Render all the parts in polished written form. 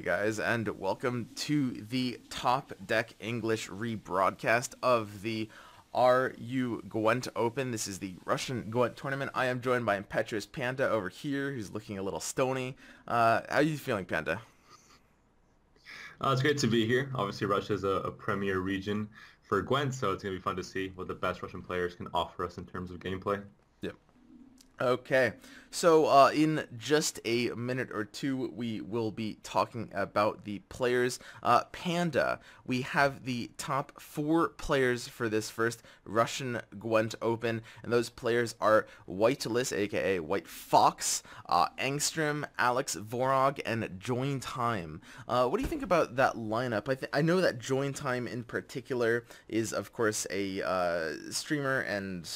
guys, and welcome to the Top Deck English rebroadcast of the RU Gwent Open. This is the Russian Gwent tournament. I am joined by impetuous Panda over here, who's looking a little stony. How are you feeling, Panda? It's great to be here. Obviously, Russia is a premier region for Gwent, so it's going to be fun to see what the best Russian players can offer us in terms of gameplay. Yep. Okay, so in just a minute or two, we will be talking about the players. Panda, we have the top 4 players for this first Russian Gwent Open, and those players are Whitelist, aka White Fox, Angstrom, Alex Vorog, and Join Time. What do you think about that lineup? I know that Join Time in particular is, of course, a streamer and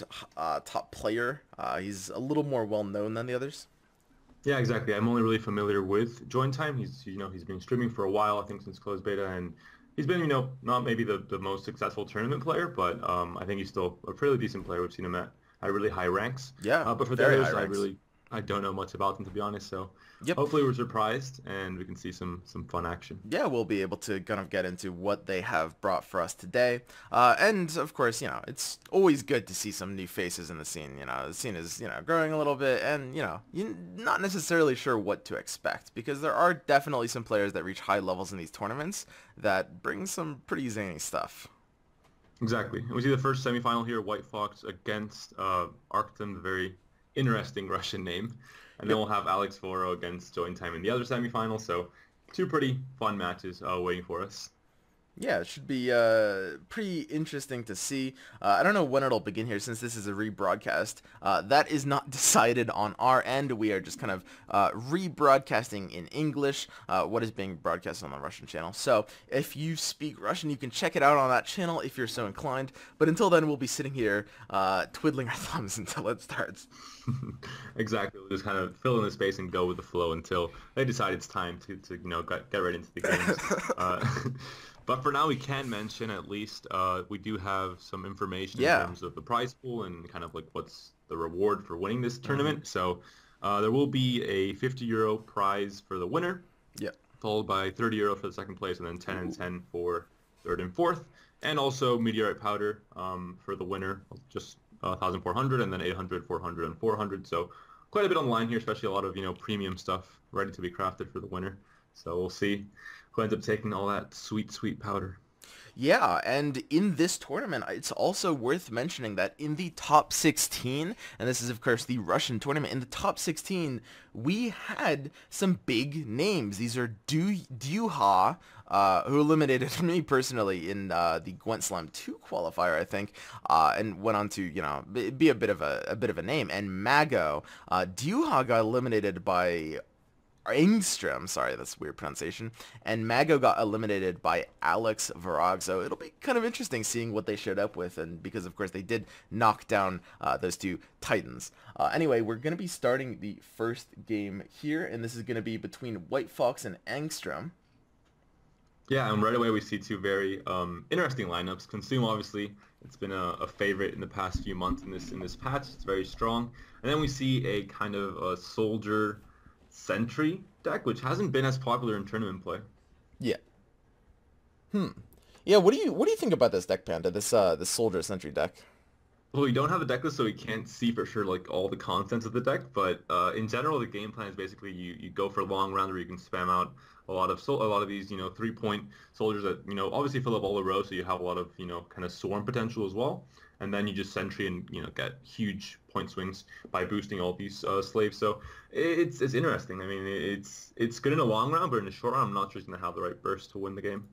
top player. He's a little more well known than the others. Yeah, exactly. I'm only really familiar with Join Time. He's been streaming for a while, I think, since closed beta, and he's been not maybe the most successful tournament player, but I think he's still a fairly decent player. We've seen him at really high ranks. Yeah, but for the others, I don't know much about them, to be honest. So yep. Hopefully we're surprised and we can see some fun action. Yeah, we'll be able to kind of get into what they have brought for us today. And of course, it's always good to see some new faces in the scene. The scene is, growing a little bit, and, you're not necessarily sure what to expect, because there are definitely some players that reach high levels in these tournaments that bring some pretty zany stuff. Exactly. And we see the first semifinal here, White Fox against Arctem, the very interesting Russian name. And then we'll have Alex Voro against Join Time in the other semifinal. So 2 pretty fun matches waiting for us. Yeah, it should be pretty interesting to see. I don't know when it'll begin here, since this is a rebroadcast. That is not decided on our end. We are just kind of rebroadcasting in English what is being broadcast on the Russian channel. So if you speak Russian, you can check it out on that channel if you're so inclined. But until then, we'll be sitting here twiddling our thumbs until it starts. Exactly. We'll just kind of fill in the space and go with the flow until they decide it's time to get right into the games. But for now, we can mention at least we do have some information in terms of the prize pool and kind of like what's the reward for winning this tournament. So there will be a €50 prize for the winner, followed by €30 for the second place, and then 10 and 10 for third and fourth, and also meteorite powder for the winner, just 1,400, and then 800, 400, and 400. So quite a bit on the line here, especially a lot of premium stuff ready to be crafted for the winner. So we'll see who ends up taking all that sweet, sweet powder. Yeah, and in this tournament, it's also worth mentioning that in the top 16, and this is, of course, the Russian tournament, in the top 16, we had some big names. These are Duha, who eliminated me personally in the Gwent Slam 2 qualifier, I think, and went on to, be a bit of a name. And Mago, Duha got eliminated by Angstrom, sorry, that's weird pronunciation, and Mago got eliminated by Alex Vorog, so it'll be kind of interesting seeing what they showed up with, and because, of course, they did knock down those 2 titans. Anyway, we're going to be starting the first game here, and this is going to be between White Fox and Angstrom. Yeah, and right away we see 2 very interesting lineups. Consume, obviously, it's been a favorite in the past few months in this patch. It's very strong. And then we see a kind of a soldier sentry deck, which hasn't been as popular in tournament play. Yeah. Yeah, what do you think about this deck, Panda? This soldier sentry deck? Well, we don't have a deck list, so we can't see for sure like all the contents of the deck. But in general, the game plan is basically you go for a long round where you can spam out a lot of these 3-point soldiers that obviously fill up all the rows, so you have a lot of kind of swarm potential as well. And then you just sentry and get huge point swings by boosting all these slaves. So it's interesting. I mean, it's good in a long round, but in a short round, I'm not sure he's gonna have the right burst to win the game.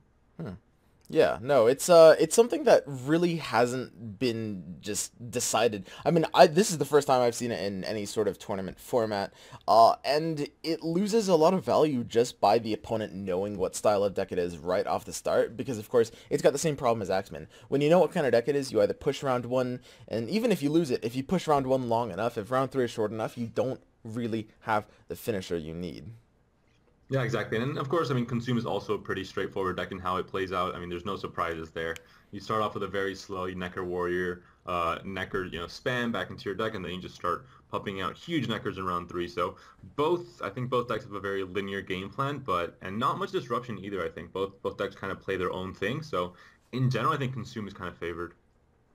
Yeah, no, it's something that really hasn't been just decided. I mean, this is the first time I've seen it in any sort of tournament format, and it loses a lot of value just by the opponent knowing what style of deck it is right off the start, because of course it's got the same problem as Axeman. When you know what kind of deck it is, you either push round 1, and even if you lose it, if you push round 1 long enough, if round 3 is short enough, you don't really have the finisher you need. Yeah, exactly. And of course, I mean, Consume is also a pretty straightforward deck in how it plays out. I mean, there's no surprises there. You start off with a very slow Necker Warrior, Necker, spam back into your deck, and then you just start popping out huge Neckers in round three. So I think both decks have a very linear game plan, and not much disruption either. I think both decks kind of play their own thing. So in general, I think Consume is kind of favored.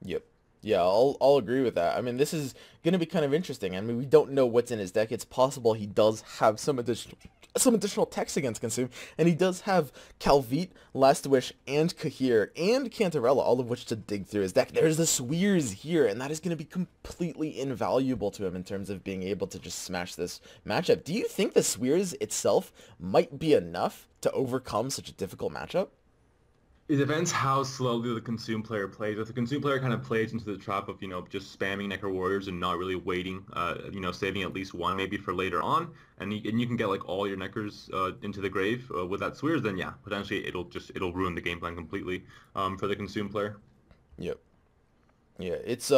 Yep. Yeah, I'll agree with that. I mean, this is going to be kind of interesting. I mean, we don't know what's in his deck. It's possible he does have some additional text against Consume, and he does have Calvite, Last Wish, and Kahir, and Cantarella, all of which to dig through his deck. There's the Swears here, and that is going to be completely invaluable to him in terms of being able to just smash this matchup. Do you think the Swears itself might be enough to overcome such a difficult matchup? It depends how slowly the Consume player plays. If the Consume player kind of plays into the trap of, just spamming Necker Warriors and not really waiting, saving at least one maybe for later on, and you can get like all your Neckers into the grave with that Swears, then yeah, potentially it'll ruin the game plan completely for the Consume player. Yep. Yeah, it's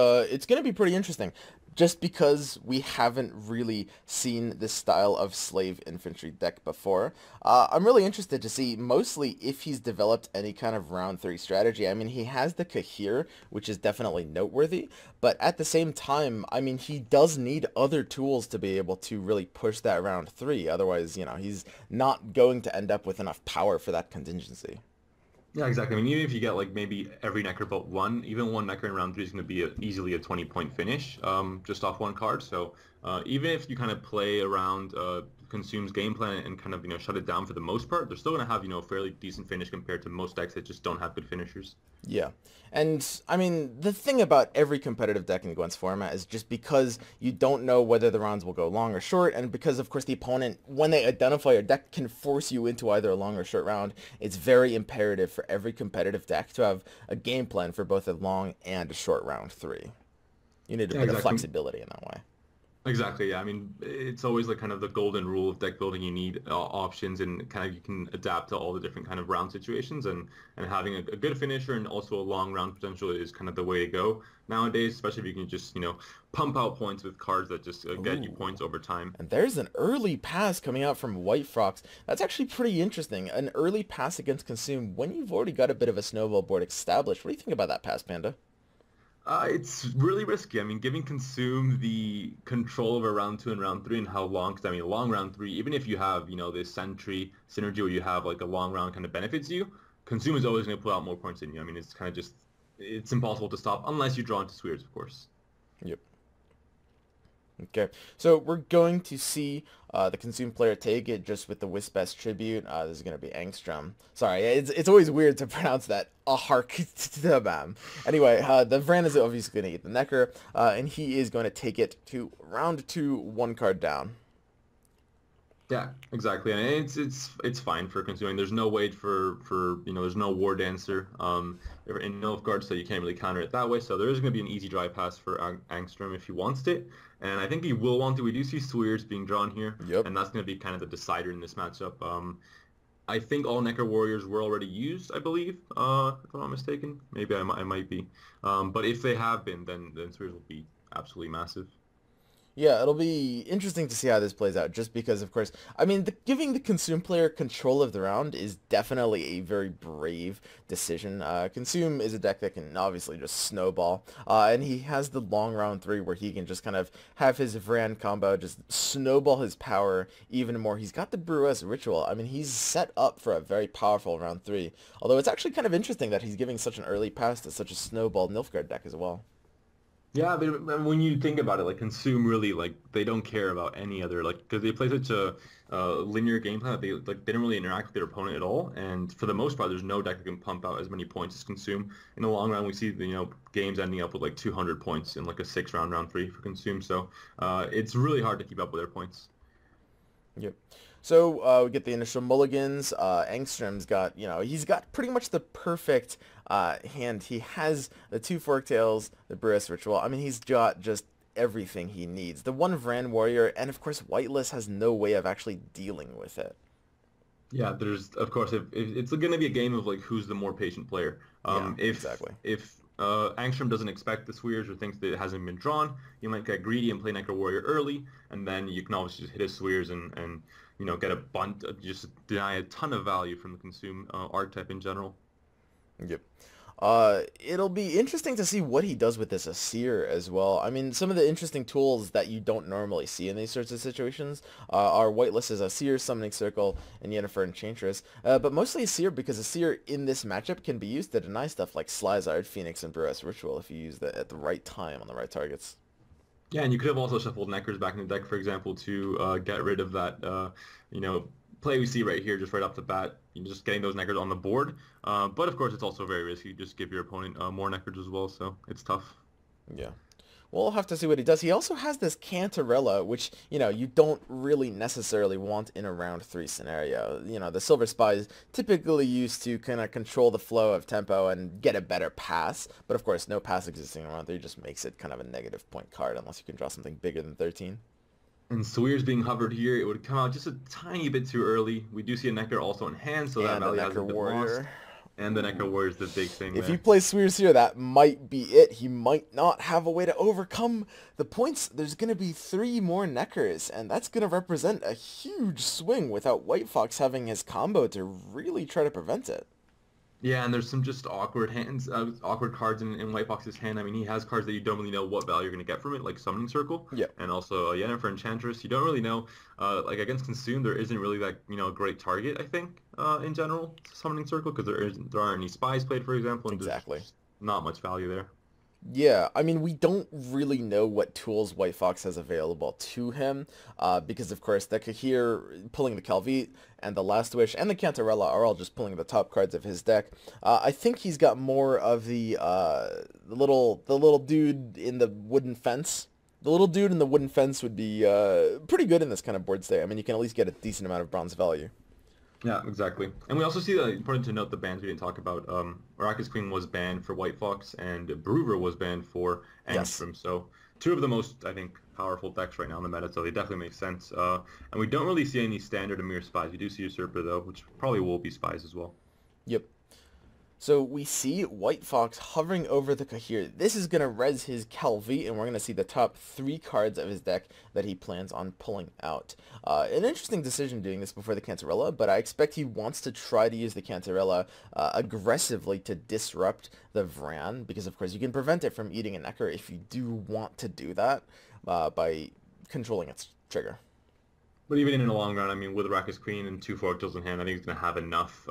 gonna be pretty interesting, just because we haven't really seen this style of slave infantry deck before. I'm really interested to see mostly if he's developed any kind of round three strategy. I mean, he has the Kahir, which is definitely noteworthy, but at the same time, I mean, he does need other tools to be able to really push that round three. Otherwise, he's not going to end up with enough power for that contingency. Yeah, exactly. I mean, even if you get like maybe every Necker but one, even one Necker in round three is going to be easily a 20-point finish just off one card. So even if you kind of play around Consume's game plan and kind of shut it down for the most part, they're still going to have a fairly decent finish compared to most decks that just don't have good finishers. Yeah. And, I mean, the thing about every competitive deck in Gwent's format is just because you don't know whether the rounds will go long or short, and because, of course, the opponent, when they identify your deck, can force you into either a long or short round, it's very imperative for every competitive deck to have a game plan for both a long and a short round three. You need a Yeah, bit of exactly. flexibility in that way. Exactly. Yeah. I mean, it's always like kind of the golden rule of deck building. You need options and kind of you can adapt to all the different kind of round situations and having a good finisher and also a long round potential is kind of the way to go nowadays, especially if you can just, pump out points with cards that just get you Ooh. points over time. And there's an early pass coming out from White Frox. That's actually pretty interesting. An early pass against Consume when you've already got a bit of a snowball board established. What do you think about that pass, Panda? It's really risky. I mean, giving Consume the control over round two and round three and how long, because I mean, long round three, even if you have, this Sentry synergy where you have like a long round kind of benefits you, Consume is always going to put out more points than you. I mean, it's kind of just, it's impossible to stop unless you draw into Swears, of course. Yep. Okay, so we're going to see the Consume player take it just with the Wisp-Best Tribute. This is going to be Angstrom. Sorry, it's always weird to pronounce that. A hark to the bam. Anyway, the Vran is obviously going to get the Necker, and he is going to take it to round two, one card down. Yeah, exactly. And it's fine for consuming. There's no wait for there's no War Dancer in Nilfgaard, so you can't really counter it that way. So there is going to be an easy drive pass for Angstrom if he wants it, and I think he will want to. We do see Swears being drawn here, Yep. and that's going to be kind of the decider in this matchup. I think all Necker Warriors were already used, I believe, if I'm not mistaken. Maybe I might be, but if they have been, then Swears will be absolutely massive. Yeah, it'll be interesting to see how this plays out, just because, of course, I mean, giving the Consume player control of the round is definitely a very brave decision. Consume is a deck that can obviously just snowball, and he has the long round three where he can just kind of have his Vran combo, just snowball his power even more. He's got the Brewess Ritual. I mean, he's set up for a very powerful round three, although it's actually kind of interesting that he's giving such an early pass to such a snowball Nilfgaard deck as well. Yeah, but when you think about it, like Consume really like they don't care about any other like because they play such a linear game plan that they don't really interact with their opponent at all. And for the most part, there's no deck that can pump out as many points as Consume. In the long run, we see games ending up with like 200 points in like a 6 round round three for Consume. So it's really hard to keep up with their points. Yep. So we get the initial mulligans. Angstrom's got, he's got pretty much the perfect hand. He has the two Forktails, the Brewess Ritual. I mean, he's got just everything he needs. The one Vran Warrior, and of course, Whitelist has no way of actually dealing with it. Yeah, there's of course if it's going to be a game of like who's the more patient player. Yeah, If exactly. if Angstrom doesn't expect the Swears or thinks that it hasn't been drawn, you might get greedy and play Necro Warrior early, and then you can obviously just hit his Swears and get a bunt, just deny a ton of value from the consume archetype in general. Yep. It'll be interesting to see what he does with this Asir as well. I mean, some of the interesting tools that you don't normally see in these sorts of situations are Whitelist's Asir, Summoning Circle, and Yennefer Enchantress. But mostly Asir, because Asir in this matchup can be used to deny stuff like Slizard, Phoenix, and Burress Ritual if you use that at the right time on the right targets. Yeah, and you could have also shuffled Neckers back in the deck, for example, to get rid of that, you know, play we see right here, just right off the bat, just getting those Neckers on the board. But of course, it's also very risky. You just give your opponent more Neckers as well, so it's tough. Yeah. We'll have to see what he does. He also has this Cantarella, which, you don't really necessarily want in a round 3 scenario. The Silver Spy is typically used to kind of control the flow of tempo and get a better pass. But of course, no pass existing in round 3 just makes it kind of a negative point card unless you can draw something bigger than 13. And Sawir's being hovered here. It would come out just a tiny bit too early. We do see a Necker also in hand, so that And a value has Necker been Warrior. lost. And the Necker Warrior is the big thing If there. he plays Swears here, that might be it. He might not have a way to overcome the points. There's going to be 3 more Neckers, and that's going to represent a huge swing without White Fox having his combo to really try to prevent it. Yeah, and there's some just awkward hands, awkward cards in White Fox's hand. I mean, he has cards that you don't really know what value you're going to get from it, like Summoning Circle, Yep. and also Yennefer Enchantress. You don't really know, like against Consume, there isn't really that, a great target, I think, in general, Summoning Circle, because there aren't any spies played, for example, and Exactly. there's not much value there. Yeah, I mean, we don't really know what tools White Fox has available to him, because of course the Kahir pulling the Calvite and the Last Wish and the Cantarella are all just pulling the top cards of his deck. I think he's got more of the little dude in the wooden fence. The little dude in the wooden fence would be pretty good in this kind of board state. I mean, you can at least get a decent amount of bronze value. Yeah, exactly. And we also see that important to note the bans we didn't talk about. Arrakis Queen was banned for White Fox, and Brewer was banned for Yes. Angstrom. So two of the most, I think, powerful decks right now in the meta, so they definitely make sense. And we don't really see any standard Amir spies. We do see Usurper, though, which probably will be spies as well. Yep. So we see White Fox hovering over the Kahir. This is going to res his Calvi, and we're going to see the top 3 cards of his deck that he plans on pulling out. An interesting decision doing this before the Cantarella, but I expect he wants to try to use the Cantarella aggressively to disrupt the Vran, because of course you can prevent it from eating a Necker if you do want to do that by controlling its trigger. But even in the long run, I mean, with Arrakis Queen and 2 Forktales in hand, I think he's going to have enough,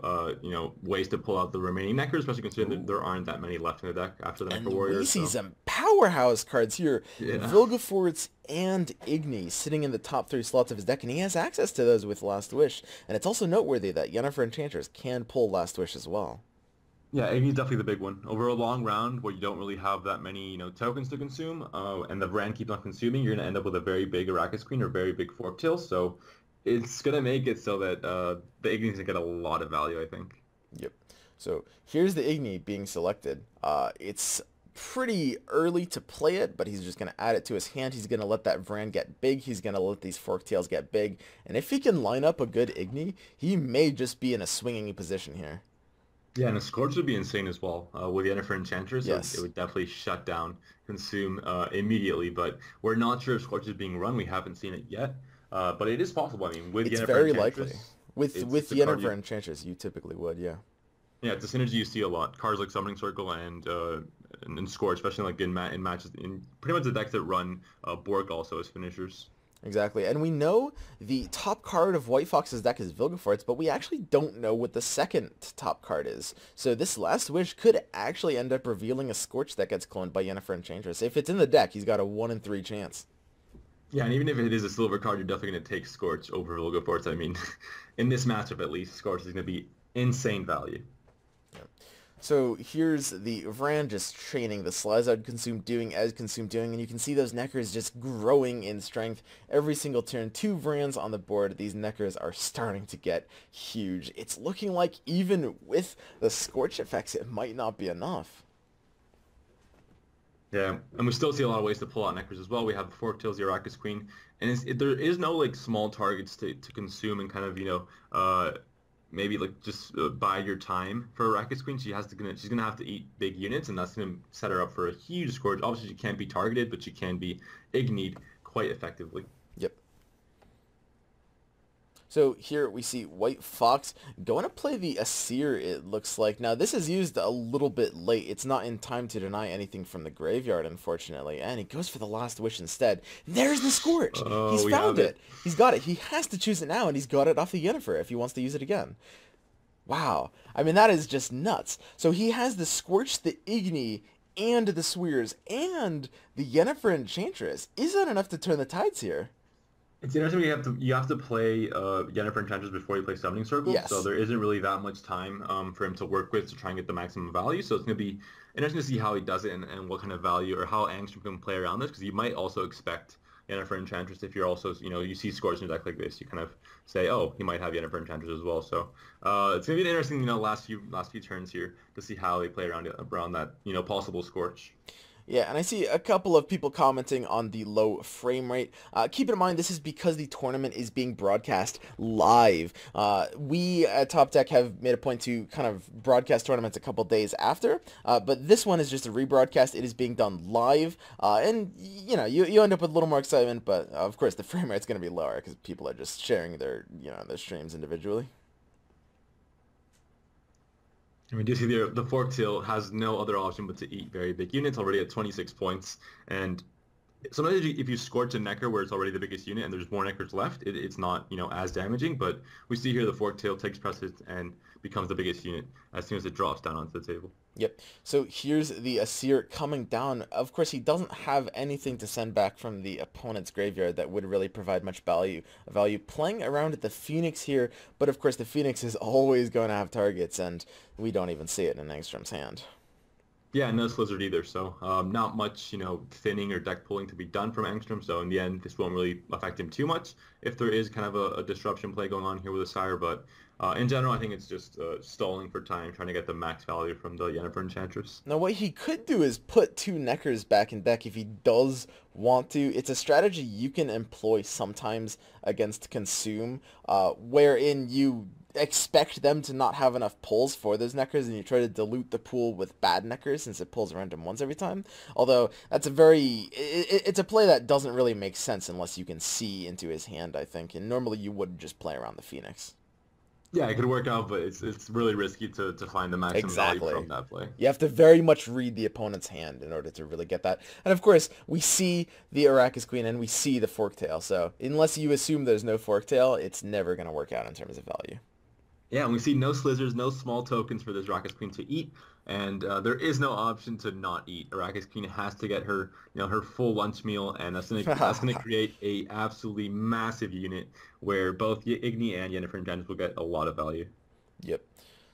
ways to pull out the remaining Neckers, especially considering that there aren't that many left in the deck after the Necker Warriors. We see So. some powerhouse cards here. Yeah. Vilgefortz and Igni sitting in the top 3 slots of his deck, and he has access to those with Last Wish. And it's also noteworthy that Yennefer Enchantress can pull Last Wish as well. Yeah, Igni's definitely the big one. Over a long round where you don't really have that many, tokens to consume, and the brand keeps on consuming, you're going to end up with a very big Arrakis Queen or very big Forktail. So it's going to make it so that the Igni's going to get a lot of value, I think. Yep. So here's the Igni being selected. It's pretty early to play it, but he's just going to add it to his hand. He's going to let that Vran get big. He's going to let these Forktails get big. And if he can line up a good Igni, he may just be in a swinging position here. Yeah, and a Scorch would be insane as well. With Yennefer Enchantress, Yes. it would definitely shut down Consume immediately. But we're not sure if Scorch is being run. We haven't seen it yet. But it is possible. I mean, with It's Yennefer very Enchantress, likely. With the card Yennefer Enchantress, you typically would, yeah. Yeah, it's a synergy you see a lot. Cards like Summoning Circle and Scorch, especially like in matches in pretty much the decks that run Borg also as finishers. Exactly, and we know the top card of White Fox's deck is Vilgefortz, but we actually don't know what the second top card is. So this Last Wish could actually end up revealing a Scorch that gets cloned by Yennefer Enchantress. If it's in the deck, he's got a 1 in 3 chance. Yeah, and even if it is a silver card, you're definitely going to take Scorch over Vilgefortz. I mean, in this matchup at least, Scorch is going to be insane value. So here's the Vran just training the Slizard Consume doing as Consume doing, and you can see those Neckers just growing in strength every single turn. 2 Vrans on the board. These Neckers are starting to get huge. It's looking like even with the Scorch effects, it might not be enough. Yeah, and we still see a lot of ways to pull out Neckers as well. We have the Forktails, the Arrakis Queen, and there is no like small targets to consume and kind of maybe like just buy your time for Arrakis Queen. She's gonna have to eat big units, and that's gonna set her up for a huge Scourge. Obviously, she can't be targeted, but she can be ignied quite effectively. Yep. So here we see White Fox going to play the Asir, it looks like. Now this is used a little bit late. It's not in time to deny anything from the graveyard, unfortunately. And he goes for the Last Wish instead. There's the Scorch! Oh, He's we found have it. He's got it. He has to choose it now, and he's got it off the Yennefer if he wants to use it again. Wow. I mean, that is just nuts. So he has the Scorch, the Igni, and the Swears, and the Yennefer Enchantress. Is that enough to turn the tides here? It's interesting. You have to play Yennefer Enchantress before you play Summoning Circle, Yes. so there isn't really that much time for him to work with to try and get the maximum value. So it's going to be interesting to see how he does it and what kind of value or how Angstrom can play around this, because you might also expect Yennefer Enchantress if you're also, you see Scorch in a deck like this, you kind of say, oh, he might have Yennefer Enchantress as well. So it's going to be an interesting, last few turns here to see how they play around that, possible Scorch. Yeah, and I see a couple of people commenting on the low frame rate. Keep in mind, this is because the tournament is being broadcast live. We at Topdeck have made a point to kind of broadcast tournaments a couple days after, but this one is just a rebroadcast. It is being done live, and you end up with a little more excitement, but of course the frame rate's going to be lower because people are just sharing their their streams individually. And we do see the Forktail has no other option but to eat very big units, already at 26 points. And sometimes if you Scorch a Necker where it's already the biggest unit and there's more Neckers left, it's not, as damaging. But we see here the Forktail takes precedence and becomes the biggest unit as soon as it drops down onto the table. Yep. So here's the Asir coming down. Of course, he doesn't have anything to send back from the opponent's graveyard that would really provide much value. Playing around at the Phoenix here, but of course the Phoenix is always going to have targets, and we don't even see it in Angstrom's hand. Yeah, no Slizzard either, so not much, thinning or deck pulling to be done from Angstrom, so in the end, this won't really affect him too much if there is kind of a disruption play going on here with the Sire, but in general, I think it's just stalling for time, trying to get the max value from the Yennefer Enchantress. Now, what he could do is put 2 Neckers back in deck if he does want to. It's a strategy you can employ sometimes against Consume, wherein you expect them to not have enough pulls for those Neckers, and you try to dilute the pool with bad Neckers since it pulls random ones every time. Although, that's it's a play that doesn't really make sense unless you can see into his hand, I think, and normally you would just play around the Phoenix. Yeah, it could work out, but it's really risky to find the maximum value from that play. You have to very much read the opponent's hand in order to really get that. And of course, we see the Arrakis Queen and we see the Forktail, so unless you assume there's no Forktail, it's never going to work out in terms of value. Yeah, and we see no Slizzers, no small tokens for this Arrakis Queen to eat, and there is no option to not eat. Arrakis Queen has to get her, her full lunch meal, and that's gonna create a absolutely massive unit where both Igni and Yennefer Enchantress will get a lot of value. Yep.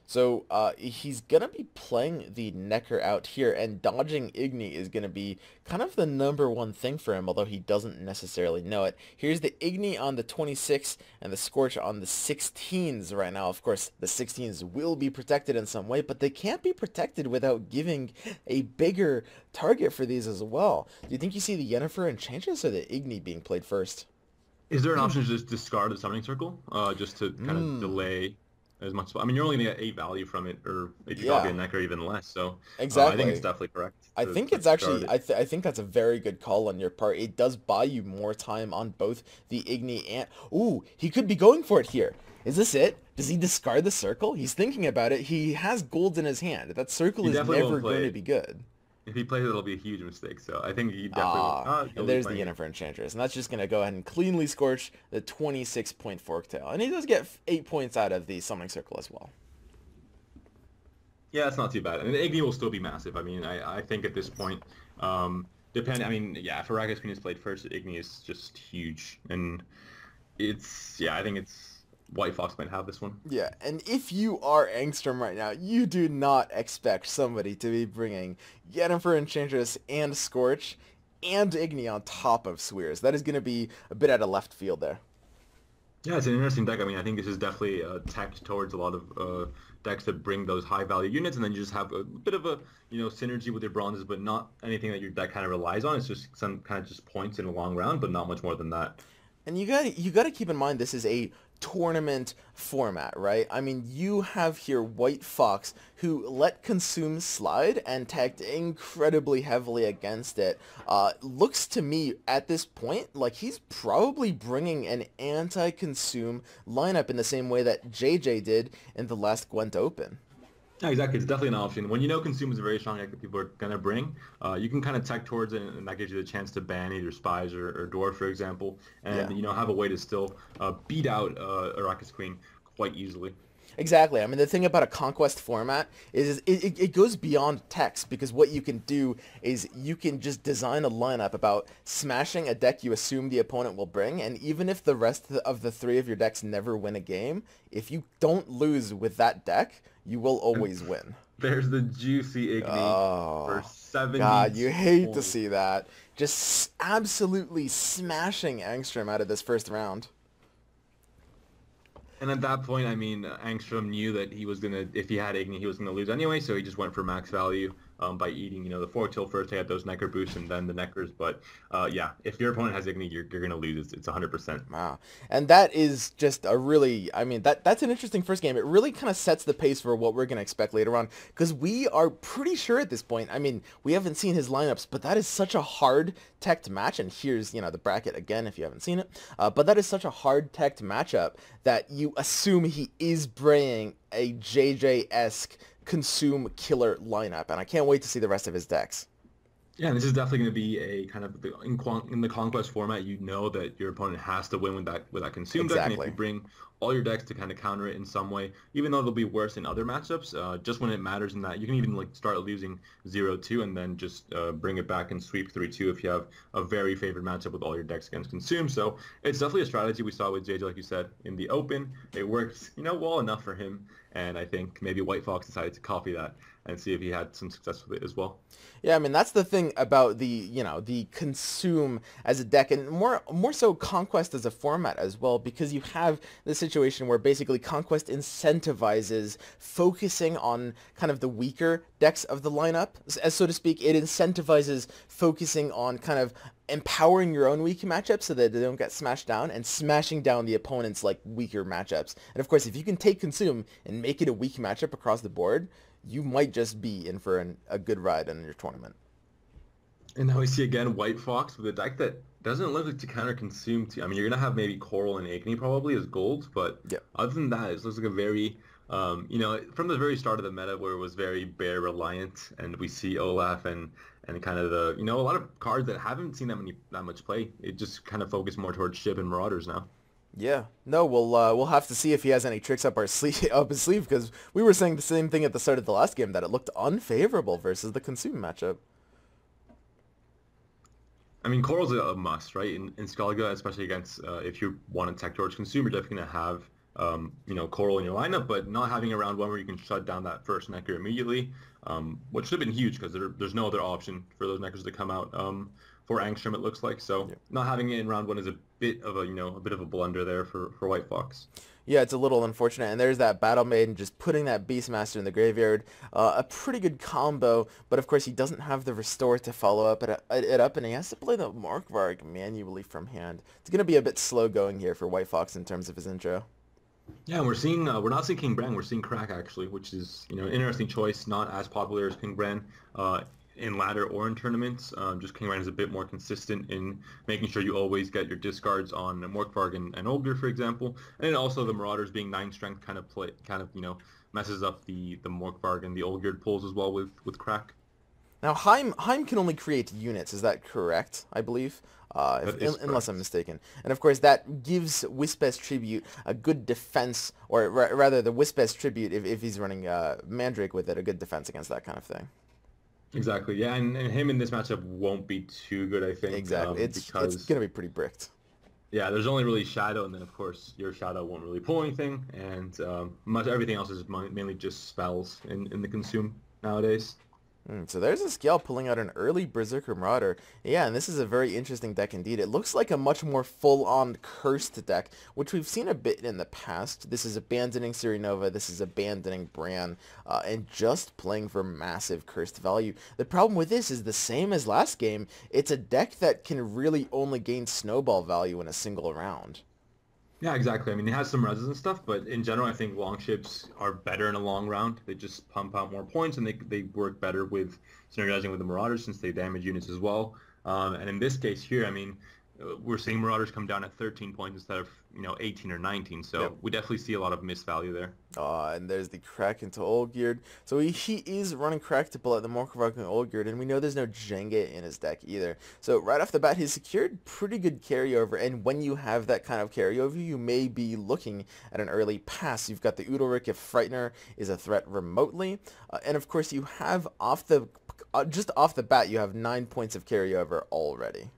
So he's going to be playing the Necker out here, and dodging Igni is going to be kind of the #1 thing for him, although he doesn't necessarily know it. Here's the Igni on the 26 and the Scorch on the 16s right now. Of course, the 16s will be protected in some way, but they can't be protected without giving a bigger target for these as well. Do you think you see the Yennefer Enchantress or the Igni being played first? Is there an option to just discard the Summoning Circle, just to kind of delay as much? I mean, you're only going to get 8 value from it, or if you copy a Necker, even less. So exactly. I think it's definitely correct. I think it's actually, I think that's a very good call on your part. It does buy you more time on both the Igni and... Ooh, he could be going for it here. Is this it? Does he discard the Circle? He's thinking about it. He has gold in his hand. That Circle is never going to be good. If he plays it, it'll be a huge mistake. So I think he definitely and there's the Yennefer Enchantress. And that's just going to go ahead and cleanly Scorch the 26-point Forktail. And he does get 8 points out of the Summoning Circle as well. Yeah, that's not too bad. And Igni will still be massive. I mean, I think at this point, if Arrakis Queen is played first, Igni is just huge. And I think White Fox might have this one. Yeah, and if you are Angstrom right now, you do not expect somebody to be bringing Yennefer Enchantress and Scorch and Igni on top of Swears. That is going to be a bit out of left field there. Yeah, it's an interesting deck. I mean, I think this is definitely tacked towards a lot of decks that bring those high-value units, and then you just have a bit of a synergy with your bronzes, but not anything that your deck kind of relies on. It's just some kind of just points in a long round, but not much more than that. And you got to keep in mind this is a tournament format, right? I mean, you have here White Fox, who let Consume slide and tagged incredibly heavily against it. Looks to me at this point like he's probably bringing an anti-Consume lineup in the same way that JJ did in the last Gwent Open. Yeah, exactly. It's definitely an option. When you know Consume is a very strong deck that people are going to bring, you can kind of tech towards it, and that gives you the chance to ban either Spies or Dwarf, for example, and, Yeah. have a way to still beat out Arrakis Queen quite easily. Exactly. I mean, the thing about a conquest format is it goes beyond text, because what you can do is you can just design a lineup about smashing a deck you assume the opponent will bring, and even if the rest of the three of your decks never win a game, if you don't lose with that deck, you will always win. There's the juicy Igni for Oh, 70 God, you hate to points. see that. Just absolutely smashing Angstrom out of this first round. And at that point, I mean, Angstrom knew that he was gonna, if he had Igni, he was gonna lose anyway. So he just went for max value by eating, the Forktail first. He had those Necker boosts and then the Neckers. But yeah, if your opponent has Igni, you're gonna lose. It's 100%. Wow. And that is just a really, I mean, that's an interesting first game. It really kind of sets the pace for what we're going to expect later on, because we are pretty sure at this point, I mean, we haven't seen his lineups, but that is such a hard teched match. And here's, the bracket again, if you haven't seen it. But that is such a hard teched matchup that you assume he is bringing a JJ-esque Consume killer lineup. And I can't wait to see the rest of his decks. Yeah, and this is definitely going to be a kind of in the conquest format. You know that your opponent has to win with that consume deck, and if Exactly. you bring all your decks to kind of counter it in some way, even though they'll be worse in other matchups, just when it matters in that, you can even like start losing 0-2 and then just bring it back and sweep 3-2 if you have a very favored matchup with all your decks against consume. So it's definitely a strategy we saw with JJ, like you said, in the open. It worked, well enough for him, and I think maybe White Fox decided to copy that and see if he had some success with it as well. Yeah, I mean, that's the thing about the Consume as a deck, and more so Conquest as a format as well, because you have the situation where basically Conquest incentivizes focusing on kind of the weaker decks of the lineup, as so to speak. It incentivizes focusing on kind of empowering your own weak matchups so that they don't get smashed down, and smashing down the opponent's like weaker matchups. And of course, if you can take Consume and make it a weak matchup across the board, you might just be in for a good ride in your tournament. And now we see again White Fox with a deck that doesn't look like to counter consume. I mean, you're gonna have maybe Coral and Igni probably as golds, but Yeah. other than that, it looks like a very, from the very start of the meta where it was very bear reliant, and we see Olaf and kind of the, a lot of cards that haven't seen that much play. It just kind of focused more towards Ship and Marauders now. Yeah, no, we'll have to see if he has any tricks up his sleeve, because we were saying the same thing at the start of the last game, that it looked unfavorable versus the Consume matchup. I mean, Coral's a must, right? In Skalga, especially against if you want to tech towards consumer, you're definitely gonna have Coral in your lineup, but not having a round one where you can shut down that first Necker immediately, which should have been huge because there's no other option for those Neckers to come out for Angstrom, it looks like. So Yeah. not having it in round one is a bit of a blunder there for White Fox. Yeah, it's a little unfortunate, and there's that Battle Maiden just putting that Beastmaster in the graveyard. A pretty good combo, but of course he doesn't have the Restore to follow it up, and he has to play the Morkvarg manually from hand. It's going to be a bit slow going here for White Fox in terms of his intro. Yeah, and we're not seeing King Bran, we're seeing Crack actually, which is an interesting choice, not as popular as King Bran in ladder or in tournaments. Just King Bran is a bit more consistent in making sure you always get your discards on Morkvarg and Ogre, for example, and then also the Marauders being 9 strength kind of messes up the Morkvarg and the Olgerd pulls as well with Crack. Now, Heim can only create units, is that correct, I believe? Unless I'm mistaken. And of course, that gives Wisp's Tribute a good defense, or rather the Wisp's Tribute, if he's running Mandrake with it, a good defense against that kind of thing. Exactly, yeah, and him in this matchup won't be too good, I think. Exactly, it's going to be pretty bricked. Yeah, there's only really Shadow, and then of course your Shadow won't really pull anything, and everything else is mainly just spells in the Consume nowadays. So there's a scale pulling out an early Berserker Marauder. Yeah, and this is a very interesting deck indeed. It looks like a much more full-on cursed deck, which we've seen a bit in the past. This is abandoning Sirinova, this is abandoning Bran, and just playing for massive cursed value. The problem with this is the same as last game. It's a deck that can really only gain snowball value in a single round. Yeah, exactly. I mean, it has some reses and stuff, but in general, I think long ships are better in a long round. They just pump out more points, and they work better with synergizing with the Marauders since they damage units as well. And in this case here, I mean, we're seeing Marauders come down at 13 points instead of 18 or 19. Yep. So we definitely see a lot of misvalue there. And there's the crack into Olgierd. So he is running crack to pull out the Morkvark and Olgierd, and we know there's no Jenga in his deck either. So right off the bat, he's secured pretty good carryover, and when you have that kind of carryover, you may be looking at an early pass. You've got the Udalric if Frightener is a threat remotely, and of course you have just off the bat, you have 9 points of carryover already.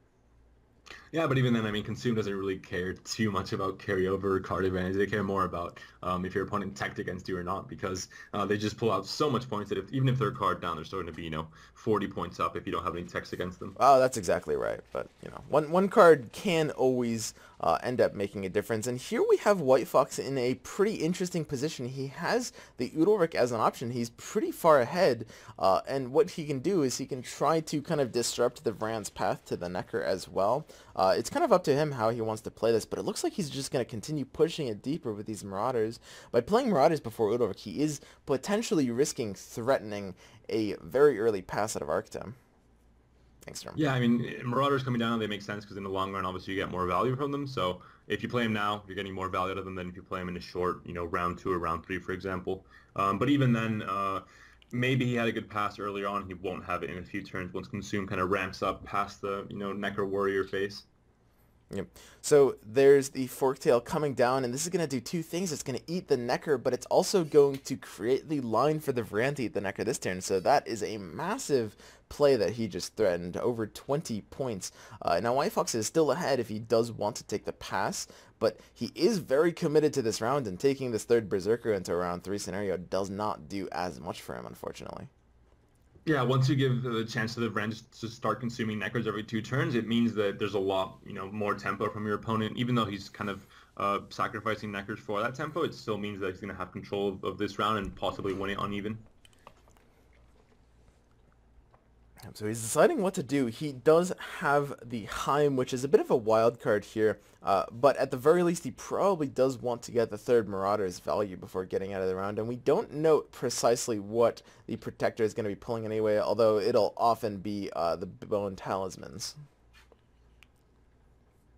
Yeah, but even then, I mean, Consume doesn't really care too much about carryover or card advantage. They care more about if your opponent teched against you or not, because they just pull out so much points that even if they're card down, they're still going to be 40 points up if you don't have any techs against them. Oh, that's exactly right. But one card can always end up making a difference. And here we have White Fox in a pretty interesting position. He has the Udalric as an option. He's pretty far ahead, and what he can do is he can try to kind of disrupt the Vrand's path to the Necker as well. It's kind of up to him how he wants to play this, but it looks like he's just going to continue pushing it deeper with these Marauders. By playing Marauders before Udalric, he is potentially risking threatening a very early pass out of Arctem. Angstrom. Yeah, I mean, Marauders coming down, they make sense because in the long run, obviously, you get more value from them. So if you play them now, you're getting more value out of them than if you play them in a short, round 2 or round 3, for example. But even then, maybe he had a good pass earlier on. He won't have it in a few turns once Consume kind of ramps up past the, Necker Warrior phase. Yep. So there's the Forktail coming down, and this is going to do two things. It's going to eat the Necker, but it's also going to create the line for the Vrand to eat the Necker this turn. So that is a massive play that he just threatened, over 20 points. Now White Fox is still ahead if he does want to take the pass, but he is very committed to this round, and taking this third Berserker into a round 3 scenario does not do as much for him, unfortunately. Yeah, once you give the chance to the Vrand to start consuming Neckers every 2 turns, it means that there's a lot, more tempo from your opponent. Even though he's kind of sacrificing Neckers for that tempo, it still means that he's going to have control of this round and possibly win it uneven. So he's deciding what to do. He does have the Heim, which is a bit of a wild card here, but at the very least he probably does want to get the third Marauder's value before getting out of the round, and we don't know precisely what the Protector is going to be pulling anyway, although it'll often be the Bone Talismans.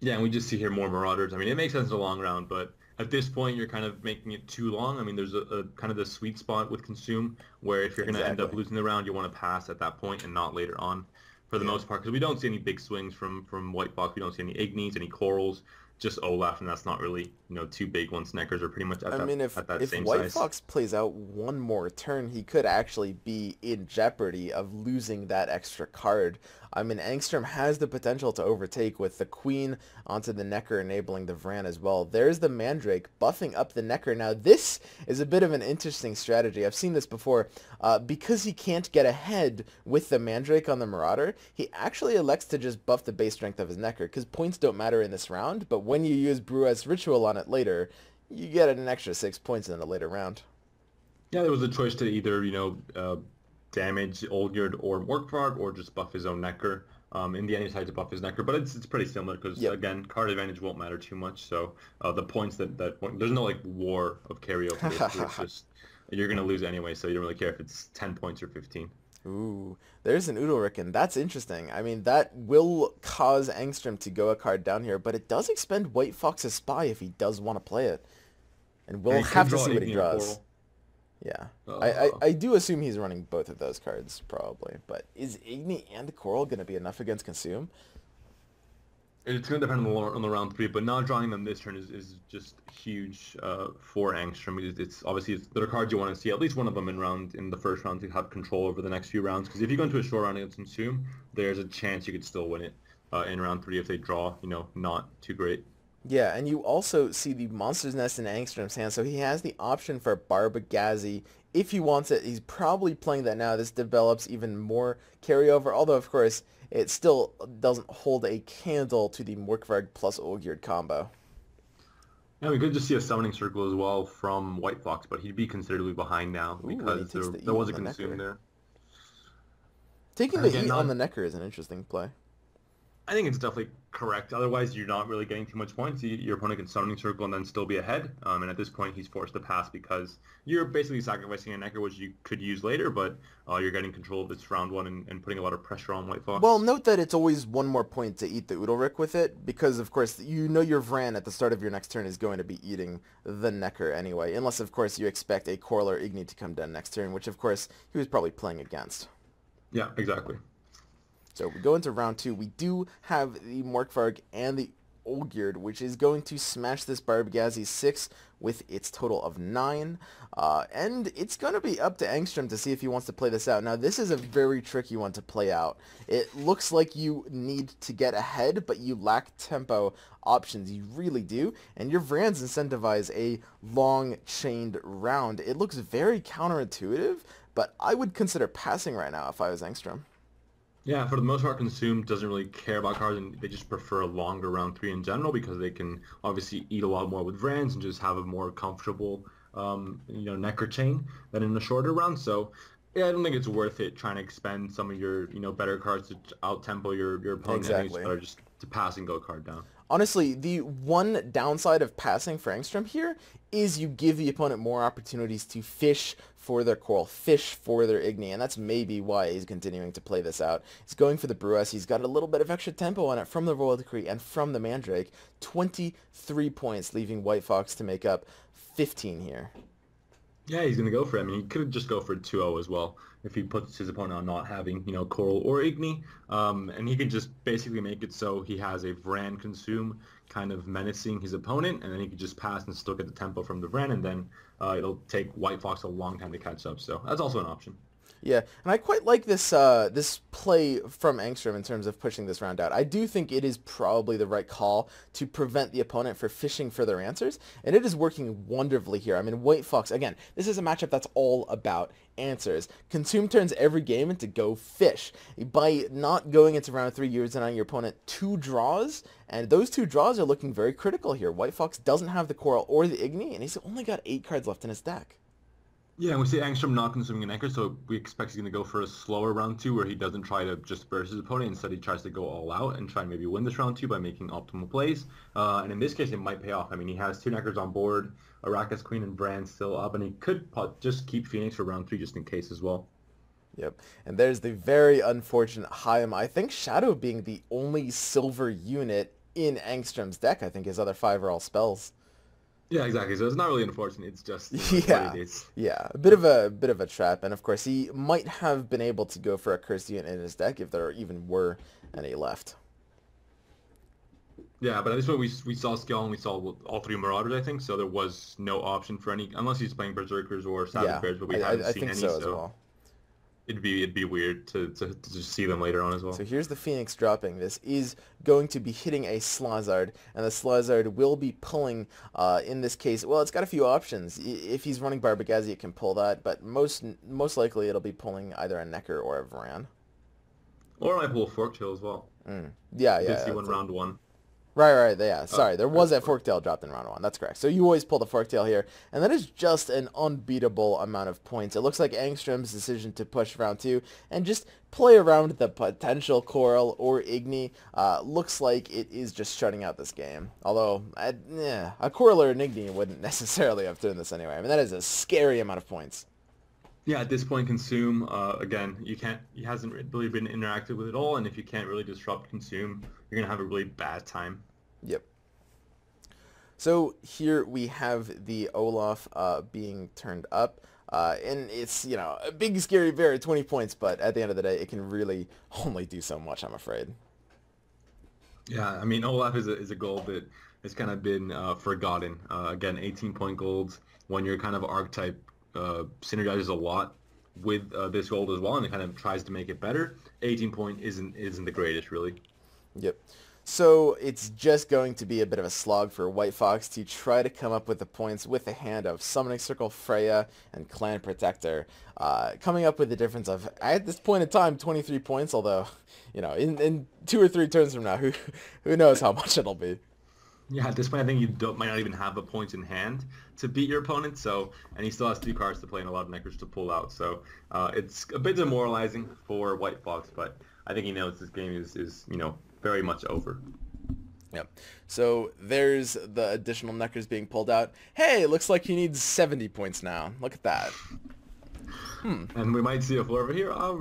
Yeah, and we just see here more Marauders. I mean, it makes sense in the long round, but at this point, you're kind of making it too long. I mean, there's a kind of the sweet spot with Consume, where if you're going to end up losing the round, you want to pass at that point and not later on, for the most part, because we don't see any big swings from White Fox. We don't see any Ignis, any Corals, just Olaf, and that's not really, too big once Neckers are pretty much at that same White size. Fox plays out one more turn, he could actually be in jeopardy of losing that extra card. I mean, Angstrom has the potential to overtake with the Queen onto the Necker, enabling the Vrand as well. There's the Mandrake buffing up the Necker. Now, this is a bit of an interesting strategy. I've seen this before. Because he can't get ahead with the Mandrake on the Marauder, he actually elects to just buff the base strength of his Necker, because points don't matter in this round, but when you use Bruet's Ritual on it later, you get an extra 6 points in a later round. Yeah, there was a choice to either, damage Olgierd or Morkvarg, or just buff his own Necker. In the end, he decided to buff his Necker, but it's pretty similar because, again, card advantage won't matter too much. So the points there's no, war of carryover. It's just, you're going to lose anyway, so you don't really care if it's 10 points or 15. Ooh, there's an Udalric, and that's interesting. I mean, that will cause Angstrom to go a card down here, but it does expend White Fox's Spy if he does want to play it. And we'll have to see what he draws. Yeah. I do assume he's running both of those cards, probably. But is Igni and Coral going to be enough against Consume? It's going to depend on the round 3, but not drawing them this turn is just huge for Angstrom. It's obviously there are cards you want to see, at least one of them in the first round, to have control over the next few rounds. Because if you go into a short round against Consume, there's a chance you could still win it in round 3 if they draw, not too great. Yeah, and you also see the Monster's Nest in Angstrom's hand, so he has the option for Barbagazi if he wants it. He's probably playing that now. This develops even more carryover, although, of course, it still doesn't hold a candle to the Morkvarg plus Olgierd combo. Yeah, we could just see a Summoning Circle as well from White Fox, but he'd be considerably behind now because there was a Consume there. Taking the Eat on the Necker is an interesting play. I think it's definitely correct. Otherwise, you're not really getting too much points. Your opponent can summoning circle and then still be ahead. And at this point, he's forced to pass because you're basically sacrificing a Necker, which you could use later, but you're getting control of this round one and putting a lot of pressure on White Well, Fox. note that it's always one more point to eat the Udalric with it, because of course you know your Vran at the start of your next turn is going to be eating the Necker anyway, unless of course you expect a Coral or Igni to come down next turn, which of course he was probably playing against. Yeah, exactly. So we go into round 2. We do have the Morkvarg and the Olgierd, which is going to smash this Barbagazi 6 with its total of 9. And it's going to be up to Angstrom to see if he wants to play this out. Now, this is a very tricky one to play out. It looks like you need to get ahead, but you lack tempo options. You really do. And your Vrans incentivize a long chained round. It looks very counterintuitive, but I would consider passing right now if I was Angstrom. Yeah, for the most part, Consume doesn't really care about cards, and they just prefer a longer round 3 in general because they can obviously eat a lot more with Vrans and just have a more comfortable, Necker chain than in a shorter round. So, yeah, I don't think it's worth it trying to expend some of your, better cards to out-tempo your opponent. I think it's Exactly. better just to pass and go card down. Honestly, the one downside of passing for Angstrom here is you give the opponent more opportunities to fish for their Coral, fish for their Igni, and that's maybe why he's continuing to play this out. He's going for the Bruas. He's got a little bit of extra tempo on it from the Royal Decree and from the Mandrake. 23 points, leaving White Fox to make up 15 here. Yeah, he's going to go for it. I mean, he could just go for 2-0 as well if he puts his opponent on not having, Coral or Igni. And he can just basically make it so he has a Vran Consume kind of menacing his opponent, and then he can just pass and still get the tempo from the Vran, and then it'll take White Fox a long time to catch up. So that's also an option. Yeah, and I quite like this this play from Angstrom in terms of pushing this round out. I do think it is probably the right call to prevent the opponent from fishing for their answers, and it is working wonderfully here. I mean, White Fox, again, this is a matchup that's all about answers. Consume turns every game into go fish. By not going into round 3, you're denying your opponent 2 draws, and those 2 draws are looking very critical here. White Fox doesn't have the Coral or the Igni, and he's only got 8 cards left in his deck. Yeah, and we see Angstrom not consuming an anchor, so we expect he's going to go for a slower round 2 where he doesn't try to just burst his opponent. Instead, he tries to go all out and try and maybe win this round 2 by making optimal plays. And in this case, it might pay off. I mean, he has 2 Neckers on board, Arrakis Queen and Bran still up, and he could just keep Phoenix for round 3 just in case as well. Yep, and there's the very unfortunate Haim. I think Shadow being the only silver unit in Angstrom's deck. I think his other 5 are all spells. Yeah, exactly. So it's not really unfortunate. It's just Yeah, what it is. yeah, a bit of a trap, and of course he might have been able to go for a cursed unit in his deck if there even were any left. Yeah, but at this point we saw Skill and we saw all 3 Marauders, I think, so there was no option for any, unless he's playing Berserkers or Savage Yeah, Bears, but we haven't I seen think any, so as well. it'd be weird to just see them later on as well. So here's the Phoenix dropping. This is going to be hitting a Slazard, and the Slazard will be pulling, in this case, well, it's got a few options. If he's running Barbagazi, it can pull that, but most likely it'll be pulling either a Necker or a Vran. Or I pull a Forktail as well. Yeah, Did yeah. see one round 1. Right, yeah. Sorry, there was that Forktail dropped in round 1. That's correct. So you always pull the Forktail here, and that is just an unbeatable amount of points. It looks like Angstrom's decision to push round 2 and just play around the potential Coral or Igni looks like it is just shutting out this game. Although, a Coral or an Igni wouldn't necessarily have turned this anyway. I mean, that is a scary amount of points. Yeah, at this point, Consume, again, he hasn't really been interactive with it all, and if you can't really disrupt Consume, you're going to have a really bad time. Yep. So here we have the Olaf being turned up, and it's, a big scary bear at 20 points, but at the end of the day, it can really only do so much, I'm afraid. Yeah, I mean, Olaf is a gold that has kind of been forgotten. Again, 18-point golds, when your kind of archetype synergizes a lot with this gold as well, and it kind of tries to make it better. 18-point isn't the greatest, really. Yep. So it's just going to be a bit of a slog for White Fox to try to come up with the points with the hand of Summoning Circle, Freya, and Clan Protector. Coming up with the difference of, at this point in time, 23 points, although, in 2 or 3 turns from now, who knows how much it'll be. Yeah, at this point, I think you might not even have the points in hand to beat your opponent. And he still has 2 cards to play and a lot of Neckers to pull out. So it's a bit demoralizing for White Fox, but I think he knows this game is very much over. Yep. So there's the additional neckers being pulled out. Hey, it looks like he needs 70 points now. Look at that. And we might see a floor over here. I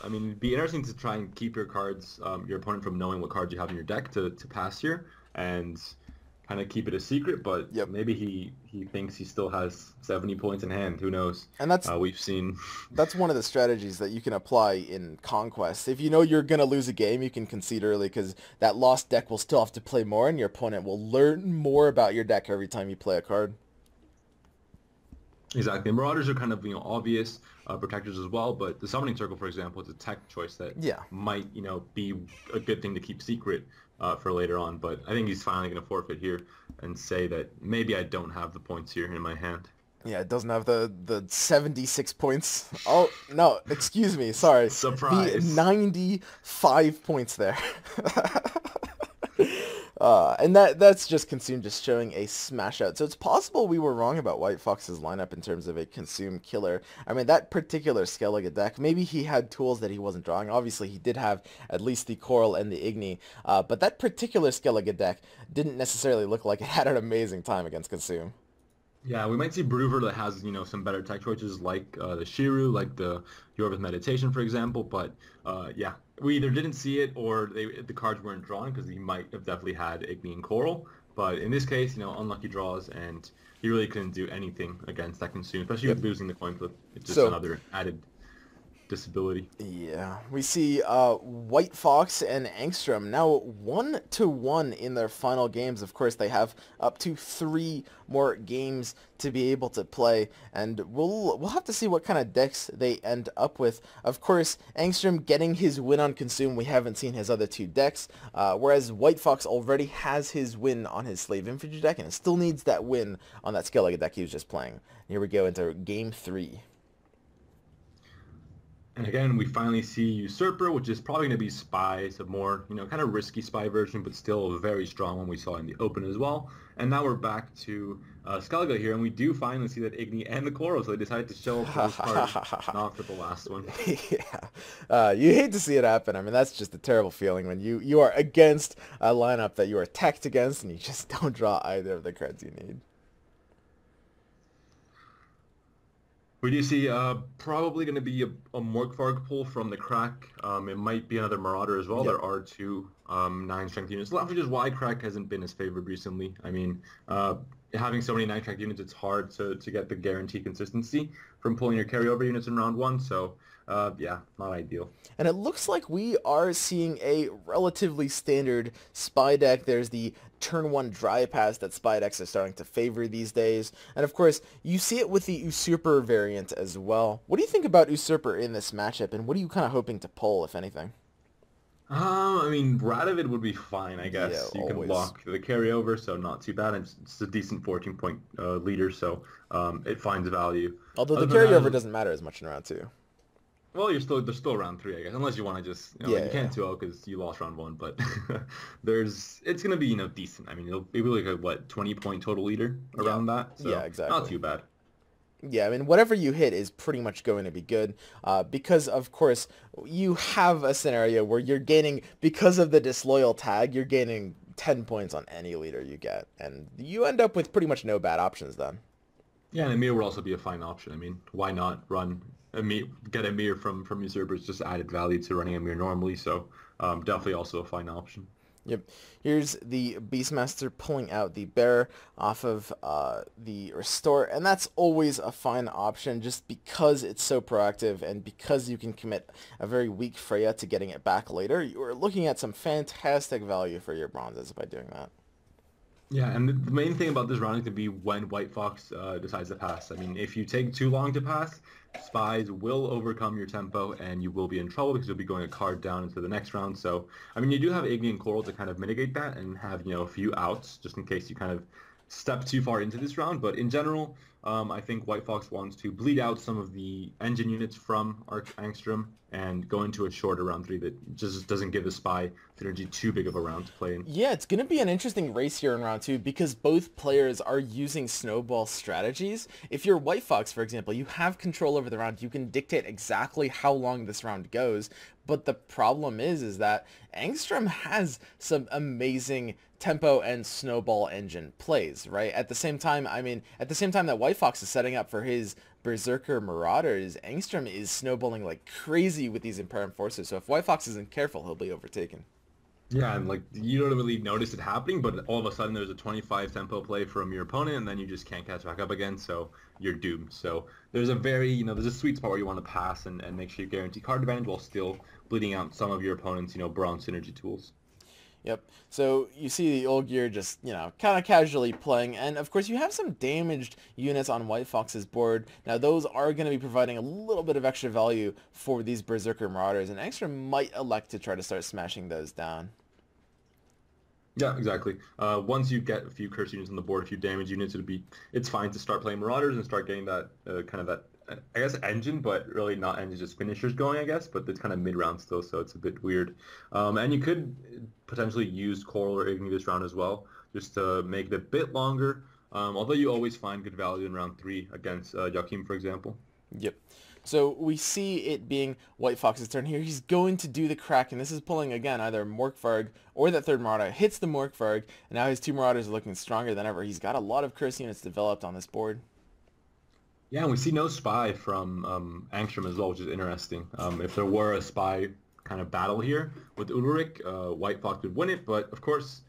mean, it'd be interesting to try and keep your cards, your opponent from knowing what cards you have in your deck to pass here, and kind of keep it a secret. But Yep. maybe he thinks he still has 70 points in hand. Who knows? And that's we've seen. that's one of the strategies that you can apply in Conquest. If you know you're going to lose a game, you can concede early because that lost deck will still have to play more, and your opponent will learn more about your deck every time you play a card. Exactly. Marauders are kind of obvious protectors as well, but the Summoning Circle, for example, is a tech choice that might be a good thing to keep secret for later on. But I think he's finally going to forfeit here and say that maybe I don't have the points here in my hand. Yeah, it doesn't have the 76 points. Oh, no, excuse me, sorry. Surprise. The 95 points there. And that's just Consume just showing a smash out. So it's possible we were wrong about White Fox's lineup in terms of a Consume killer. I mean, that particular Skellige deck, maybe he had tools that he wasn't drawing. Obviously, he did have at least the Coral and the Igni. But that particular Skellige deck didn't necessarily look like it had an amazing time against Consume. Yeah, we might see Broover that has, some better tech choices like the Shiru, like the Yorvith Meditation, for example. But, yeah, we either didn't see it or the cards weren't drawn because he might have definitely had Igni and Coral. But in this case, unlucky draws, and he really couldn't do anything against that Consume, especially with losing the coin flip. It's just another added disability. Yeah, we see White Fox and Angstrom now 1-1 in their final games. Of course, they have up to 3 more games to be able to play, and we'll have to see what kind of decks they end up with. Of course, Angstrom getting his win on Consume, we haven't seen his other 2 decks, whereas White Fox already has his win on his Slave Infantry deck, and still needs that win on that Skellige deck he was just playing. Here we go into Game 3. And again, we finally see Usurper, which is probably going to be Spy. It's a more, kind of risky Spy version, but still a very strong one we saw in the Open as well. And now we're back to Skellige here, and we do finally see that Igni and the Coral, so they decided to show up for this card, not for the last one. Yeah. You hate to see it happen. I mean, that's just a terrible feeling when you are against a lineup that you are teched against, and you just don't draw either of the cards you need. We do see probably going to be a Morkvarg pull from the Crack. It might be another Marauder as well. There are 2 9-strength units left, which is why Crack hasn't been as favored recently. I mean, having so many 9-strength units, it's hard to get the guaranteed consistency from pulling your carryover units in round 1. So, yeah, not ideal. And it looks like we are seeing a relatively standard Spy deck. There's the turn 1 dry pass that Spy decks are starting to favor these days. And of course, you see it with the Usurper variant as well. What do you think about Usurper in this matchup, and what are you kind of hoping to pull, if anything? I mean, Radovid would be fine, I guess. Yeah, you can block the carryover, so not too bad. It's a decent 14-point leader, so it finds value. Although the carryover doesn't matter as much in round 2. Well, they're still round 3, I guess, unless you want to just, you can't 2-0 because you lost round 1, but it's going to be, decent. I mean, it'll be like a, 20-point total leader around that, so yeah, exactly. Not too bad. Yeah, I mean, whatever you hit is pretty much going to be good because, of course, you have a scenario where you're gaining, because of the disloyal tag, you're gaining 10 points on any leader you get, and you end up with pretty much no bad options then. Yeah, and Emir would also be a fine option. I mean, why not run Emir, get Emir from Usurpers, just added value to running Emir normally, so definitely also a fine option. Yep. Here's the Beastmaster pulling out the Bear off of the Restore, and that's always a fine option just because it's so proactive and because you can commit a very weak Freya to getting it back later. You are looking at some fantastic value for your bronzes by doing that. Yeah, and the main thing about this round is to be when White Fox decides to pass. I mean, if you take too long to pass, Spies will overcome your tempo, and you will be in trouble because you'll be going a card down into the next round. So, I mean, you do have Igni and Coral to kind of mitigate that and have, a few outs just in case you kind of step too far into this round. But in general, I think White Fox wants to bleed out some of the engine units from Angstrom and go into a shorter round 3 that just doesn't give the spy synergy too big of a round to play in. Yeah, it's going to be an interesting race here in round 2 because both players are using snowball strategies. If you're White Fox, for example, you have control over the round. You can dictate exactly how long this round goes. But the problem is that Angstrom has some amazing tempo and snowball engine plays, right? At the same time, at the same time that White Fox is setting up for his Berserker Marauders, Angstrom is snowballing like crazy with these Imperm Forces. So if White Fox isn't careful, he'll be overtaken. Yeah, and like you don't really notice it happening, but all of a sudden there's a 25 tempo play from your opponent, and then you just can't catch back up again, so you're doomed. So there's a very, there's a sweet spot where you want to pass and make sure you guarantee card advantage while still bleeding out some of your opponent's, bronze synergy tools. Yep. So you see the old gear just, kind of casually playing. And of course you have some damaged units on White Fox's board. Now those are going to be providing a little bit of extra value for these Berserker Marauders. And Angstrom might elect to try to start smashing those down. Yeah, exactly. Once you get a few curse units on the board, a few damage units, it's fine to start playing Marauders and start getting that kind of that, I guess, engine, but really not engine, just finishers going, I guess. But it's kind of mid-round still, so it's a bit weird. And you could potentially use Coral or Igni this round as well, just to make it a bit longer. Although you always find good value in round 3 against Joachim, for example. Yep. So we see it being White Fox's turn here. He's going to do the crack, and this is pulling, again, either Morkvarg or that third Marauder. Hits the Morkvarg, and now his 2 Marauders are looking stronger than ever. He's got a lot of curse units developed on this board. Yeah, and we see no spy from Angstrom as well, which is interesting. If there were a spy kind of battle here with Ulrich, White Fox would win it, but of course,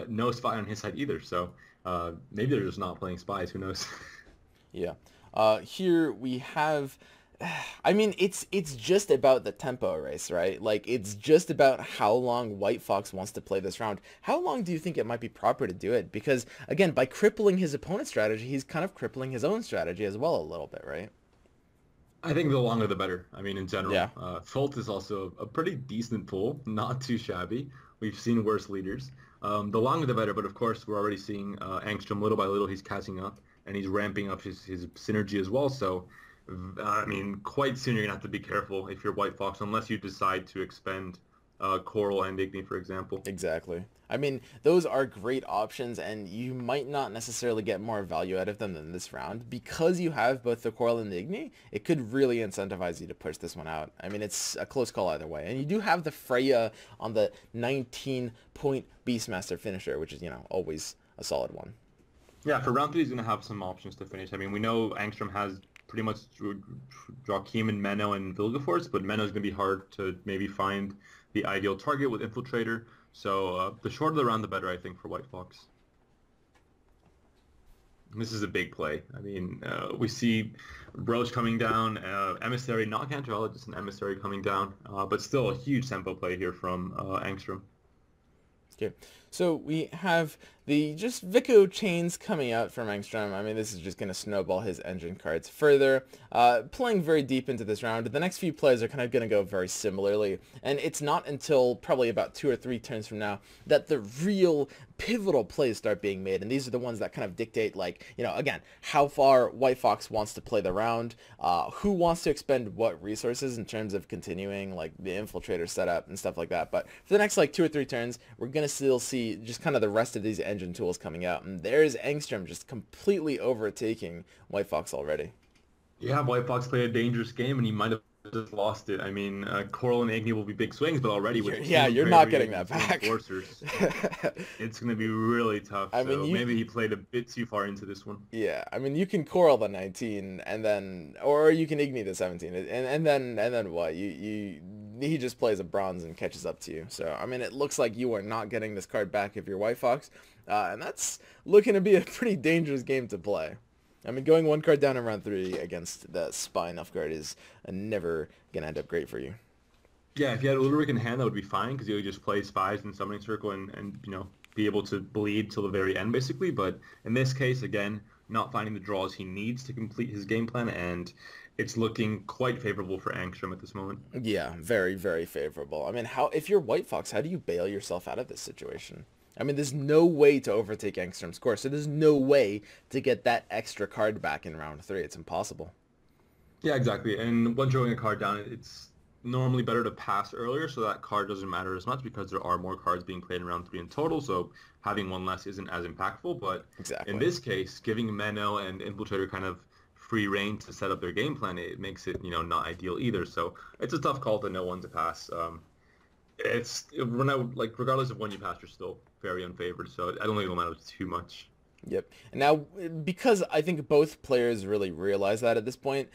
no spy on his side either, so maybe they're just not playing spies, who knows? Yeah. Here we have... it's just about the tempo race, right? Like, it's just about how long White Fox wants to play this round. How long do you think it might be proper to do it? Because, again, by crippling his opponent's strategy, he's kind of crippling his own strategy as well a little bit, right? I think the longer the better. In general. Yeah. Folt is also a pretty decent pool, not too shabby. We've seen worse leaders. The longer the better, but of course we're already seeing Angstrom little by little, he's catching up, and he's ramping up his synergy as well, so... quite soon you're going to have to be careful if you're White Fox, unless you decide to expend Coral and Igni, for example. Exactly. Those are great options, and you might not necessarily get more value out of them than this round. Because you have both the Coral and the Igni, it could really incentivize you to push this one out. It's a close call either way. And you do have the Freya on the 19-point Beastmaster finisher, which is, always a solid one. Yeah, for round 3 he's going to have some options to finish. We know Angstrom has pretty much Joachim and Menno and Vilgefortz, but Menno's going to be hard to maybe find the ideal target with Infiltrator. So the shorter the round, the better, I think, for White Fox. And this is a big play. We see Roche coming down, Emissary, not Cantrell, just an Emissary coming down, but still a huge tempo play here from Angstrom. Okay, so we have the just Vico chains coming out from Angstrom. This is just going to snowball his engine cards further. Playing very deep into this round, the next few plays are kind of going to go very similarly. And it's not until probably about 2 or 3 turns from now that the real pivotal plays start being made. And these are the ones that kind of dictate, like, again, how far White Fox wants to play the round, who wants to expend what resources in terms of continuing, like, the Infiltrator setup and stuff like that. But for the next, 2 or 3 turns, we're going to still see just kind of the rest of these engine tools coming out. And there's Angstrom just completely overtaking White Fox already. Yeah, White Fox played a dangerous game, and he might have just lost it. Coral and Igni will be big swings, but already with you're not getting that back. Enforcers, it's going to be really tough. Maybe he played a bit too far into this one. Yeah, you can Coral the 19, and then, or you can Igni the 17, and then what? He just plays a bronze and catches up to you. So it looks like you are not getting this card back if you're White Fox, and that's looking to be a pretty dangerous game to play. Going 1 card down in round 3 against the spy enough card is never going to end up great for you. Yeah, if you had Ulrich in hand, that would be fine, because you would just play spies in Summoning Circle and be able to bleed till the very end, basically. But in this case, again, not finding the draws he needs to complete his game plan, and it's looking quite favorable for Angstrom at this moment. Yeah, very, very favorable. If you're White Fox, how do you bail yourself out of this situation? I mean, there's no way to overtake Angstrom's score, so there's no way to get that extra card back in round 3. It's impossible. Yeah, exactly. And when drawing a card down, it's normally better to pass earlier, so that card doesn't matter as much because there are more cards being played in round 3 in total, so having one less isn't as impactful. But Exactly. in this case, giving Menno and Infiltrator kind of free reign to set up their game plan, it makes it, not ideal either. So it's a tough call to know when to pass. Regardless of when you pass, you're still very unfavored, so I don't think it'll matter too much. Yep. And now, because I think both players really realize that at this point,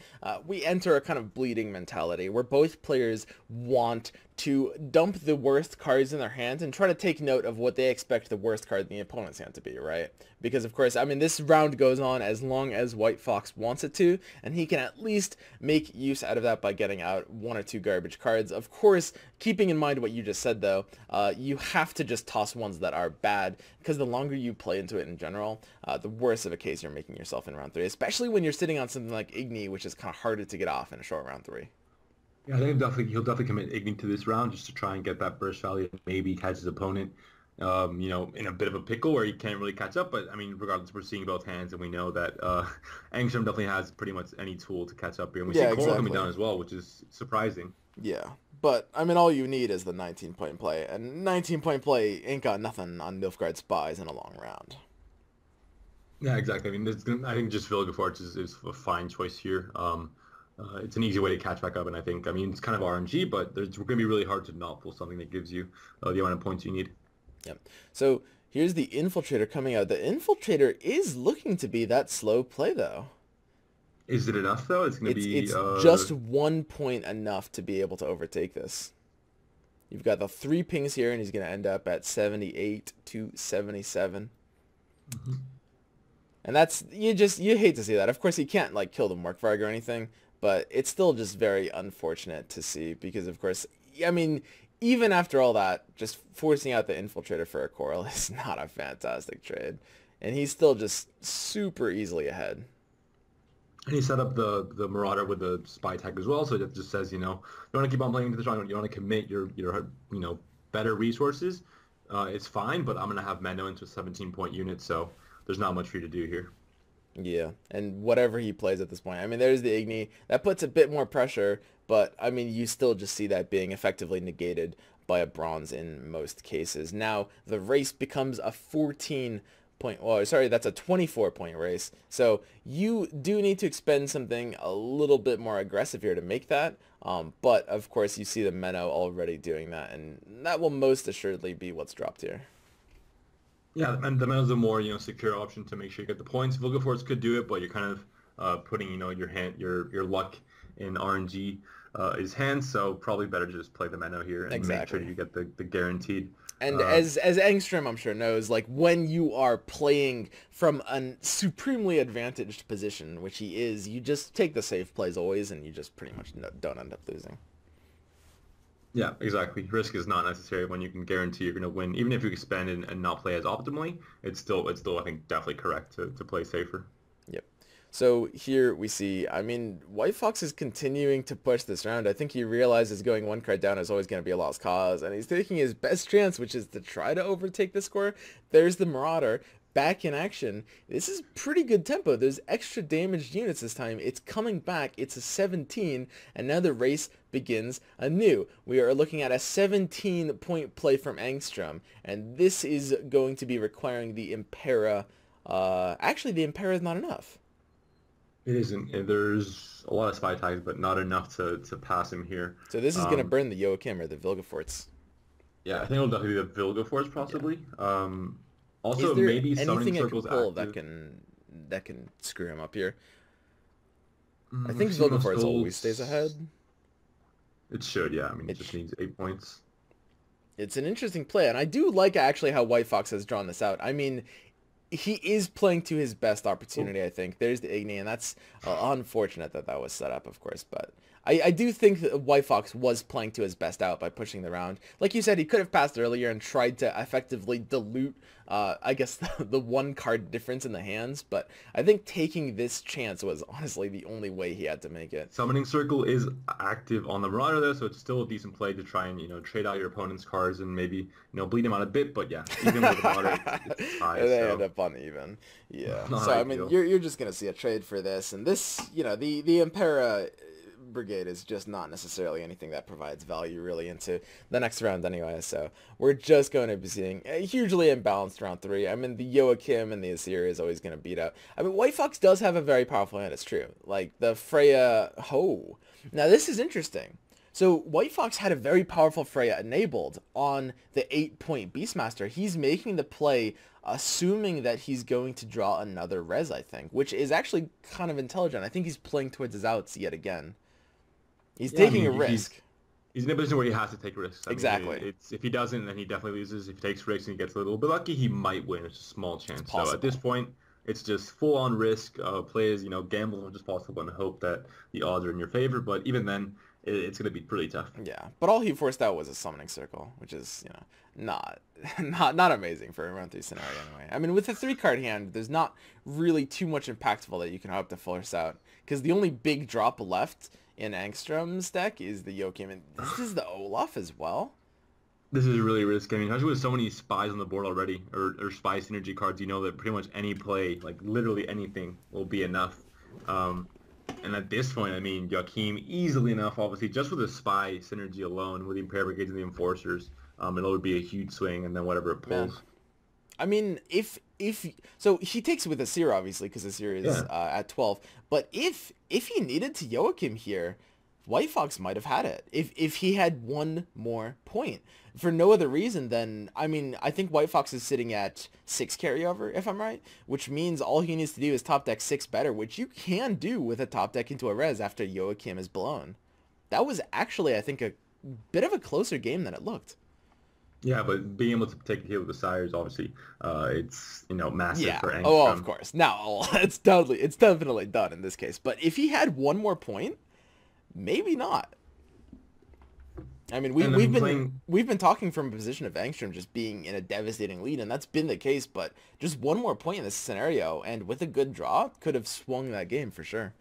we enter a kind of bleeding mentality where both players want to dump the worst cards in their hands and try to take note of what they expect the worst card in the opponent's hand to be, right? Because, of course, I mean, this round goes on as long as White Fox wants it to, and he can at least make use out of that by getting out 1 or 2 garbage cards. Of course, keeping in mind what you just said, though, you have to just toss ones that are bad, because the longer you play into it in general, the worse of a case you're making yourself in round 3, especially when you're sitting on something like Igni, which is kind of harder to get off in a short round 3. Yeah, I think he'll definitely commit Igni to this round just to try and get that burst value and maybe catch his opponent, in a bit of a pickle where he can't really catch up. But, I mean, regardless, we're seeing both hands, and we know that Angstrom definitely has pretty much any tool to catch up here. And we see Coral coming down as well, which is surprising. Yeah, but, I mean, all you need is the 19-point play, and 19-point play ain't got nothing on Nilfgaard Spies in a long round. Yeah, exactly. I mean, I think just Vilgefortz is a fine choice here. It's an easy way to catch back up, and I mean, it's kind of RNG, but it's going to be really hard to not pull something that gives you the amount of points you need. Yep. So here's the Infiltrator coming out. The Infiltrator is looking to be that slow play, though. Is it enough, though? It's going to be... It's just 1 point enough to be able to overtake this. You've got the 3 pings here, and he's going to end up at 78 to 77. Mm-hmm. And that's... You hate to see that. Of course, he can't, like, kill the Morkvarg or anything, but it's still just very unfortunate to see because, of course, I mean, even after all that, just forcing out the Infiltrator for a Coral is not a fantastic trade. And he's still just super easily ahead. And he set up the Marauder with the Spy tag as well, so it just says, you want to keep on playing into this round, you want to commit your better resources, it's fine, but I'm going to have Menno into a 17-point unit, so there's not much for you to do here. Yeah, and whatever he plays at this point. I mean, there's the Igni. That puts a bit more pressure, but, I mean, you still just see that being effectively negated by a bronze in most cases. Now, the race becomes a 24-point race. So you do need to expend something a little bit more aggressive here to make that. But, of course, you see the Menno already doing that, and that will most assuredly be what's dropped here. Yeah, and the Menno's a more secure option to make sure you get the points. Vilgefortz could do it, but you're kind of putting your luck in RNG his hands. So probably better to just play the Menno here and make sure you get the guaranteed. And as Angstrom, I'm sure, knows, like, when you are playing from a supremely advantaged position, which he is, you just take the safe plays always, and you just pretty much don't end up losing. Yeah, exactly. Risk is not necessary when you can guarantee you're going to win. Even if you expend and not play as optimally, it's still I think, definitely correct to play safer. Yep. So here we see, I mean, White Fox is continuing to push this round. I think he realizes going 1 card down is always going to be a lost cause, and he's taking his best chance, which is to try to overtake the score. There's the Marauder back in action. This is pretty good tempo. There's extra damaged units this time. It's coming back. It's a 17, and now the race begins anew. We are looking at a 17-point play from Angstrom, and this is going to be requiring the Impera. Actually, the Impera is not enough. It isn't. There's a lot of spy tags, but not enough to pass him here. So this is going to burn the Joachim or the Vilgefortz. Yeah, I think it'll definitely be the Vilgefortz, possibly. Yeah. Also, is there maybe anything circles I can pull active. that can screw him up here? I think Vilgefortz always stays ahead. It should, yeah. I mean, it just needs 8 points. It's an interesting play, and I do like actually how White Fox has drawn this out. I mean, he is playing to his best opportunity, I think. There's the Igni, and that's unfortunate that was set up, of course, but I do think that White Fox was playing to his best out by pushing the round. Like you said, he could have passed earlier and tried to effectively dilute, I guess, the one card difference in the hands. But I think taking this chance was honestly the only way he had to make it. Summoning Circle is active on the Marauder there, so it's still a decent play to try and, trade out your opponent's cards and maybe, bleed him out a bit. But yeah, even with the Marauder, it's high. They end up uneven. Yeah. So, I mean, you're just going to see a trade for this. And this, the Impera Brigade is just not necessarily anything that provides value really into the next round anyway, so we're just going to be seeing a hugely imbalanced round 3. I mean, the Joachim and the Assyria is always going to beat out. I mean, White Fox does have a very powerful hand, it's true. Like the Freya Ho. Now this is interesting. So White Fox had a very powerful Freya enabled on the 8-point Beastmaster. He's making the play assuming that he's going to draw another res, I think, which is actually kind of intelligent. I think he's playing towards his outs yet again. He's taking a risk. He's in a position where he has to take risks. Exactly. If he doesn't, then he definitely loses. If he takes risks and he gets a little bit lucky, he might win. It's a small chance. So at this point, it's just full-on risk. Play as, gamble as much as possible and hope that the odds are in your favor. But even then, it's going to be pretty tough. Yeah, but all he forced out was a Summoning Circle, which is, not amazing for a round 3 scenario anyway. I mean, with a 3-card hand, there's not really too much impactful that you can hope to force out, because the only big drop left in Angstrom's deck is the Joachim, and this is the Olaf as well. This is really risky. I mean, especially with so many spies on the board already, or spy synergy cards, that pretty much any play, like literally anything, will be enough. And at this point, I mean, Joachim easily enough, obviously, just with the spy synergy alone, with the Imperial Brigades and the Enforcers, it would be a huge swing, and then whatever it pulls. Man. I mean, so he takes it with Assyria, obviously, because Assyria is at 12. But if he needed to Joachim here, White Fox might have had it. If he had one more point. For no other reason than, I mean, I think White Fox is sitting at 6 carryover, if I'm right, which means all he needs to do is top deck 6 better, which you can do with a top deck into a res after Joachim is blown. That was actually, I think, a bit of a closer game than it looked. Yeah, but being able to take the hit with the Sires, obviously, it's, massive for Angstrom. Oh, of course. Now, it's definitely done in this case. But if he had one more point, maybe not. I mean, we've been talking from a position of Angstrom just being in a devastating lead, and that's been the case. But just one more point in this scenario, and with a good draw, could have swung that game for sure.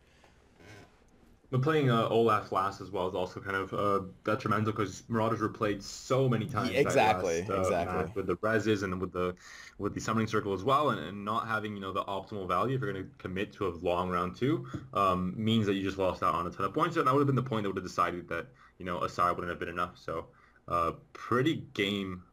But playing Olaf last as well is also kind of detrimental because Marauders were played so many times. Yeah, exactly. With the reses and with the Summoning Circle as well, and not having the optimal value if you're going to commit to a long round 2 means that you just lost out on a ton of points. And that would have been the point that would have decided that Asar wouldn't have been enough. So pretty game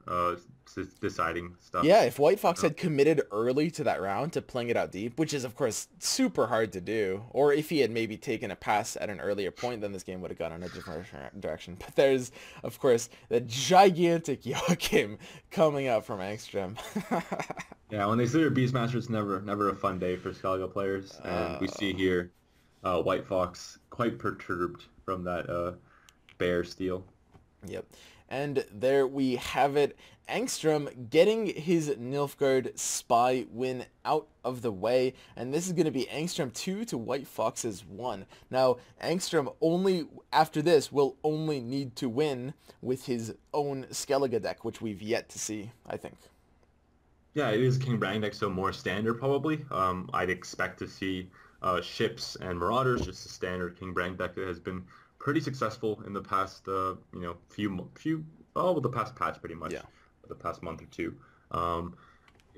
deciding stuff. Yeah, if White Fox had committed early to that round to playing it out deep, which is of course super hard to do, or if he had maybe taken a pass at an earlier point, then this game would have gone in a different direction. But there's of course the gigantic Joachim coming out from Angstrom. Yeah, when they see your Beastmaster, it's never a fun day for Skalga players, and we see here White Fox quite perturbed from that bear steal. Yep. And there we have it. Angstrom getting his Nilfgaard spy win out of the way. And this is going to be Angstrom 2 to White Fox's 1. Now, Angstrom only, after this, will only need to win with his own Skellige deck, which we've yet to see, I think. Yeah, it is King Brang deck, so more standard probably. I'd expect to see ships and Marauders, just a standard King Brang deck that has been pretty successful in the past, the past patch pretty much, the past month or two.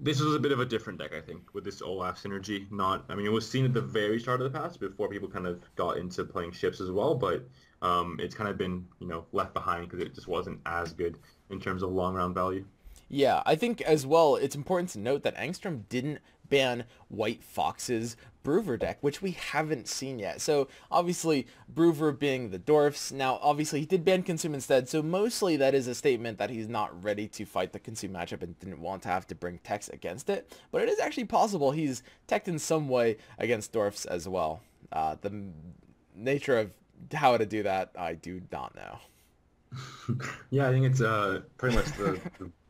This was a bit of a different deck, I think, with this Olaf synergy. It was seen at the very start of the patch before people kind of got into playing ships as well, but it's kind of been, left behind because it just wasn't as good in terms of long round value. Yeah, I think as well, it's important to note that Angstrom didn't ban White Fox's Bruver deck, which we haven't seen yet. So obviously Bruver being the dwarfs. Now obviously he did ban Consume instead, so mostly that is a statement that he's not ready to fight the Consume matchup and didn't want to have to bring techs against it. But it is actually possible he's teched in some way against dwarfs as well. The nature of how to do that, I do not know. Yeah, I think it's pretty much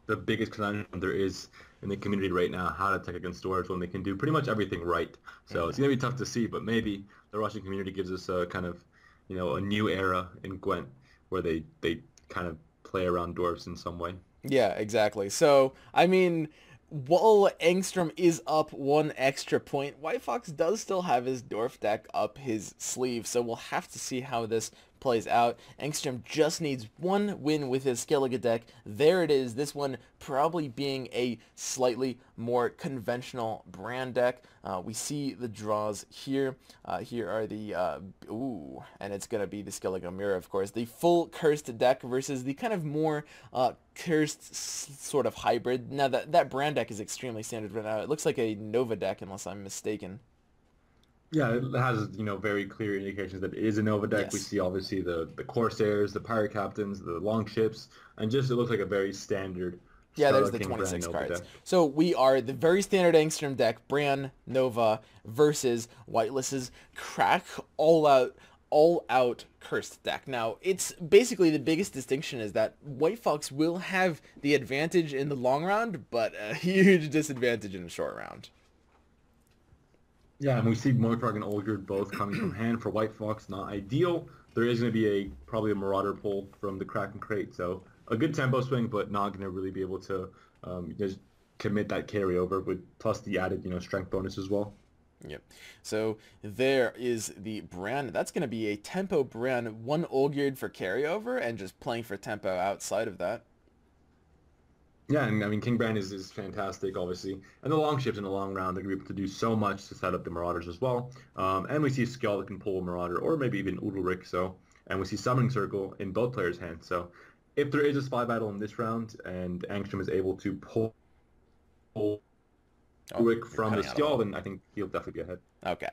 the biggest conundrum there is in the community right now, how to tech against dwarves when they can do pretty much everything right. So it's going to be tough to see, but maybe the Russian community gives us a kind of a new era in Gwent where they kind of play around dwarves in some way. Yeah, exactly. So, I mean, while Angstrom is up one extra point, White Fox does still have his Dwarf deck up his sleeve, so we'll have to see how this plays out. Angstrom just needs one win with his Skellige deck. There it is. This one probably being a slightly more conventional brand deck. We see the draws here. Here are the, and it's going to be the Skellige Mirror, of course. The full cursed deck versus the kind of more cursed sort of hybrid. Now, that brand deck is extremely standard right now. It looks like a Nova deck, unless I'm mistaken. Yeah, it has, very clear indications that it is a Nova deck. We Yes. see obviously the Corsairs, the Pirate Captains, the Longships, and just it looks like a very standard Yeah, Starter there's the King brand 26 Nova cards. deck. So we are the very standard Angstrom deck, Bran, Nova, versus Whitelist's crack all out cursed deck. Now, it's basically the biggest distinction is that White Fox will have the advantage in the long round, but a huge disadvantage in the short round. Yeah, and we see Mortarg and Olgerd both coming from hand for White Fox, not ideal. There is going to be probably a Marauder pull from the Kraken Crate, so a good tempo swing, but not going to really be able to just commit that carryover with plus the added strength bonus as well. Yep. So there is the Bran. That's going to be a tempo Bran, one Olgerd for carryover, and just playing for tempo outside of that. Yeah, and I mean King Brand is fantastic, obviously, and the Longships in the long round they're gonna be able to do so much to set up the Marauders as well. And we see Skell that can pull a Marauder or maybe even Udalric. And we see Summoning Circle in both players' hands. So if there is a spy battle in this round and Angstrom is able to pull Udalric from the Skell, then I think he'll definitely be ahead. Okay.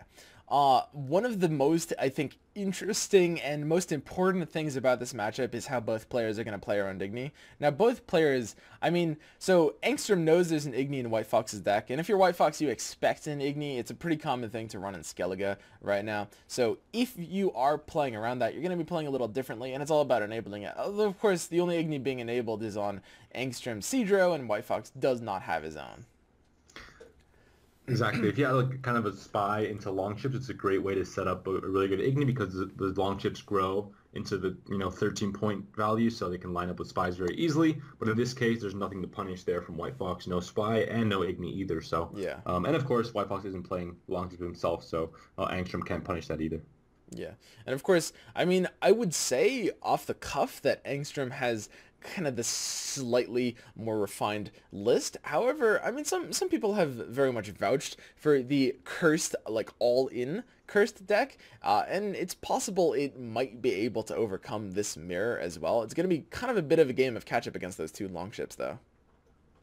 One of the most, I think, interesting and most important things about this matchup is how both players are going to play around Igni. Now, both players, I mean, so Angstrom knows there's an Igni in White Fox's deck, and if you're White Fox, you expect an Igni. It's a pretty common thing to run in Skellige right now. So if you are playing around that, you're going to be playing a little differently, and it's all about enabling it. Although, of course, the only Igni being enabled is on Angstrom's Seadro, and White Fox does not have his own. Exactly. If you have kind of a spy into Longships, it's a great way to set up a really good Igni because the Longships grow into the 13-point value, so they can line up with spies very easily. But in this case, there's nothing to punish there from White Fox. No spy and no Igni either. So Yeah. And of course, White Fox isn't playing Longships himself, so Angstrom can't punish that either. Yeah. And of course, I mean, I would say off the cuff that Angstrom has kind of the slightly more refined list. However, I mean, some people have very much vouched for the cursed, like all-in cursed deck, and it's possible it might be able to overcome this mirror as well. It's going to be kind of a bit of a game of catch-up against those two Longships, though.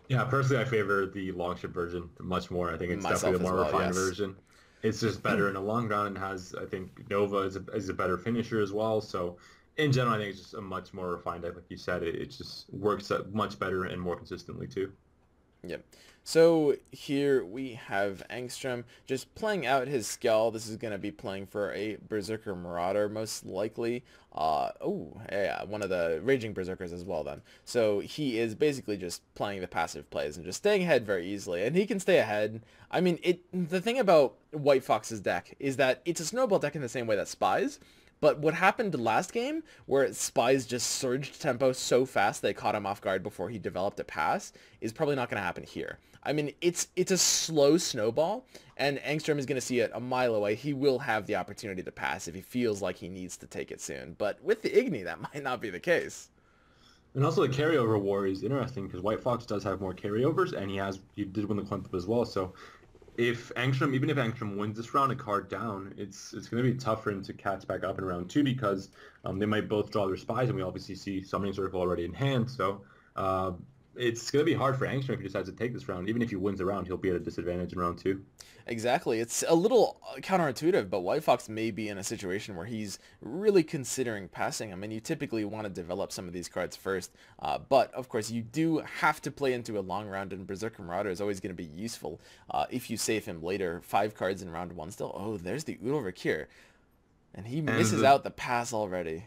Yeah, personally, I favor the Longship version much more. I think it's definitely the more refined version. It's just better in the long run and has, I think, Nova is a better finisher as well. So in general, I think it's just a much more refined deck. Like you said, it just works much better and more consistently too. Yep. So here we have Angstrom just playing out his Skell. This is going to be playing for a Berserker Marauder, most likely. Yeah, one of the Raging Berserkers as well then. So he is basically just playing the passive plays and just staying ahead very easily. And he can stay ahead. I mean, the thing about White Fox's deck is that it's a snowball deck in the same way that Spies. But what happened last game, where Spies just surged tempo so fast they caught him off guard before he developed a pass, is probably not going to happen here. I mean, it's a slow snowball, and Angstrom is going to see it a mile away. He will have the opportunity to pass if he feels like he needs to take it soon. But with the Igni, that might not be the case. And also the carryover war is interesting because White Fox does have more carryovers, and he did win the coin flip as well. So even if Angstrom wins this round a card down, it's going to be tough for him to catch back up in round two because they might both draw their spies, and we obviously see Summoning Circle already in hand. So it's going to be hard for Angstrom if he decides to take this round. Even if he wins the round, he'll be at a disadvantage in round two. Exactly. It's a little counterintuitive, but White Fox may be in a situation where he's really considering passing. I mean, you typically want to develop some of these cards first, but of course you do have to play into a long round, and Berserker Marauder is always going to be useful if you save him later. 5 cards in round 1 still. Oh, there's the Udalric here. And he misses out the pass already.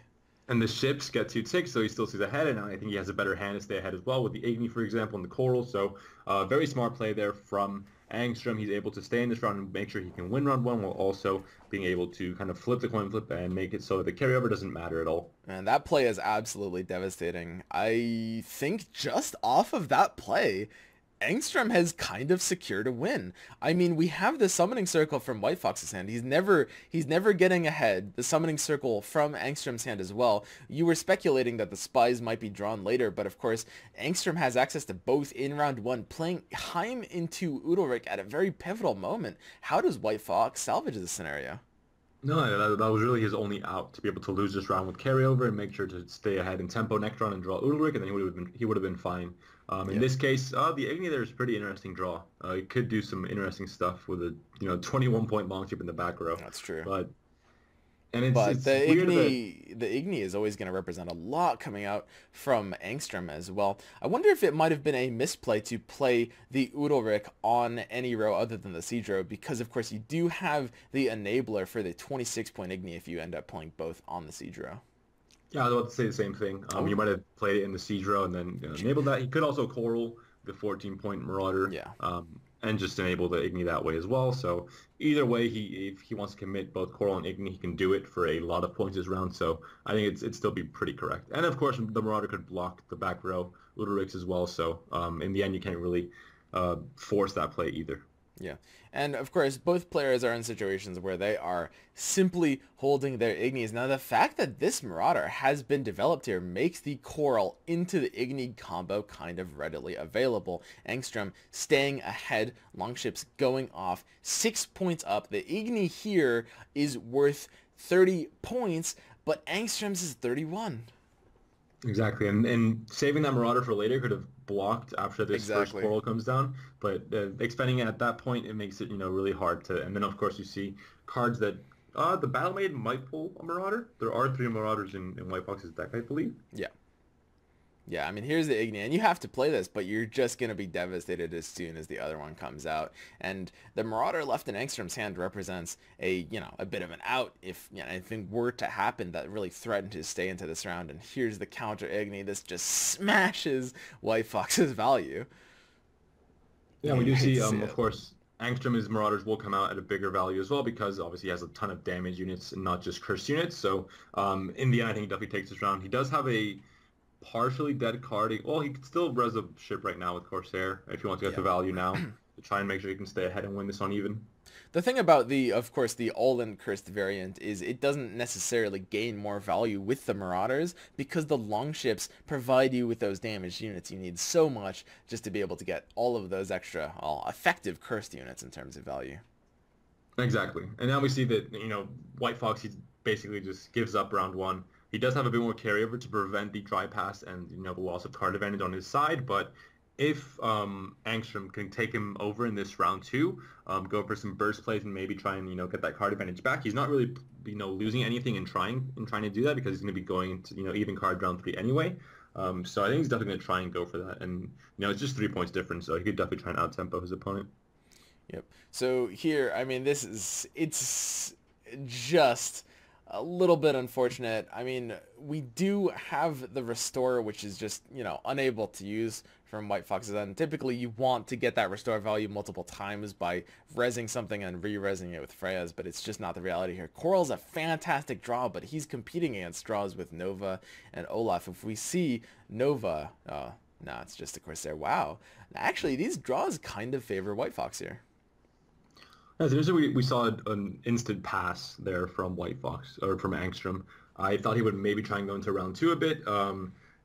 And the ships get 2 ticks, so he still stays ahead, and I think he has a better hand to stay ahead as well with the Igni, for example, and the Coral. So very smart play there from Angstrom. He's able to stay in this round and make sure he can win round one while also being able to kind of flip the coin flip and make it so that the carryover doesn't matter at all. And that play is absolutely devastating. I think just off of that play, Angstrom has kind of secured a win. I mean, we have the summoning circle from White Fox's hand. He's never getting ahead. The summoning circle from Angstrom's hand as well. You were speculating that the spies might be drawn later, but of course, Angstrom has access to both in round one, playing Heim into Udalryk at a very pivotal moment. How does White Fox salvage this scenario? No, that was really his only out, to be able to lose this round with carryover and make sure to stay ahead in tempo next round and draw Udalryk, and then he would have been fine. In this case, the Igni there is a pretty interesting draw. It could do some interesting stuff with a 21-point long chip in the back row. That's true. But But it's weird that The Igni is always going to represent a lot coming out from Angstrom as well. I wonder if it might have been a misplay to play the Udalryk on any row other than the siege row, because of course you do have the enabler for the 26-point Igni if you end up playing both on the siege row. yeah, I was about to say the same thing. You might have played it in the siege row and then enabled that. He could also Coral the 14-point Marauder. Yeah. And just enable the Igni that way as well. So either way, if he wants to commit both Coral and Igni, he can do it for a lot of points this round. So I think it'd still be pretty correct. And of course, the Marauder could block the back row Udalryks as well. So in the end, you can't really force that play either. Yeah. And of course, both players are in situations where they are simply holding their Ignis. Now, the fact that this Marauder has been developed here makes the Coral into the Igni combo kind of readily available. Angstrom staying ahead, Longships going off, 6 points up. The Igni here is worth 30 points, but Angstrom's is 31. Exactly, and saving that Marauder for later could have blocked after this first Exactly. Coral comes down, but expending it at that point, it makes it really hard to. And then of course you see cards that the Battle Maid might pull a Marauder. There are 3 Marauders in White Fox's deck, I believe. Yeah. Yeah, I mean, here's the Igni, and you have to play this, but you're just going to be devastated as soon as the other one comes out. And the Marauder left in Angstrom's hand represents a bit of an out if anything were to happen that really threatened to stay into this round. And here's the counter Igni. This just smashes White Fox's value. Yeah, we do see, Hate to of course, Angstrom's Marauders will come out at a bigger value as well because obviously he has a ton of damage units and not just cursed units. So in the end, I think he definitely takes this round. He does have a partially dead card. Well, he could still res a ship right now with Corsair if you want to get the value now to try and make sure you can stay ahead and win this on even. The thing about of course, the all-in cursed variant is it doesn't necessarily gain more value with the Marauders because the Longships provide you with those damaged units you need so much just to be able to get all of those extra effective cursed units in terms of value. Exactly. And now we see that, White Fox, he basically just gives up round one. He does have a bit more carryover to prevent the dry pass and, the loss of card advantage on his side, but if Angstrom can take him over in this round two, go for some burst plays and maybe try and, get that card advantage back, he's not really, losing anything in trying to do that because he's going to be going into, even card round 3 anyway. So I think he's definitely going to try and go for that. And, it's just 3 points difference, so he could definitely try and out-tempo his opponent. Yep. So here, I mean, it's just a little bit unfortunate. I mean, we do have the Restore, which is just, unable to use from White Fox's end. Typically, you want to get that Restore value multiple times by rezzing something and re-rezzing it with Freya's, but it's just not the reality here. Coral's a fantastic draw, but he's competing against draws with Nova and Olaf. If we see Nova, no, it's just a Corsair. Wow. Actually, these draws kind of favor White Fox here. Yeah, so initially we saw an instant pass there from White Fox, or from Angstrom. I thought he would maybe try and go into round 2 a bit,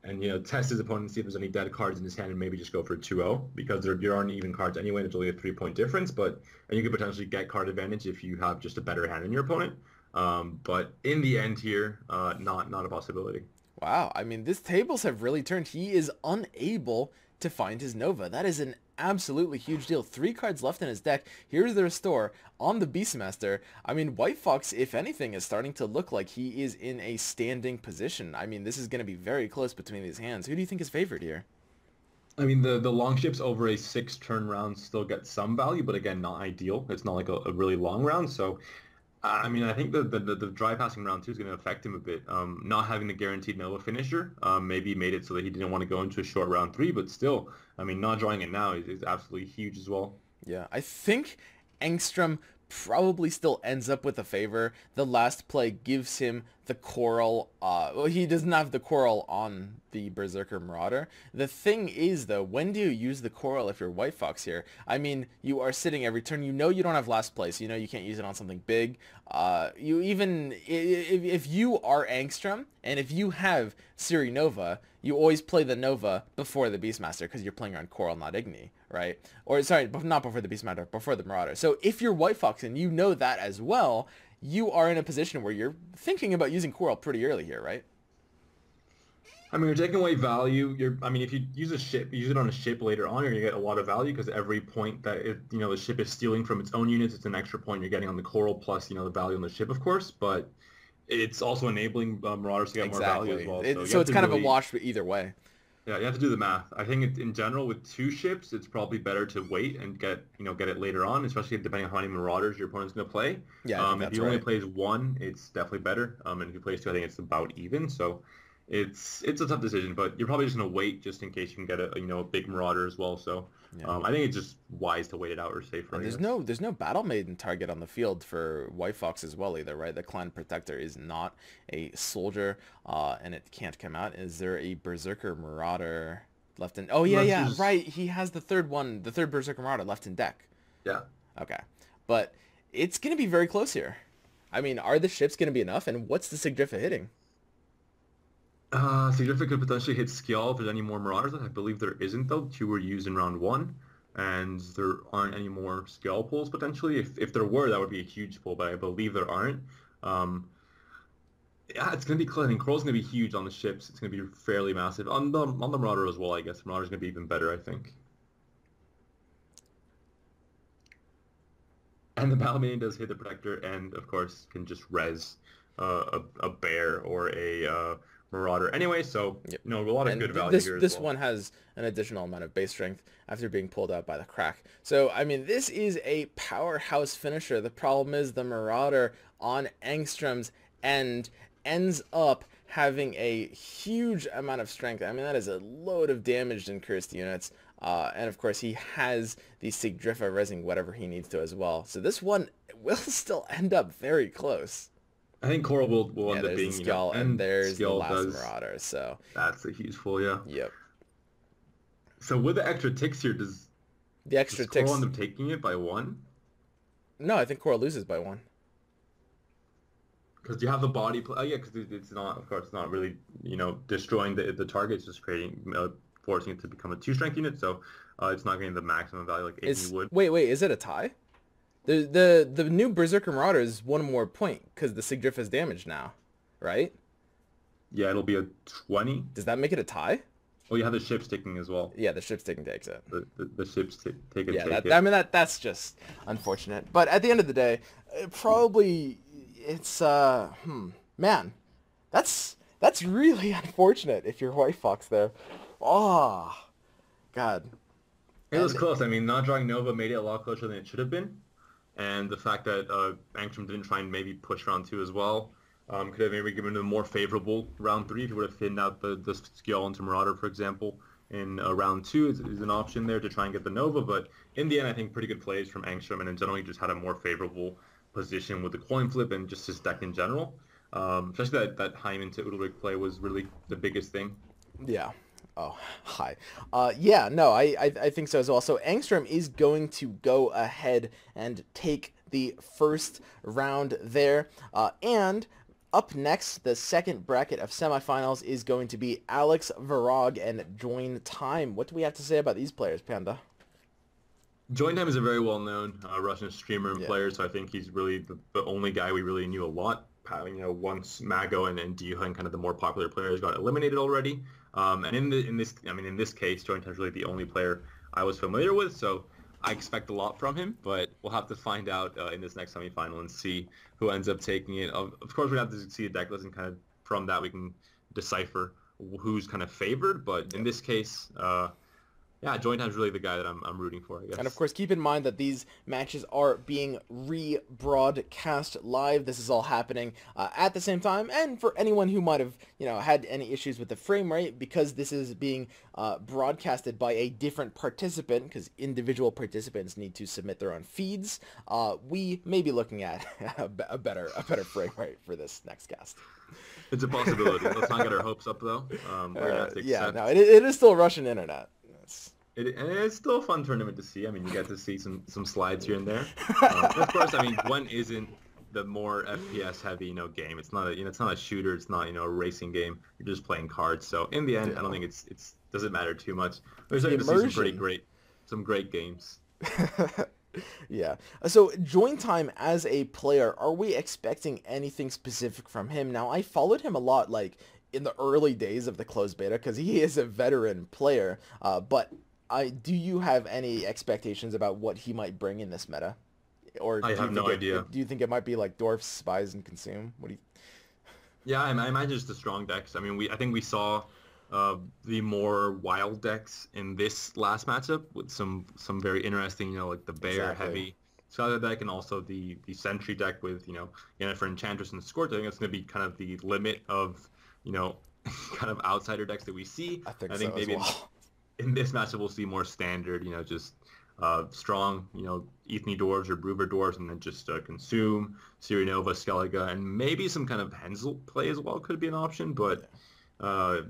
and test his opponent and see if there's any dead cards in his hand and maybe just go for a 2-0, because there aren't even cards anyway, and it's only a 3-point difference, and you could potentially get card advantage if you have just a better hand than your opponent. But in the end here, not a possibility. Wow, I mean, these tables have really turned. He is unable to find his Nova. That is an absolutely huge deal. 3 cards left in his deck. Here's the Restore on the Beastmaster. I mean, White Fox, if anything, is starting to look like he is in a standing position. I mean, this is going to be very close between these hands. Who do you think is favored here? I mean, the Longships over a 6-turn round still get some value, but again, not ideal. It's not like a really long round, so I mean, I think the dry passing round two is going to affect him a bit. Not having the guaranteed Nova finisher maybe made it so that he didn't want to go into a short round three, but still, I mean, not drawing it now is absolutely huge as well. Yeah, I think Engstrom probably still ends up with a favor. The last play gives him the coral. Well, he doesn't have the coral on the Berserker Marauder. The thing is, though, when do you use the coral if you're White Fox here? I mean, you are sitting every turn. You know you don't have last place. You know you can't use it on something big. You even if you are Angstrom and if you have Siri Nova, you always play the Nova before the Beastmaster because you're playing on Coral, not Igni, right? Or sorry, not before the Beastmaster, before the Marauder. So if you're White Fox and you know that as well, you are in a position where you're thinking about using Coral pretty early here, right? I mean, you're taking away value. I mean, if you use a ship, you use it on a ship later on, you're gonna get a lot of value because every point that the ship is stealing from its own units, it's an extra point you're getting on the coral plus, the value on the ship, of course. But it's also enabling Marauders to get more value as well. So it's kind of a wash either way. Yeah, you have to do the math. I think in general with two ships, it's probably better to wait and get it later on, especially depending on how many Marauders your opponent's going to play. Yeah, I think if that's he only right. plays one, it's definitely better. And if he plays two, I think it's about even. So it's a tough decision, but you're probably just going to wait just in case you can get a big Marauder as well. So Yeah. I think it's just wise to wait it out or safer. And there's no Battle Maiden target on the field for White Fox as well either, right? The Clan Protector is not a soldier, and it can't come out. Is there a Berserker Marauder left in? Oh yeah, right. He has the third one, the third Berserker Marauder left in deck. Yeah. Okay, but it's gonna be very close here. I mean, are the ships gonna be enough? And what's the Sigdrifa hitting? Significant could potentially hit Skjall if there's any more Marauders. I believe there isn't, though. Two were used in round one, and there aren't any more Skjall pulls, potentially. If there were, that would be a huge pull, but I believe there aren't. Yeah, it's going to be close. I mean, Coral's going to be huge on the ships. It's going to be fairly massive. On the Marauder as well, I guess. Marauder's going to be even better, I think. And the Balmain does hit the Protector, and, of course, can just res a Bear or a... Marauder anyway, so Yep. a lot of good value here as This well. one has an additional amount of base strength after being pulled out by the crack. So, I mean, this is a powerhouse finisher. The problem is the Marauder on Angstrom's end ends up having a huge amount of strength. I mean, that is a load of damaged and cursed units. And of course, he has the Sigdrifa resing whatever he needs to as well. So this one will still end up very close. I think Coral will end up being, the Skjall, and there's the last does, Marauder, so... That's a huge pull, yeah. Yep. So with the extra ticks here, does Coral end up taking it by one? No, I think Coral loses by one. Because you have the body... yeah, because it's not, of course, it's not really, destroying the target. It's just creating, forcing it to become a 2-strength unit, so it's not getting the maximum value like Igni would. Wait, is it a tie? The new Berserker Marauder is one more point because the Sigdrifa is damaged now, right? Yeah, it'll be a 20. Does that make it a tie? Oh, you have the ships taking as well. Yeah, the ships taking takes it. The ships take it. Yeah, I mean that's just unfortunate. But at the end of the day, it's man, that's really unfortunate if you're White Fox there. Oh, God. It was close. I mean, not drawing Nova made it a lot closer than it should have been. And the fact that Angstrom didn't try and maybe push round two as well could have maybe given him a more favorable round three if he would have hidden out the Skjall into Marauder, for example, in round two is an option there to try and get the Nova. But in the end, I think pretty good plays from Angstrom, and in general, he just had a more favorable position with the coin flip and just his deck in general. Especially that Hyman to Udalric play was really the biggest thing. Yeah. Oh, hi. Yeah, no, I think so as well. So Angstrom is going to go ahead and take the first round there. And up next, the second bracket of semifinals is going to be Alex Virag and Join Time. What do we have to say about these players, Panda? Join Time is a very well-known Russian streamer and player, so I think he's really the only guy we really knew a lot. Once Mago and Diha and kind of the more popular players got eliminated already. And in this case, Join Time is really the only player I was familiar with, so I expect a lot from him. But we'll have to find out in this next semifinal and see who ends up taking it. Of course, we have to see a deck list, and kind of from that we can decipher who's kind of favored. But in this case, Yeah, Joint Time's really the guy that I'm rooting for, I And of guess. course, keep in mind that these matches are being rebroadcast live. This is all happening at the same time. And for anyone who might have, had any issues with the frame rate, because this is being broadcasted by a different participant, because individual participants need to submit their own feeds, we may be looking at a better frame rate for this next cast. It's a possibility. Let's not get our hopes up though. We're gonna have to Yeah, accept. no, it is still Russian internet. It's... And it's still a fun tournament to see. I mean, you get to see some slides here and there. And of course, I mean, Gwent isn't the more FPS heavy, game. It's not it's not a shooter. It's not, a racing game. You're just playing cards. So in the end, I don't think it's doesn't matter too much. We're The starting to see immersion. some great games. Yeah. So, Join Time as a player, are we expecting anything specific from him? Now, I followed him a lot, like, in the early days of the closed beta, because he is a veteran player. But do you have any expectations about what he might bring in this meta? Or I do you have think no idea. do you think it might be like Dwarfs, Spies, and Consume? What do you... Yeah, I imagine just the strong decks. I mean, I think we saw the more wild decks in this last matchup with some very interesting, like the bear Exactly. heavy Skylar deck and also the Sentry deck with, Yennefer Enchantress and Scorch. I think that's going to be kind of the limit of, kind of outsider decks that we see. I think I so think as maybe well. in this matchup we'll see more standard, just strong, Ethny Dwarves or Bruver Dwarves, and then just Consume, Nova, Skellige, and maybe some kind of Hensel play as well could be an option, but uh,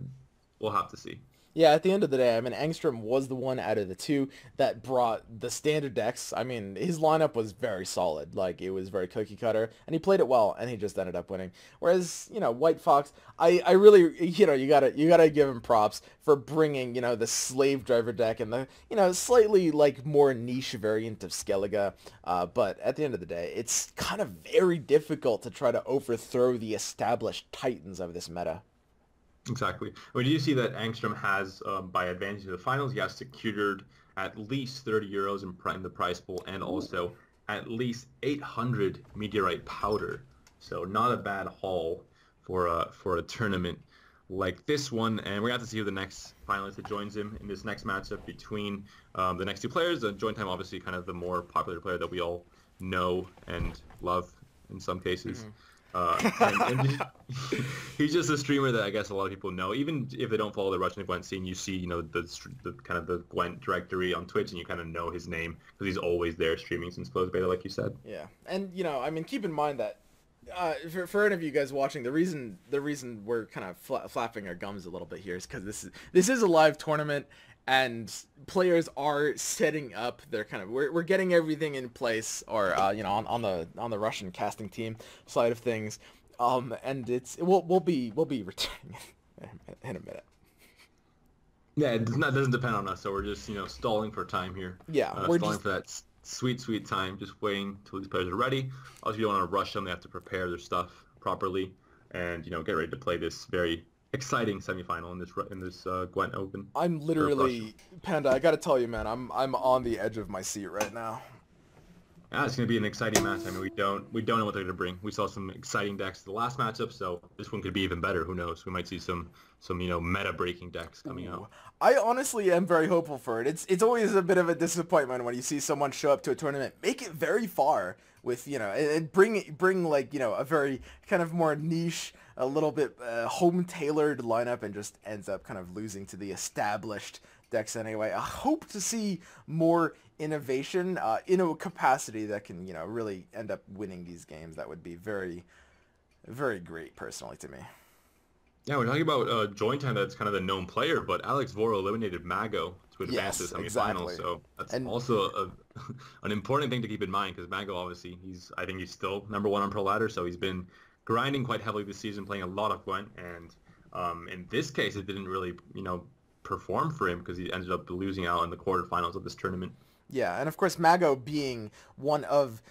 we'll have to see. Yeah, at the end of the day, I mean, Angstrom was the one out of the two that brought the standard decks. I mean, his lineup was very solid. Like, it was very cookie cutter, and he played it well, and he just ended up winning. Whereas, White Fox, I really, you gotta give him props for bringing, the slave driver deck and the, slightly, like, more niche variant of Skellige. But at the end of the day, it's kind of very difficult to try to overthrow the established titans of this meta. Exactly. Well, do you see that Angstrom has, by advancing to the finals, he has secured at least 30 euros in the prize pool and Ooh. also at least 800 meteorite powder. So not a bad haul for a tournament like this one. And we're going to have to see who the next finalist that joins him in this next matchup between the next two players. Joint Time, obviously, kind of the more popular player that we all know and love in some cases. And he's just a streamer that I guess a lot of people know. Even if they don't follow the Russian Gwent scene, you see, the kind of the Gwent directory on Twitch, and you kind of know his name because he's always there streaming since closed beta, like you said. Yeah, and I mean, keep in mind that for any of you guys watching, the reason we're kind of flapping our gums a little bit here is because this is a live tournament, and players are setting up their kind of we're getting everything in place, or on the Russian casting team side of things, and we'll be returning in a minute. Yeah, doesn't depend on us, so we're just stalling for time here. Yeah, we're Stalling just... for that sweet time, just waiting till these players are ready. Also, you don't want to rush them; they have to prepare their stuff properly, and get ready to play this very exciting semifinal in this Gwent Open. I'm For Russia. literally, Panda, I gotta tell you, man, I'm on the edge of my seat right now. Yeah, it's going to be an exciting match. I mean, we don't know what they're going to bring. We saw some exciting decks the last matchup, so this one could be even better. Who knows? We might see some meta breaking decks coming Ooh. out. I honestly am very hopeful for it. It's always a bit of a disappointment when you see someone show up to a tournament, make it very far with, and bring like, a very kind of more niche, a little bit home-tailored lineup, and just ends up kind of losing to the established decks anyway. I hope to see more innovation in a capacity that can, really end up winning these games. That would be very, very great personally to me. Yeah, we're talking about Joint Time that's kind of the known player, but Alex Voro eliminated Mago to advance to Yes, the semifinals, exactly. so that's And also an important thing to keep in mind because Mago obviously I think he's still number one on Pro Ladder, so he's been grinding quite heavily this season, playing a lot of Gwent, and in this case it didn't really perform for him because he ended up losing out in the quarterfinals of this tournament. yeah, and of course Mago being one of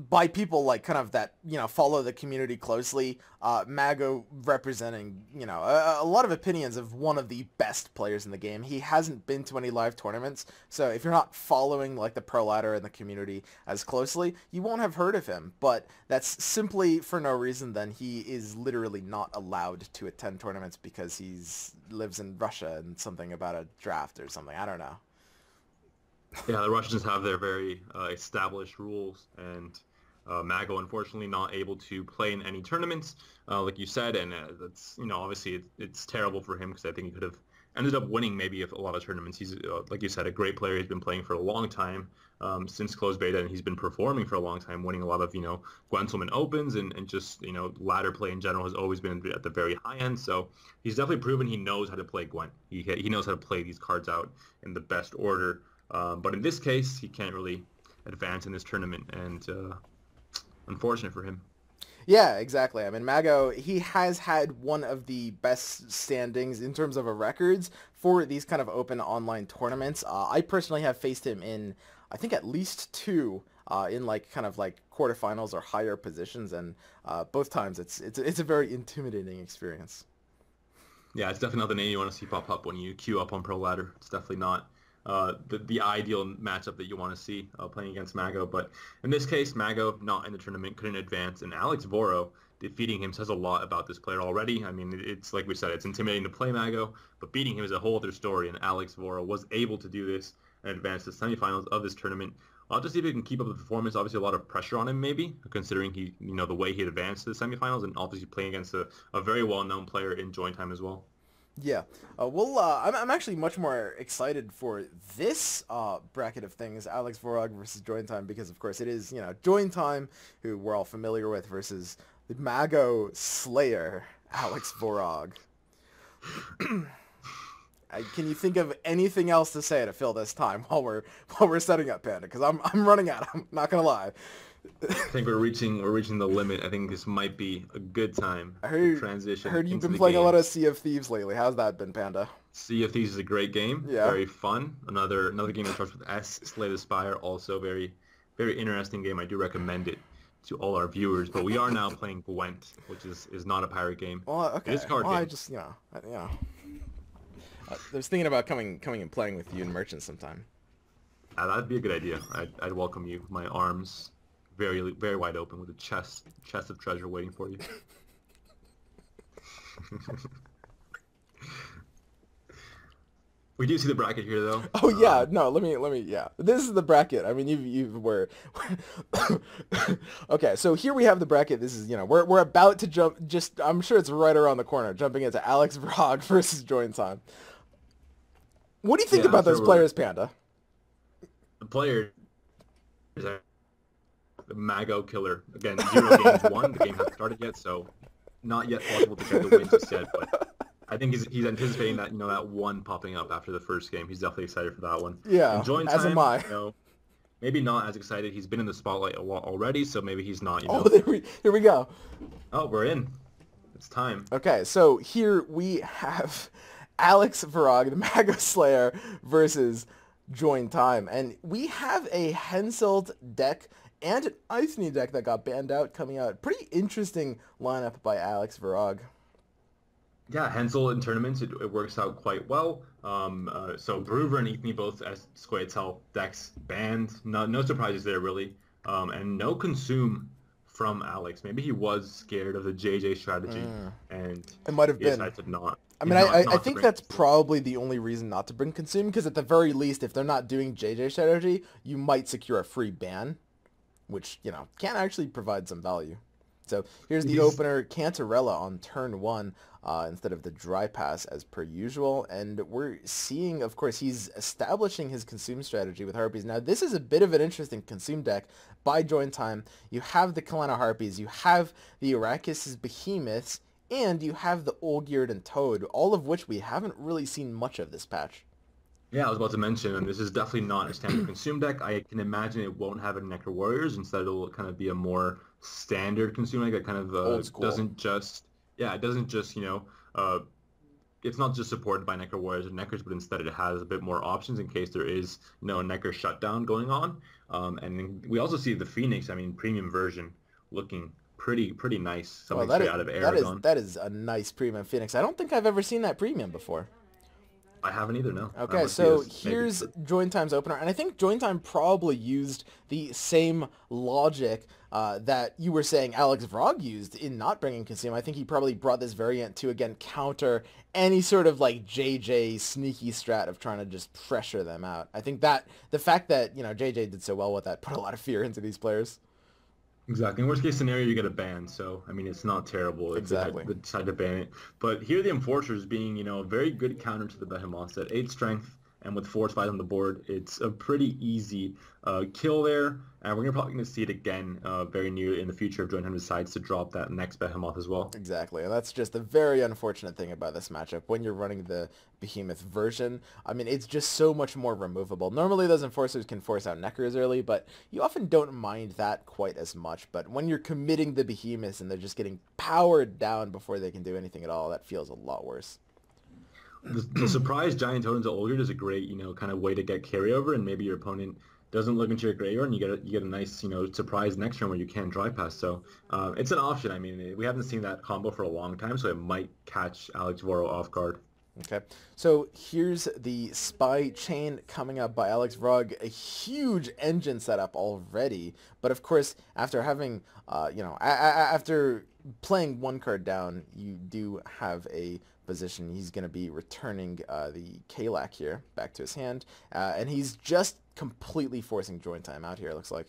by people like kind of that, follow the community closely, Mago representing, a lot of opinions of one of the best players in the game. He hasn't been to any live tournaments, so if you're not following like the Pro Ladder and the community as closely, you won't have heard of him. But that's simply for no reason. Then he is literally not allowed to attend tournaments because lives in Russia and something about a draft or something. I don't know. Yeah, the Russians have their very established rules, and Mago unfortunately not able to play in any tournaments, like you said, and that's obviously it's terrible for him because I think he could have ended up winning maybe a lot of tournaments. He's like you said, a great player. He's been playing for a long time since closed beta, and he's been performing for a long time, winning a lot of Gwentelman Opens and just ladder play in general has always been at the very high end. So he's definitely proven he knows how to play Gwent. He knows how to play these cards out in the best order. But in this case, he can't really advance in this tournament, and unfortunate for him. Yeah, exactly. I mean, Mago, he has had one of the best standings in terms of records for these kind of open online tournaments. I personally have faced him in, I think, at least two in like kind of like quarterfinals or higher positions, and both times it's a very intimidating experience. Yeah, it's definitely not the name you want to see pop up when you queue up on Pro Ladder. It's definitely not the ideal matchup that you want to see playing against Mago. But in this case, Mago not in the tournament, couldn't advance, and Alex Voro defeating him says a lot about this player already. I mean, it's like we said, it's intimidating to play Mago, but beating him is a whole other story, and Alex Voro was able to do this and advance to the semifinals of this tournament. I'll just see if he can keep up the performance. Obviously, a lot of pressure on him, maybe, considering the way he advanced to the semifinals, and obviously playing against a very well-known player in join time as well. Yeah. I'm actually much more excited for this bracket of things, Alex Vorog versus Join Time, because of course it is, Join Time, who we're all familiar with, versus the Mago Slayer, Alex Vorog. Can you think of anything else to say to fill this time while we're setting up Panda? Because I'm running out. I'm not gonna lie. I think we're reaching the limit. I think this might be a good time to transition. I heard you've into been the playing a lot of games. Sea of Thieves lately. How's that been, Panda? Sea of Thieves is a great game, Yeah. very fun. Another game that starts with S. Slay the Spire, also very very interesting game. I do recommend it to all our viewers. But we are now playing Gwent, which is not a pirate game. Well, okay. It is a card Well, game. I just I was thinking about coming and playing with you in Merchant sometime. That'd be a good idea. I'd welcome you. My arms very very wide open with a chest of treasure waiting for you. We do see the bracket here, though. Oh yeah, no. Let me. Yeah, this is the bracket. I mean, you were. Okay, so here we have the bracket. This is we're about to jump. Just I'm sure it's right around the corner. Jumping into Alex Vrog versus Join Time. What do you think Yeah, about sure those players, Panda? The player is the Mago killer. Again, 0 games won. The game hasn't started yet, so not yet possible to get the win just yet. But I think he's anticipating that that one popping up after the first game. He's definitely excited for that one. Yeah, And Join as Time, am I. maybe not as excited. He's been in the spotlight a lot already, so maybe he's not. Oh, here we go. Oh, we're in. It's time. Okay, so here we have Alex Varag, the Mago Slayer, versus Join Time. And we have a Henselt deck and an Iceny deck that got banned out coming out. Pretty interesting lineup by Alex Varag. Yeah, Hensel in tournaments, it works out quite well. So Brewer and Ethne both as Squaretel decks banned. No surprises there, really. And no consume from Alex. Maybe he was scared of the JJ strategy, and It might have he been. decided to not. I mean, I think that's probably the only reason not to bring Consume, because at the very least, if they're not doing JJ strategy, you might secure a free ban, which, can actually provide some value. So here's the opener, Cantarella on turn 1 instead of the Dry Pass as per usual. And we're seeing, of course, he's establishing his Consume strategy with Harpies. Now, this is a bit of an interesting Consume deck by Join Time. You have the Kalana Harpies, you have the Arrakis' Behemoths, and you have the Olgierd and Toad, all of which we haven't really seen much of this patch. Yeah, I was about to mention, and this is definitely not a standard consume deck. I can imagine it won't have any Necro Warriors. Instead, it'll kind of be a more standard consume deck that kind of Old school. doesn't just, it's not just supported by Necro Warriors and Necros, but instead it has a bit more options in case there is, a Necro shutdown going on. And then we also see the Phoenix, premium version looking pretty nice. Something straight out of Aragon. That is a nice premium Phoenix. I don't think I've ever seen that premium before. I haven't either, no. I Okay, must be so maybe. here's Join Time's opener, and I think Join Time probably used the same logic that you were saying Alex Vrog used in not bringing Consume. I think he probably brought this variant to, again, counter any sort of, like, JJ sneaky strat of trying to just pressure them out. I think that the fact that, JJ did so well with that put a lot of fear into these players. Exactly. In worst case scenario, you get a ban. So, I mean, it's not terrible if Exactly. they decide to ban it. But here the Enforcers being, a very good counter to the Behemoths at 8 strength and with 4 spies on the board, it's a pretty easy kill there. And we're probably going to see it again very near in the future if Joinham decides to drop that next Behemoth as well. Exactly, and that's just a very unfortunate thing about this matchup. When you're running the Behemoth version, I mean, it's just so much more removable. Normally, those Enforcers can force out Neckers early, but you often don't mind that quite as much. But when you're committing the Behemoths and they're just getting powered down before they can do anything at all, that feels a lot worse. The surprise Giant Totem to Olgerd is a great, kind of way to get carryover, and maybe your opponent doesn't look into your graveyard, and you get a nice, surprise next turn where you can drive past. So it's an option. I mean, we haven't seen that combo for a long time, so it might catch Alex Voro off guard. Okay, so here's the Spy Chain coming up by Alex Vrog, a huge engine setup already, but of course, after having, after playing one card down, you do have a position. He's going to be returning the Kalak here back to his hand, and he's just completely forcing Join Time out here, it looks like.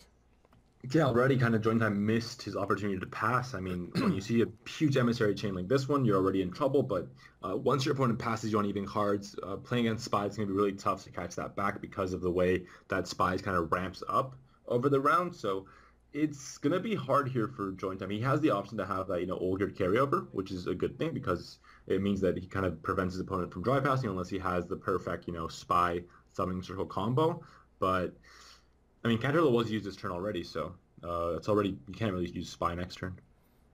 Yeah, already kind of Join Time missed his opportunity to pass. I mean, when you see a huge emissary chain like this one, you're already in trouble. But once your opponent passes you on even cards, playing against Spy is going to be really tough to catch that back because of the way that Spies kind of ramps up over the round. So it's going to be hard here for Join Time. He has the option to have that, Olgerd carryover, which is a good thing because it means that he kind of prevents his opponent from dry passing unless he has the perfect, Spy Summoning Circle combo. But I mean, Canterla was used this turn already, so it's already, you can't really use Spy next turn.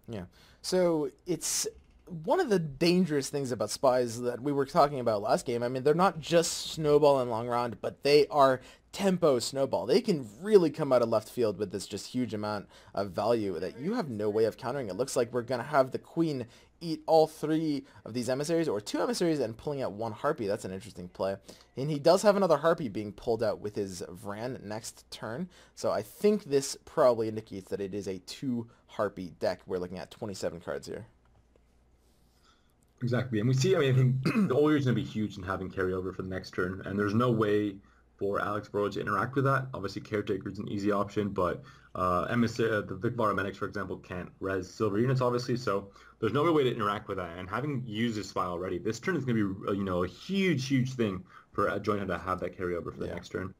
Yeah. So it's one of the dangerous things about Spies that we were talking about last game. I mean, they're not just Snowball and Long Round, but they are tempo Snowball. They can really come out of left field with this just huge amount of value that you have no way of countering. It looks like we're going to have the Queen eat all 3 of these emissaries, or 2 emissaries and pulling out 1 Harpy. That's an interesting play. And he does have another Harpy being pulled out with his Vran next turn. So I think this probably indicates that it is a 2 Harpy deck. We're looking at 27 cards here. Exactly. And we see, I mean, I think the Olgerd's going to be huge in having carryover for the next turn. And there's no way for Alex Burrow to interact with that. Obviously, Caretaker is an easy option, but the Vic Medics, for example, can't res silver units, obviously. So there's no way to interact with that. And having used this spy already, this turn is going to be, a huge, huge thing for Join to have that carryover for the next turn.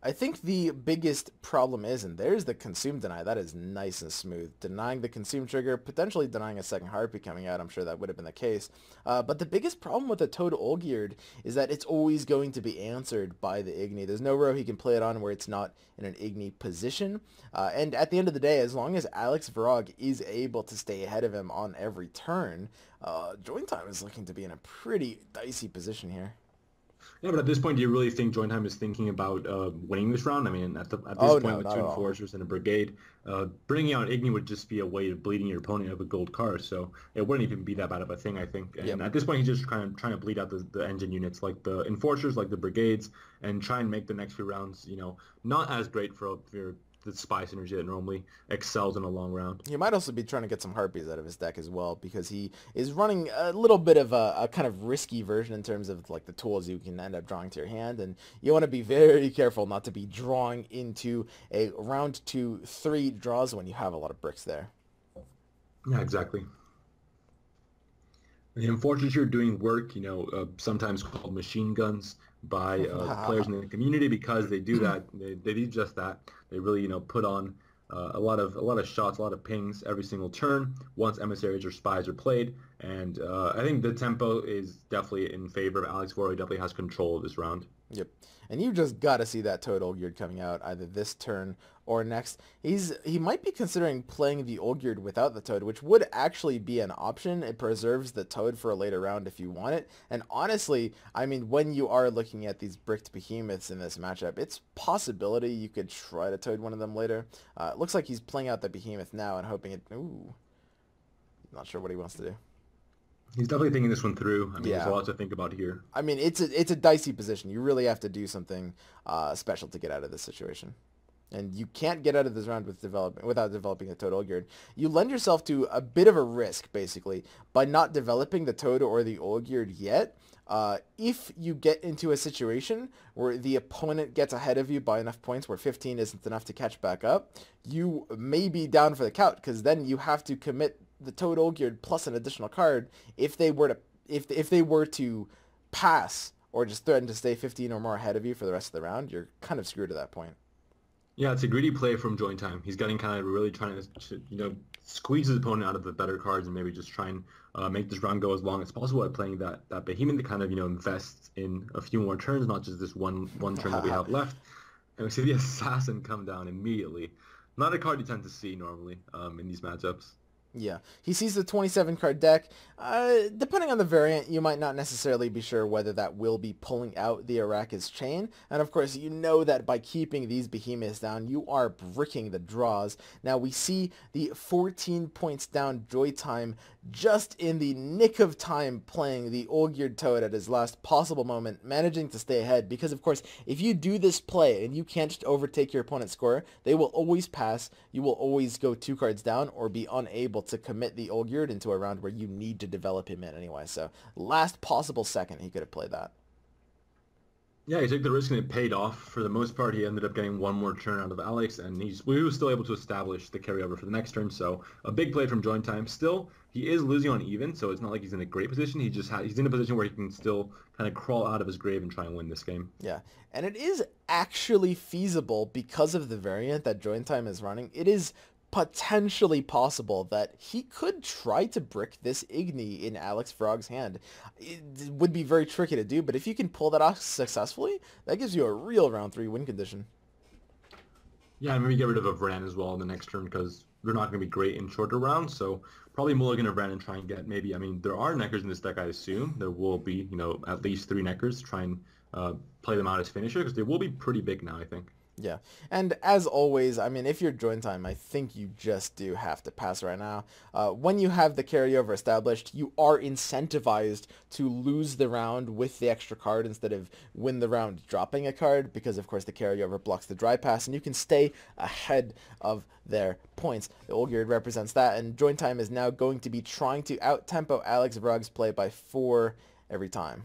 I think the biggest problem is, and there's the Consume Deny. That is nice and smooth. Denying the Consume trigger, potentially denying a second Harpy coming out. I'm sure that would have been the case. But the biggest problem with the Toad Olgierd is that it's always going to be answered by the Igni. There's no row he can play it on where it's not in an Igni position. And at the end of the day, as long as Alex Vrog is able to stay ahead of him on every turn, Join Time is looking to be in a pretty dicey position here. Yeah, but at this point, do you really think Join Time is thinking about winning this round? I mean, at this point, with 2 Enforcers and a Brigade, bringing out Igni would just be a way of bleeding your opponent of a gold card, so it wouldn't even be that bad of a thing, I think. And at this point, he's just kind of trying to bleed out the engine units, like the Enforcers, like the Brigades, and try and make the next few rounds, not as great for the Spy synergy that normally excels in a long round. He might also be trying to get some Harpies out of his deck as well, because he is running a little bit of a kind of risky version in terms of like the tools you can end up drawing to your hand, and you want to be very careful not to be drawing into a round 2-3 draws when you have a lot of bricks there. Yeah, exactly. The Enforcers here doing work, sometimes called machine guns by players in the community, because they do that. They do just that. They really, put on a lot of shots, a lot of pings every single turn once emissaries or spies are played. And I think the tempo is definitely in favor of Alex Voro. He definitely has control of this round. Yep. And you just got to see that Toad Olgierd coming out either this turn or next. He might be considering playing the Olgierd without the Toad, which would actually be an option. It preserves the Toad for a later round if you want it. And honestly, I mean, when you are looking at these bricked behemoths in this matchup, it's possibility you could try to Toad one of them later. It looks like he's playing out the behemoth now and hoping it... Ooh. Not sure what he wants to do. He's definitely thinking this one through. I mean, there's a Yeah. lot to think about here. I mean, it's a dicey position. You really have to do something special to get out of this situation. And you can't get out of this round without developing a Toad Olgierd. You lend yourself to a bit of a risk, basically, by not developing the Toad or the Olgierd yet. If you get into a situation where the opponent gets ahead of you by enough points where 15 isn't enough to catch back up, you may be down for the count, because then you have to commit the Toad Olgierd plus an additional card if they were to if they were to pass or just threaten to stay 15 or more ahead of you for the rest of the round. You're kind of screwed at that point. Yeah, it's a greedy play from Join Time. He's getting kind of really trying to, squeeze his opponent out of the better cards and maybe just try and make this round go as long as possible by playing that Behemoth to kind of, invest in a few more turns, not just this one turn that we have left. And we see the Assassin come down immediately. Not a card you tend to see normally in these matchups. Yeah, he sees the 27 card deck. Depending on the variant, you might not necessarily be sure whether that will be pulling out the Arrakis chain. And of course, you know that by keeping these behemoths down, you are bricking the draws. Now we see the 14 points down Joy Time just in the nick of time playing the Olgierd Toad at his last possible moment, managing to stay ahead. Because of course, if you do this play and you can't just overtake your opponent's score, they will always pass. You will always go 2 cards down or be unable to commit the Olgierd into a round where you need to develop him in anyway. So last possible second, he could have played that. Yeah, he took the risk and it paid off. For the most part, he ended up getting one more turn out of Alex, and we was still able to establish the carryover for the next turn. So a big play from Join Time. Still, he is losing on even, so it's not like he's in a great position. He's in a position where he can still kind of crawl out of his grave and try and win this game. Yeah, and it is actually feasible because of the variant that Join Time is running. It is potentially possible that he could try to brick this Igni in Alex Frog's hand. It would be very tricky to do, but if you can pull that off successfully, that gives you a real round 3 win condition. Yeah, and maybe get rid of a Vran as well in the next turn because they're not going to be great in shorter rounds. So probably mulligan a Vran and try and get maybe, there are Neckers in this deck, I assume. There will be, at least 3 Neckers to try and play them out as finisher because they will be pretty big now, I think. Yeah, and as always, if you're Join Time, I think you just do have to pass right now. When you have the carryover established, you are incentivized to lose the round with the extra card instead of win the round dropping a card, because of course the carryover blocks the dry pass, and you can stay ahead of their points. The Olgierd represents that, and Join Time is now going to be trying to out-tempo Alex Vrog's play by 4 every time.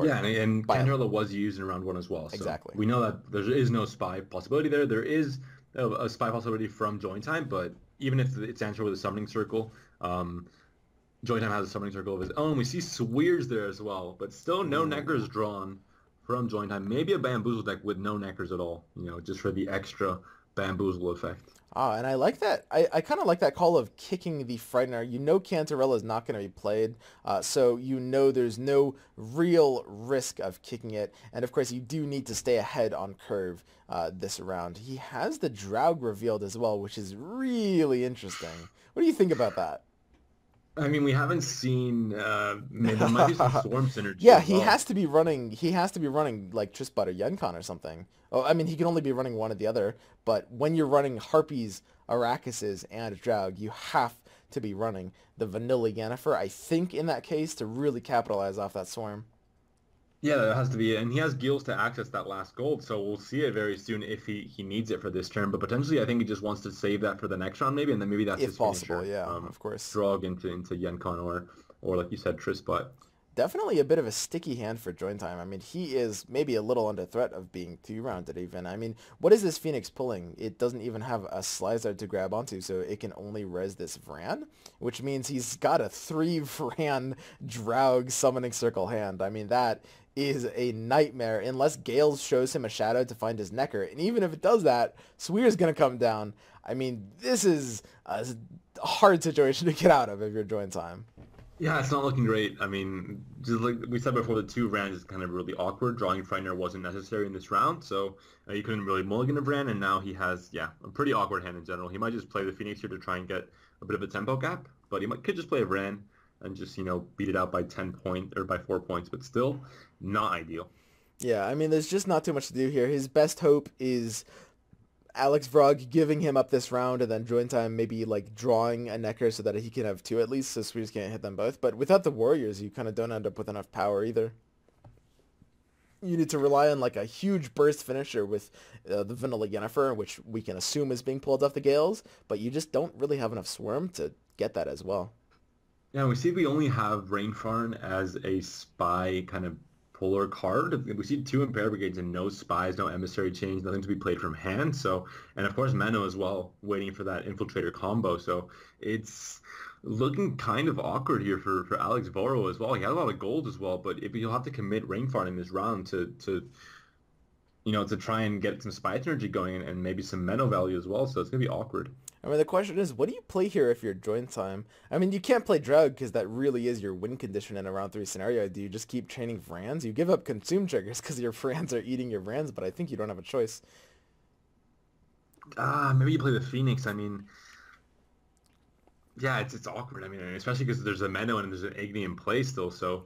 Yeah, and Cantarella was used in round 1 as well. So exactly. We know that there is no spy possibility there. There is a spy possibility from Join Time, but even if it's answered with a summoning circle, Join Time has a summoning circle of his own. We see Swears there as well, but still no Neckers drawn from Join Time. Maybe a Bamboozle deck with no Neckers at all, just for the extra Bamboozle effect. And I like that. I kind of like that call of kicking the Frightener. Cantarella is not going to be played, so there's no real risk of kicking it. And of course, you do need to stay ahead on curve this round. He has the Draug revealed as well, which is really interesting. What do you think about that? We haven't seen. Maybe there might be some Storm synergy. Yeah, he has to be running. He has to be running like Trispot or Yuncon or something. Oh, he can only be running one or the other. But when you're running Harpies, Arrakises, and Draug, you have to be running the vanilla Yennefer, I think, in that case, to really capitalize off that swarm. Yeah, that has to be it. And he has Gills to access that last gold, so we'll see it very soon if he needs it for this turn. But potentially, I think he just wants to save that for the next round, maybe, and then maybe that's if his possible, finisher. yeah, of course. Draug into Yenkon or like you said, Trispot. Definitely a bit of a sticky hand for Join Time. He is maybe a little under threat of being 2-rounded even. What is this Phoenix pulling? It doesn't even have a Slizer to grab onto, so it can only res this Vran, which means he's got a 3 Vran Draug summoning circle hand. That is a nightmare unless Gales shows him a shadow to find his Necker. And even if it does that, Swear's going to come down. This is a hard situation to get out of if you're Join Time. Yeah, it's not looking great. Just like we said before, the 2 Vrans is kind of really awkward. Drawing Frightener wasn't necessary in this round, so he couldn't really mulligan a Vran, and now he has, a pretty awkward hand in general. He might just play the Phoenix here to try and get a bit of a tempo gap, but could just play a Vran and just, beat it out by 10 points or by 4 points, but still not ideal. Yeah, there's just not too much to do here. His best hope is Alex Vrog giving him up this round and then join time maybe like drawing a Necker so that he can have two at least, so Sweers can't hit them both. But without the Warriors, you kind of don't end up with enough power either. You need to rely on like a huge burst finisher with the Vanilla Yennefer, which we can assume is being pulled off the Gales, but you just don't really have enough Swarm to get that as well. Yeah, we see we only have Rainfarn as a spy kind of polar card. We see 2 Impaired Brigades and no spies, no emissary chains, nothing to be played from hand. So, and of course Menno as well, waiting for that Infiltrator combo. So it's looking kind of awkward here for Alex Voro as well. He had a lot of gold as well, but he'll have to commit Rainfarn in this round to try and get some spy energy going and maybe some Menno value as well. So it's gonna be awkward. I mean, the question is, what do you play here if you're joint time? I mean, you can't play Drought because that really is your win condition in a round 3 scenario. Do you just keep chaining Vrans? You give up consume triggers because your Vrans are eating your Vrans, but I think you don't have a choice. Maybe you play the Phoenix. I mean, yeah, it's awkward. I mean, especially because there's a Menno and there's an Igni in play still, so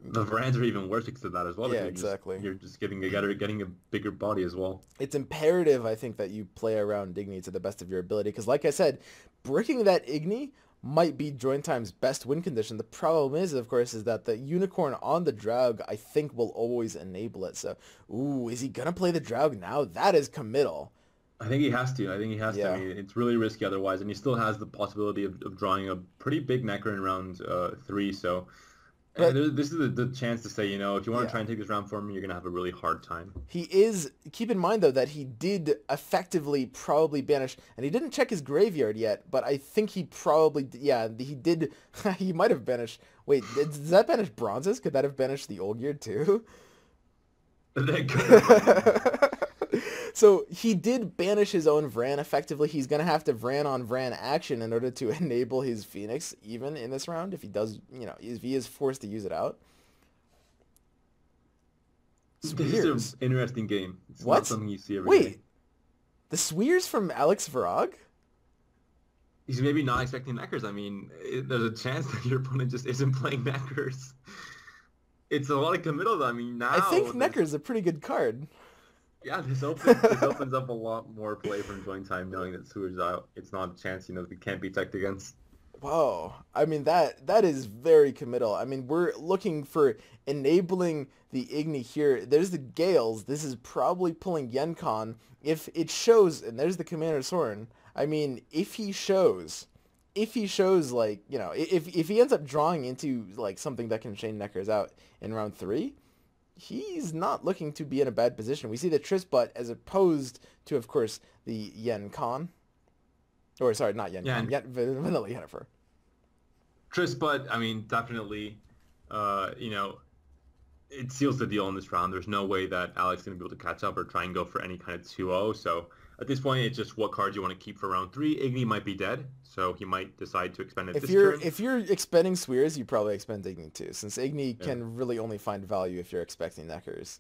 the Vrans are even worse because of that as well. Yeah, exactly. You're just getting a bigger body as well. It's imperative, I think, that you play around Igni to the best of your ability, because like I said, bricking that Igni might be joint time's best win condition. The problem is, of course, is that the Unicorn on the Draug, I think, will always enable it. So, ooh, is he going to play the Draug now? That is committal. I think he has to. I mean, it's really risky otherwise, and he still has the possibility of drawing a pretty big Necker in round 3, so... But this is the chance to say, if you want to try and take this round for me, you're going to have a really hard time. He is, keep in mind, though, that he did effectively probably banish, and he didn't check his graveyard yet, but I think he probably, he did, he might have banished, wait, does that banish bronzes? Could that have banished the Olgierd too? That could So he did banish his own Vran effectively. He's going to have to Vran on Vran action in order to enable his Phoenix even in this round if he does, if he is forced to use it out. This is an interesting game. It's not something you see every day. Wait, the Sweers from Alex Vrog? He's maybe not expecting Neckers. I mean, there's a chance that your opponent just isn't playing Neckers. It's a lot of committal though. I mean, now... I think Necker's a pretty good card. Yeah, this opens up a lot more play from joint time, knowing that Sewer's out. It's not a chance, we can't be teched against. Whoa. I mean, that is very committal. I mean, we're looking for enabling the Igni here. There's the Gales. This is probably pulling Yenkon. If it shows, and there's the Commander Soren. I mean, if he shows like, if he ends up drawing into like something that can chain Neckers out in round 3, he's not looking to be in a bad position. We see the Trisbutt as opposed to, of course, the Yenkon. Or, sorry, not Yenkon. Vanilla Yennefer. Trisbutt, I mean, definitely, it seals the deal in this round. There's no way that Alex is going to be able to catch up or try and go for any kind of 2-0. So, at this point, it's just what cards you want to keep for round 3. Igni might be dead, so he might decide to expend it this turn. If you're expending Sweers, you probably expend Igni too, since Igni can really only find value if you're expecting Neckers.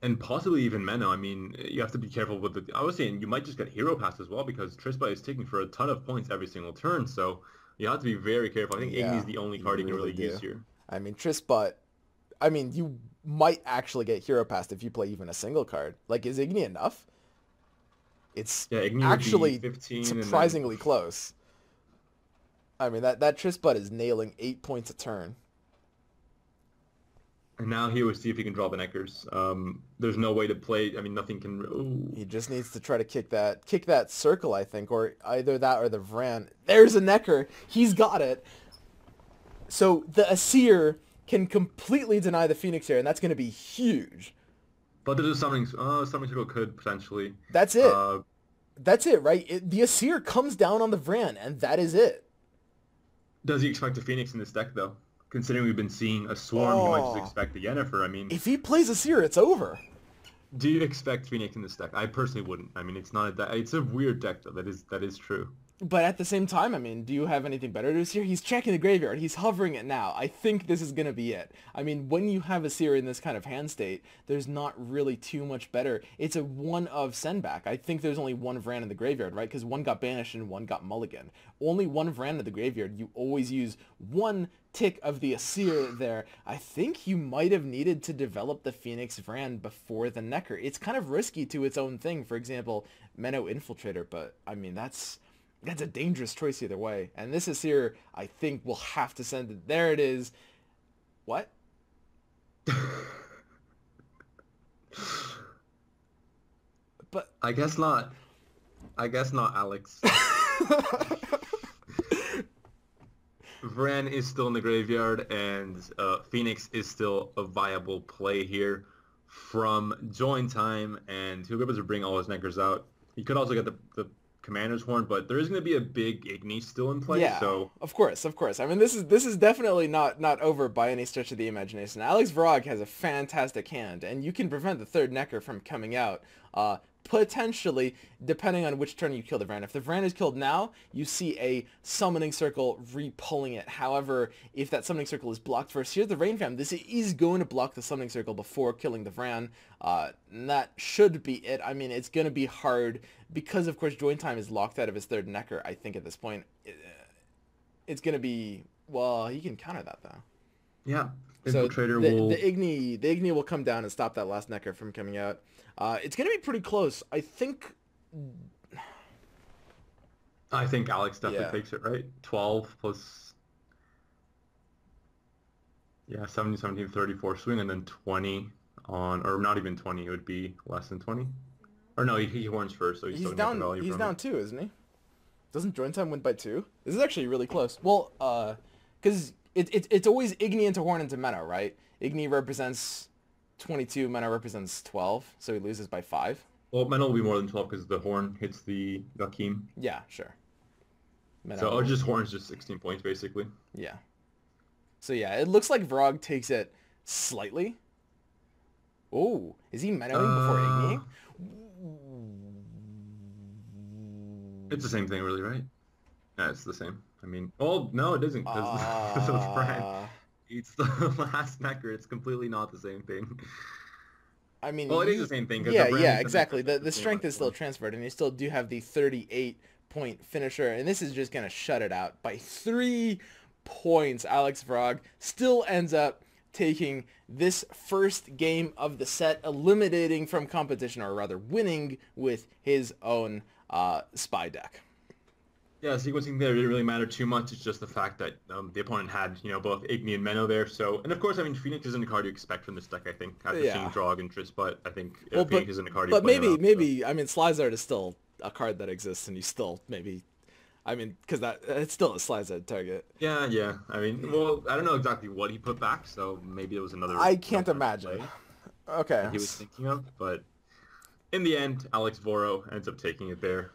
And possibly even Menno. I mean, you have to be careful with I was saying you might just get Hero Pass as well, because Trisba is taking for a ton of points every single turn, so you have to be very careful. I think Igni is the only card you can really use here. I mean, Trisbutt, you might actually get Hero Pass if you play even a single card. Like, is Igni enough? It's actually surprisingly close. I mean, that Trisbutt is nailing 8 points a turn. And now here we see if he can draw the Neckers. There's no way to play. I mean, nothing can... Ooh. He just needs to try to kick that circle, I think, or either that or the Vran. There's a Necker. He's got it. So the Asir can completely deny the Phoenix here, and that's going to be huge. But there's a summoning circle could potentially. That's it. That's it, right? The Asir comes down on the Vran, and that is it. Does he expect a Phoenix in this deck, though? Considering we've been seeing a Swarm, he might just expect the Yennefer. I mean... If he plays Asir, it's over. Do you expect Phoenix in this deck? I personally wouldn't. I mean, it's a weird deck, though. That is true. But at the same time, I mean, do you have anything better to Seer? He's checking the graveyard. He's hovering it now. I think this is going to be it. I mean, when you have a Seer in this kind of hand state, there's not really too much better. It's a one of send back. I think there's only one Vran in the graveyard, right? Because one got banished and one got mulliganed. Only one Vran in the graveyard. You always use one tick of the Seer there. I think you might have needed to develop the Phoenix Vran before the Necker. It's kind of risky to its own thing. For example, Menno Infiltrator, but I mean, that's a dangerous choice either way. And this is here, I think we'll have to send it. There it is. What? But I guess not. I guess not, Alex. Vran is still in the graveyard, and Phoenix is still a viable play here from Join Time, and he'll be able to bring all his Neckers out. He could also get the Commander's Horn, but there is going to be a big Igni still in play. yeah, So of course. I mean, this is definitely not over by any stretch of the imagination. Alex Varog has a fantastic hand, and you can prevent the third Necker from coming out. Potentially, depending on which turn you kill the Vran. If the Vran is killed now, you see a summoning circle repulling it. However, if that summoning circle is blocked first, here's the Rain Fam. This is going to block the summoning circle before killing the Vran. And that should be it. I mean, it's going to be hard because, of course, Join Time is locked out of his third Necker, I think, at this point. It's going to be... Well, he can counter that, though. yeah, So Infiltrator will... the Igni will come down and stop that last Necker from coming out. It's going to be pretty close. I think Alex definitely Yeah. takes it, right? 12 plus... Yeah, 17, 17, 34 swing, and then 20 on... Or not even 20, it would be less than 20. Or no, he horns first, so he's still he's gonna get down. the value He's from down it. 2, isn't he? Doesn't Join Time win by 2? This is actually really close. Well, because it's always Igni into Horn into Menno, right? Igni represents 22, Menno represents 12, so he loses by 5. Well, Menno will be more than 12 because the horn hits the Gakim. Yeah, sure. Menno, So, or just horn's just 16 points, basically. yeah. So yeah, it looks like Vrog takes it slightly. Oh, is he Mennoing before Igni? It's the same thing, really, right? Yeah, it's the same. I mean, well, no, it isn't, because the Fran eats the last Necker. It's completely not the same thing. I mean, Well, it is the same thing. 'Cause Yeah, the Fran yeah, eats exactly. Necker, The same strength is last still one. transferred, and you still do have the 38-point finisher, and this is just going to shut it out by 3 points. Alex Vrog still ends up taking this first game of the set, eliminating from competition, or rather winning with his own spy deck. Yeah, sequencing there didn't really matter too much. It's just the fact that the opponent had, both Igni and Menno there. So, and of course, I mean, Phoenix isn't a card you expect from this deck, I think, after Yeah. seeing Drog and Triss, but I think Well, Phoenix isn't a card you but play maybe, enough, maybe, I mean, Slizard is still a card that exists, and you still maybe, I mean, because it's still a Slizard target. Yeah, yeah. I mean, well, I don't know exactly what he put back, so maybe it was another... I can't another imagine. play Okay. that he was thinking of, but in the end, Alex Voro ends up taking it there.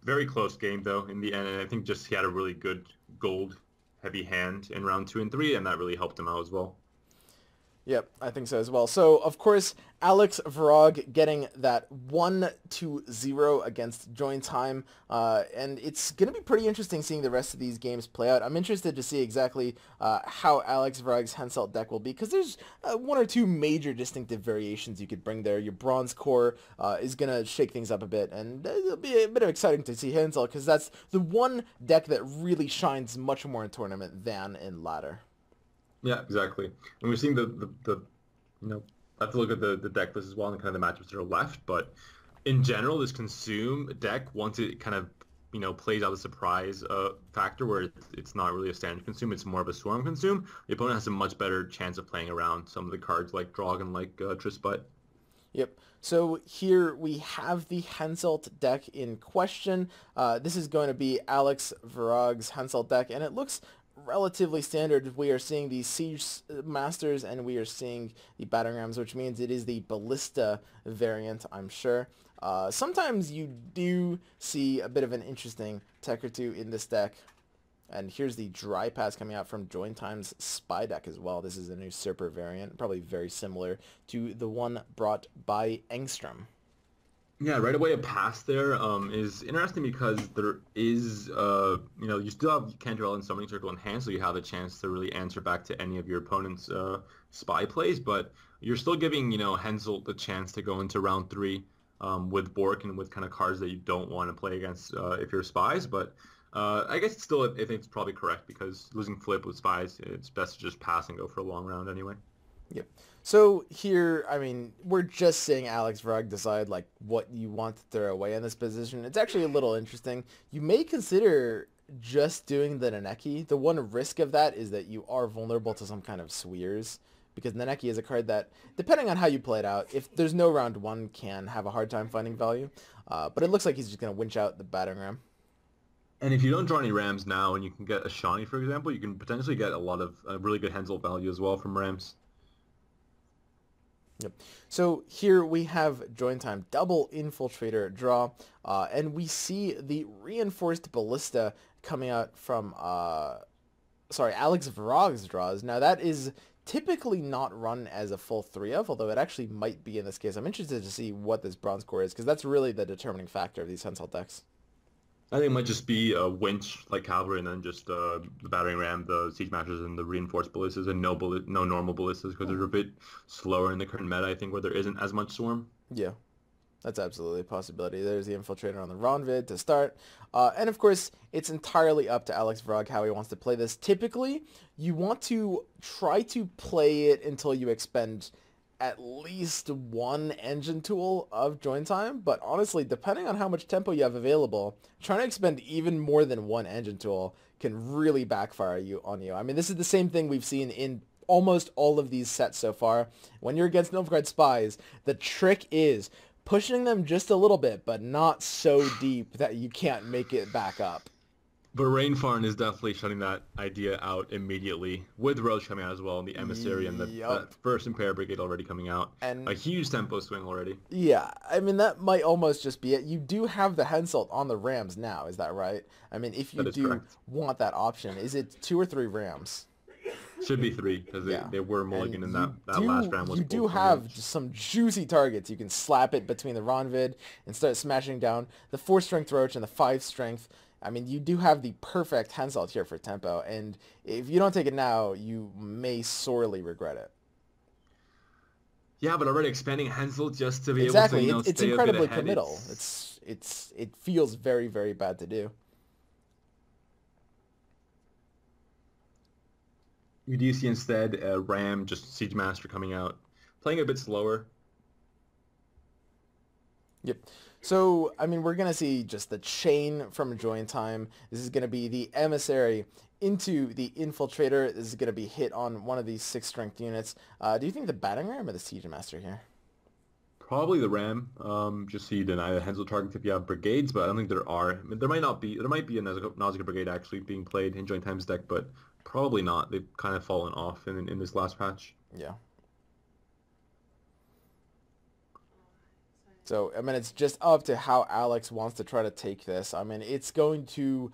Very close game, though, in the end, and I think just he had a really good gold-heavy hand in round 2 and 3, and that really helped him out as well. Yep, I think so as well. So, of course, Alex Vrog getting that 1-0 against Join Time, and it's going to be pretty interesting seeing the rest of these games play out. I'm interested to see exactly how Alex Vrog's Henselt deck will be, because there's 1 or 2 major distinctive variations you could bring there. Your Bronze Core is going to shake things up a bit, and it'll be a bit of exciting to see Henselt, because that's the one deck that really shines much more in tournament than in ladder. Yeah, exactly. And we're seeing I have to look at the deck list as well and kind of the matchups that are left. But in general, this consume deck, once it kind of, plays out the surprise factor where it's not really a standard consume, it's more of a swarm consume, the opponent has a much better chance of playing around some of the cards like Drog and like Triss. Yep. So here we have the Henselt deck in question. This is going to be Alex Vrog's Henselt deck, and it looks relatively standard. We are seeing the Siege Masters, and we are seeing the Battering Rams, which means it is the Ballista variant, I'm sure. Sometimes you do see a bit of an interesting tech or two in this deck. And here's the Dry Pass coming out from Join Time's Spy deck as well. This is a new Usurper variant, probably very similar to the one brought by Engstrom. Yeah, right away a pass there is interesting because there is, you still have Cantrell and Summoning Circle in hand, so you have a chance to really answer back to any of your opponent's spy plays, but you're still giving, Henselt the chance to go into round three with Bork and with kind of cards that you don't want to play against if you're spies, but I guess still I think it's probably correct because losing flip with spies, it's best to just pass and go for a long round anyway. Yep. So here, I mean, we're just seeing Alex Vrug decide like what you want to throw away in this position. It's actually a little interesting. You may consider just doing the Naneki. The one risk of that is that you are vulnerable to some kind of Sweers, because Naneki is a card that, depending on how you play it out, if there's no round one, can have a hard time finding value. But it looks like he's just going to winch out the battering ram. And if you don't draw any Rams now and you can get a Shawnee, for example, you can potentially get a lot of really good Henselt value as well from Rams. Yep. So here we have join time double infiltrator draw, and we see the reinforced ballista coming out from Alex Vrog's draws. Now that is typically not run as a full 3 of, although it actually might be in this case. I'm interested to see what this bronze core is, because that's really the determining factor of these Henselt decks. I think it might just be a winch like cavalry, and then just the battering ram, the siege masters, and the reinforced ballistas, and no normal ballistas because they're a bit slower in the current meta. I think where there isn't as much swarm. Yeah, that's absolutely a possibility. There's the infiltrator on the Ronvid to start, and of course it's entirely up to Alex Vrog how he wants to play this. Typically, you want to try to play it until you expend at least one engine tool of join time, but honestly, depending on how much tempo you have available, trying to expend even more than one engine tool can really backfire on you. I mean, this is the same thing we've seen in almost all of these sets so far. When you're against Nilfgaard spies, the trick is pushing them just a little bit, but not so deep that you can't make it back up. But Rainfarn is definitely shutting that idea out immediately, with Roach coming out as well, and the Emissary and the first Impair Brigade already coming out. And a huge tempo swing already. Yeah, I mean, that might almost just be it. You do have the Henselt on the Rams now, is that right? I mean, if you do want that option, is it 2 or 3 Rams? Should be 3, because they were mulligan in that last round. You do have some juicy targets. You can slap it between the Ronvid and start smashing down the 4 strength Roach and the 5 strength. I mean, you do have the perfect Henselt here for tempo, and if you don't take it now, you may sorely regret it. Yeah, but already expanding Henselt just to be able to, it's incredibly committal. It feels very, very bad to do. You do see instead Ram, just Siege Master coming out, playing a bit slower. Yep. So, I mean, we're going to see just the chain from join time. This is going to be the Emissary into the Infiltrator. This is going to be hit on one of these 6 strength units. Do you think the Batting Ram or the Siege Master here? Probably the Ram, just so you deny the Henselt target if you have brigades, but I don't think there are. I mean, there might be a Nausicaa Brigade actually being played in join time's deck, but probably not. They've kind of fallen off in this last patch. Yeah. So, I mean, it's just up to how Alex wants to try to take this. I mean, it's going to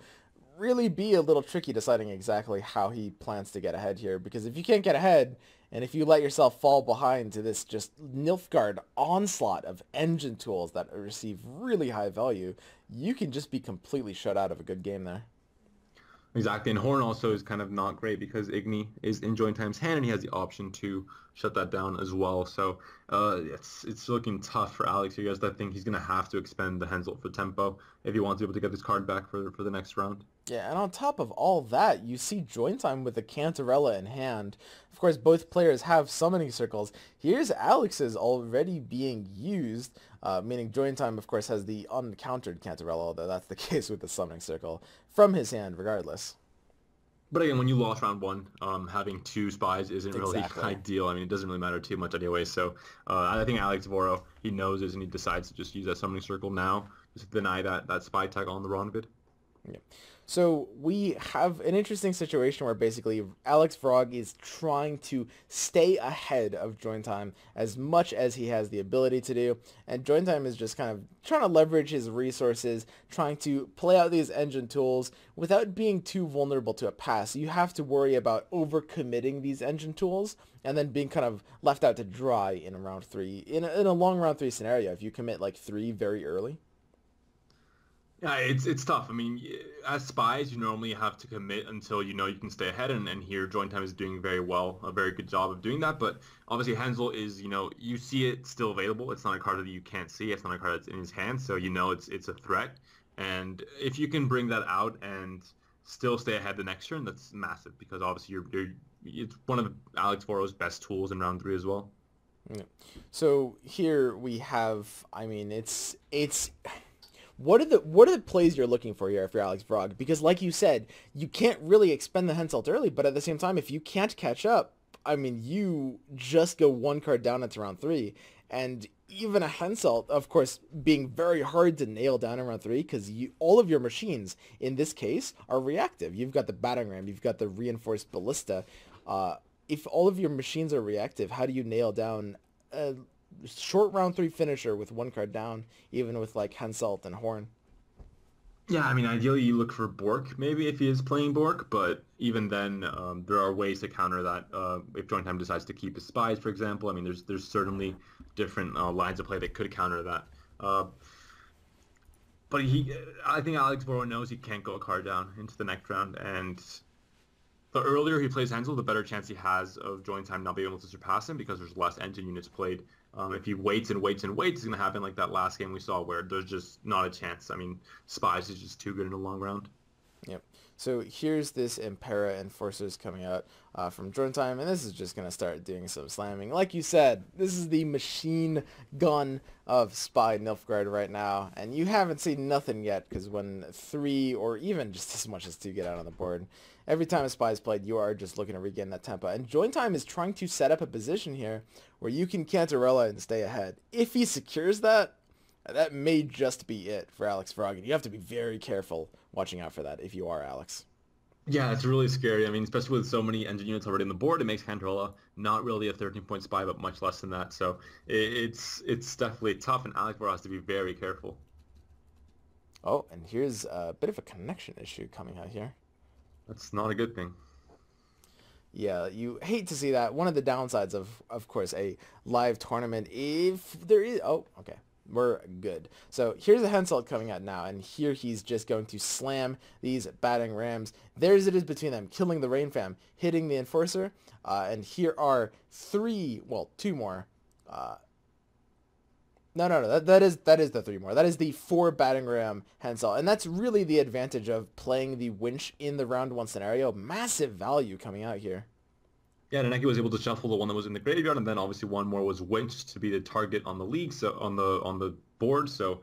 really be a little tricky deciding exactly how he plans to get ahead here, because if you can't get ahead, and if you let yourself fall behind to this just Nilfgaard onslaught of engine tools that receive really high value, you can just be completely shut out of a good game there. Exactly, and Horn also is kind of not great because Igni is in join time's hand and he has the option to shut that down as well. So it's looking tough for Alex. You guys, I think he's going to have to expend the Henselt for tempo if he wants to be able to get this card back for the next round. Yeah, and on top of all that, you see join time with the Cantarella in hand. Of course, both players have summoning circles. Here's Alex's already being used, meaning join time, of course, has the uncountered Cantarella, although that's the case with the summoning circle, from his hand regardless. But again, when you lost round 1, having 2 spies isn't really ideal. I mean, it doesn't really matter too much anyway. So I think Alex Voro, he knows this and he decides to just use that summoning circle now, just deny that spy tag on the Ronvid. Yeah. So we have an interesting situation where basically Alex Frog is trying to stay ahead of Join Time as much as he has the ability to do, and Join Time is just kind of trying to leverage his resources, trying to play out these engine tools without being too vulnerable to a pass. You have to worry about overcommitting these engine tools and then being kind of left out to dry in round three. In a long round three scenario, if you commit like three very early. Yeah, it's tough. I mean, as spies, you normally have to commit until you know you can stay ahead, and here Join Time is doing very well, a very good job of doing that. But obviously Hansel is, you see it still available. It's not a card that you can't see. It's not a card that's in his hand, so you know it's a threat. And if you can bring that out and still stay ahead the next turn, that's massive because obviously it's one of Alex Voro's best tools in round three as well. Yeah. So here we have, I mean, it's what are the plays you're looking for here if you're Alex Brog? Because like you said, you can't really expend the Henselt early, but at the same time, if you can't catch up, I mean, you just go one card down into round three. And even a Henselt, of course, being very hard to nail down in round three because all of your machines, in this case, are reactive. You've got the battering ram, you've got the reinforced ballista. If all of your machines are reactive, how do you nail down a short round three finisher with one card down, even with like Henselt and Horn? Yeah, I mean, ideally you look for Bork maybe if he is playing Bork, but even then, there are ways to counter that. If Joint Time decides to keep his spies, for example, I mean, there's certainly different lines of play that could counter that. But I think Alex Boro knows he can't go a card down into the next round, and the earlier he plays Hansel, the better chance he has of Joint Time not being able to surpass him because there's less engine units played. If he waits and waits and waits, it's going to happen like that last game we saw where there's just not a chance. I mean, Spies is just too good in a long round. Yep. So here's this Impera Enforcers coming out from Jordan Time, and this is just going to start doing some slamming. Like you said, this is the machine gun of Spy Nilfgaard right now, and you haven't seen nothing yet, because when 3 or even just as much as 2 get out on the board, every time a Spy is played, you are just looking to regain that tempo. And Join Time is trying to set up a position here where you can Cantarella and stay ahead. If he secures that, that may just be it for Alex Froggen. You have to be very careful watching out for that if you are Alex. Yeah, it's really scary. I mean, especially with so many engine units already on the board, it makes Cantarella not really a 13-point spy, but much less than that. So it's definitely tough, and Alex Boro has to be very careful. Oh, and here's a bit of a connection issue coming out here. That's not a good thing. Yeah, you hate to see that. One of the downsides of course, a live tournament, if there is... Oh, okay. We're good. So here's the Henselt coming out now, and here he's just going to slam these batting rams. There's it is between them, killing the Rain Fam, hitting the Enforcer, and here are 2 more. No, that is the 3 more. That is the 4 batting ram Henselt, and that's really the advantage of playing the Winch in the round 1 scenario. Massive value coming out here. Yeah, Naneki was able to shuffle the one that was in the graveyard, and then obviously one more was winched to be the target on the league, so on the board. So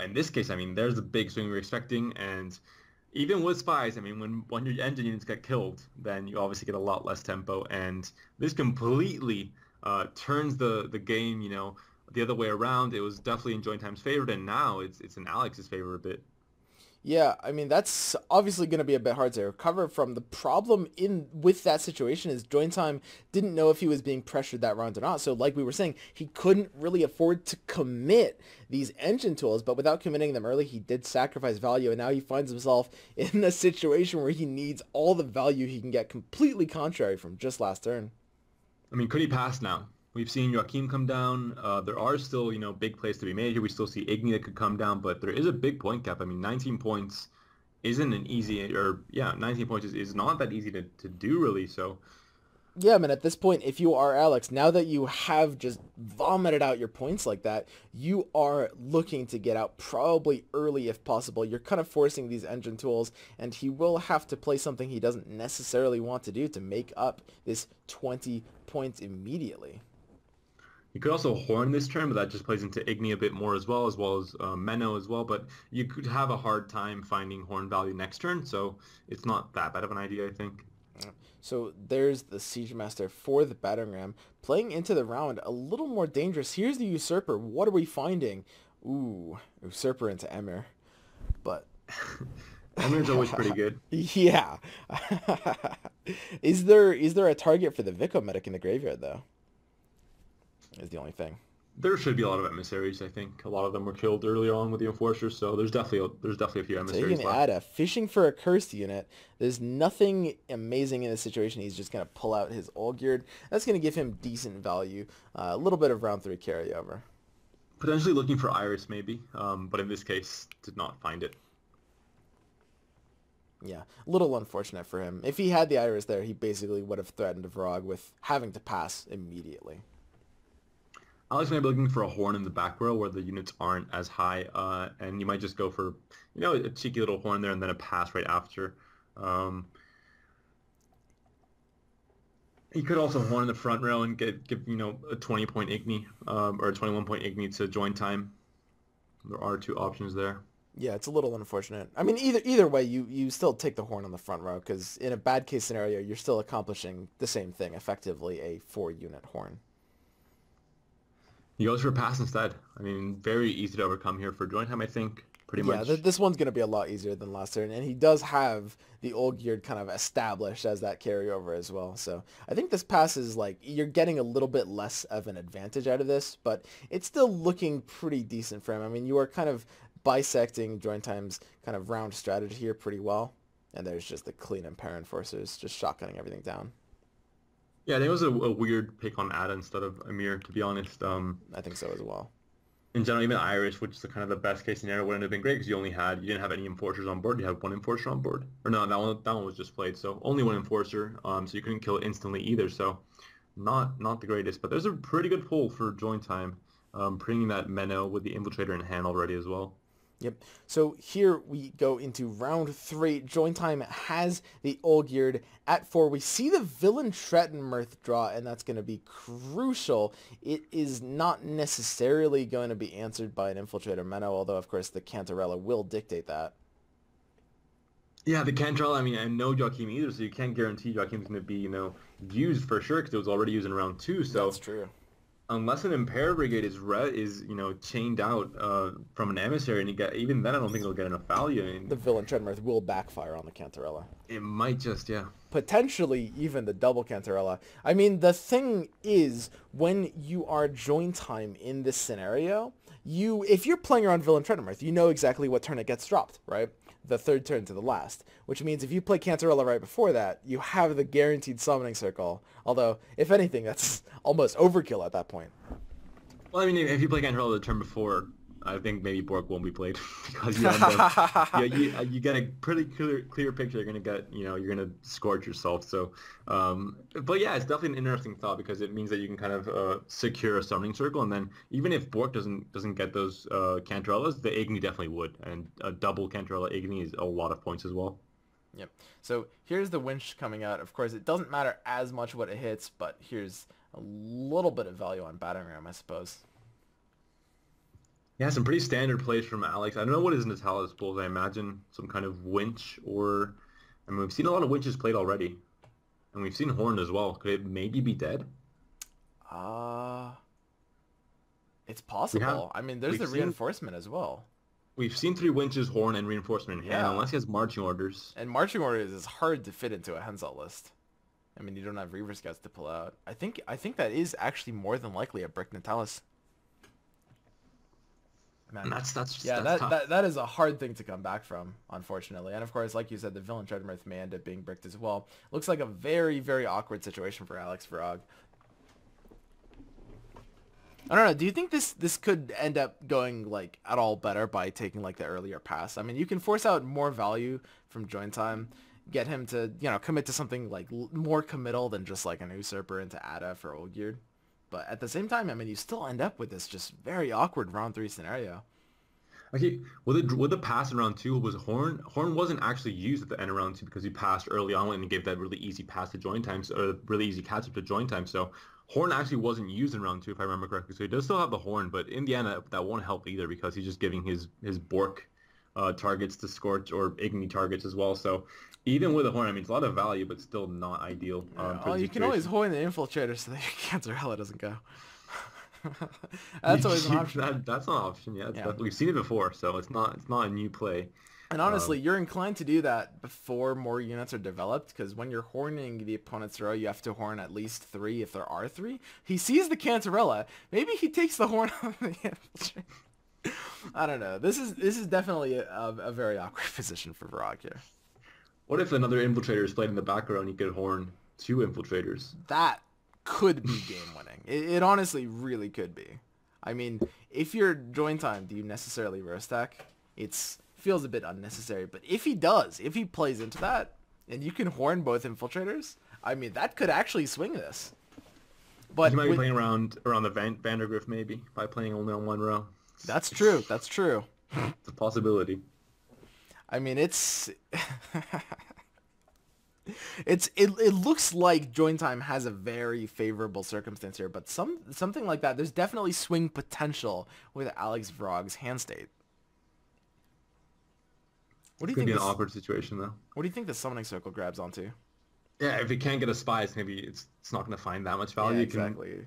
in this case, I mean, there's the big swing we were expecting, and even with spies, I mean, when your engine units get killed, then you obviously get a lot less tempo, and this completely turns the game, the other way around. It was definitely in Joint Time's favor, and now it's in Alex's favor a bit. Yeah, I mean, that's obviously going to be a bit hard to recover from. The problem with that situation is Join Time didn't know if he was being pressured that round or not. So like we were saying, he couldn't really afford to commit these engine tools, but without committing them early, he did sacrifice value, and now he finds himself in a situation where he needs all the value he can get, completely contrary from just last turn. I mean, could he pass now? We've seen Joachim come down. There are still, big plays to be made here. We still see Igni that could come down, but there is a big point cap. I mean, 19 points isn't an easy, 19 points is not that easy to do, really. So, yeah, I mean, at this point, if you are Alex, now that you have just vomited out your points like that, you are looking to get out probably early if possible. You're kind of forcing these engine tools, and he will have to play something he doesn't necessarily want to do to make up this 20 points immediately. You could also Horn this turn, but that just plays into Igni a bit more as well as Menno as well. But you could have a hard time finding Horn value next turn, so it's not that bad of an idea, I think. So there's the Siege Master for the Battering Ram. Playing into the round, a little more dangerous. Here's the Usurper. What are we finding? Ooh, Usurper into Emir. But... Emir's always pretty good. Yeah. Is there a target for the Vico medic in the graveyard though? Is the only thing. There should be a lot of emissaries. I think a lot of them were killed early on with the enforcers, so there's definitely a few Taking emissaries left. Ada, fishing for a cursed unit. There's nothing amazing in this situation. He's just gonna pull out his Olgierd. That's gonna give him decent value. A little bit of round 3 carryover. Potentially looking for Iris maybe, but in this case did not find it. Yeah, a little unfortunate for him. If he had the Iris there, he basically would have threatened Vrog with having to pass immediately. Alex may be looking for a horn in the back row where the units aren't as high, and you might just go for, a cheeky little horn there and then a pass right after. He could also horn in the front row and give a 20-point Igni, or a 21-point Igni to join time. There are two options there. Yeah, it's a little unfortunate. I mean, either way, you still take the horn on the front row, because in a bad case scenario, you're still accomplishing the same thing, effectively a 4-unit horn. He goes for a pass instead. I mean, very easy to overcome here for join time, I think. Pretty much. Yeah, this one's going to be a lot easier than last turn, and he does have the Olgierd kind of established as that carryover as well. So I think this pass is like, you're getting a little bit less of an advantage out of this, but it's still looking pretty decent for him. I mean, you are kind of bisecting join time's kind of round strategy here pretty well, and there's just the clean Impair Enforcers just shotgunning everything down. Yeah, I think it was a weird pick on Ada instead of Amir, to be honest. I think so as well. In general, even Irish, which is the kind of the best case scenario, wouldn't have been great because you didn't have any enforcers on board. You had one enforcer on board, or no, that one was just played, so only one enforcer. So you couldn't kill it instantly either. So not the greatest, but there's a pretty good pull for join time, bringing that Menno with the infiltrator in hand already as well. Yep. So here we go into round 3. Join time has the Olgierd at 4. We see the villain Trettenmirth draw, and that's going to be crucial. It is not necessarily going to be answered by an Infiltrator Menno, although of course the Cantarella will dictate that. Yeah, the Cantarella, I mean, I know Joachim either, so you can't guarantee Joachim's going to be, used for sure, because it was already used in round 2, so... That's true. Unless an Impair Brigade is chained out from an emissary, and even then I don't think it'll get enough value. I mean, the villain Trettenmirth will backfire on the Cantarella. It might just, yeah. Potentially even the double Cantarella. I mean, the thing is, when you are join time in this scenario, if you're playing around villain Trettenmirth, you know exactly what turn it gets dropped, right? The third turn to the last, which means if you play Cantarella right before that, you have the guaranteed summoning circle. Although, if anything, that's almost overkill at that point. Well, I mean, if you play Cantarella the turn before, I think maybe Bork won't be played because you get a pretty clear picture. You're gonna get, you're gonna scorch yourself. So, but yeah, it's definitely an interesting thought because it means that you can kind of secure a summoning circle, and then even if Bork doesn't get those Cantarellas, the Igni definitely would, and a double Cantarella Igni is a lot of points as well. Yep. So here's the winch coming out. Of course, it doesn't matter as much what it hits, but here's a little bit of value on battering ram, I suppose. Yeah, some pretty standard plays from Alex. I don't know what is Natalis pulls. I imagine some kind of winch or... I mean, we've seen a lot of winches played already. And we've seen Horn as well. Could it maybe be dead? It's possible. I mean, there's the reinforcement as well. We've seen 3 winches, Horn, and reinforcement in hand, unless he has marching orders. And marching orders is hard to fit into a Hensel list. I mean, you don't have Reaver Scouts to pull out. I think that is actually more than likely a Brick Natalis. Man. That's that is a hard thing to come back from, unfortunately. And of course, like you said, the villain Trettenmirth may end up being bricked as well. Looks like a very, very awkward situation for Alex Vrog. I don't know. Do you think this could end up going like at all better by taking like the earlier pass? I mean, you can force out more value from join time, get him to commit to something like more committal than just like an usurper into Ada for Olgierd. But at the same time, I mean, you still end up with this just very awkward round 3 scenario. Okay, with the pass in round 2 was Horn. Horn wasn't actually used at the end of round 2 because he passed early on and gave that really easy pass to join time, or really easy catch up to join time. So Horn actually wasn't used in round 2 if I remember correctly. So he does still have the Horn, but in the end that won't help either because he's just giving his Bork targets to Scorch or Igni targets as well. So even with a Horn, I mean, it's a lot of value, but still not ideal. Well, you can always Horn the Infiltrator so that your Cantarella doesn't go. That's always an option. That's an option, yeah. We've seen it before, so it's not a new play. And honestly, you're inclined to do that before more units are developed, because when you're horning the opponent's row, you have to horn at least 3 if there are 3. He sees the Cantarella. Maybe he takes the horn on the infiltrator. I don't know. This is definitely a very awkward position for Varag here. What if another infiltrator is played in the back row and he could horn 2 infiltrators? That could be game winning. It honestly really could be. I mean, if you're join time, do you necessarily row stack? It feels a bit unnecessary, but if he does, if he plays into that, and you can horn both infiltrators, I mean, that could actually swing this. But he might be playing around the Vandergrift maybe by playing only on one row. That's true. That's true. It's a possibility. I mean, it looks like join time has a very favorable circumstance here, but something like that, there's definitely swing potential with Alex Vrog's hand state. What do you think? Could be an awkward situation though. What do you think the summoning circle grabs onto? Yeah, if it can't get a spy, it's not going to find that much value. Yeah, exactly.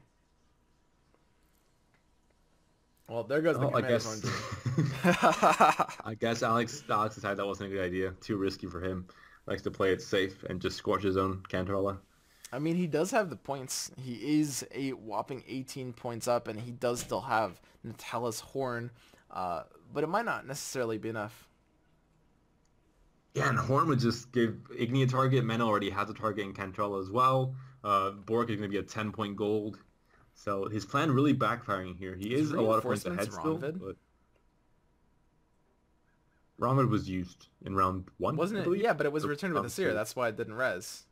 Well, there goes the commander's horn team. I guess Alex decided that wasn't a good idea. Too risky for him. Likes to play it safe and just scorch his own Cantarella. I mean, he does have the points. He is a whopping 18 points up, and he does still have Natalis Horn, but it might not necessarily be enough. Yeah, and Horn would just give Igni a target. Menno already has a target in Cantarella as well. Bork is going to be a 10-point gold. So his plan really backfiring here. He is a lot of points ahead still. But Ronvid was used in round 1, wasn't it? Yeah, but it was returned with a seer. That's why it didn't res.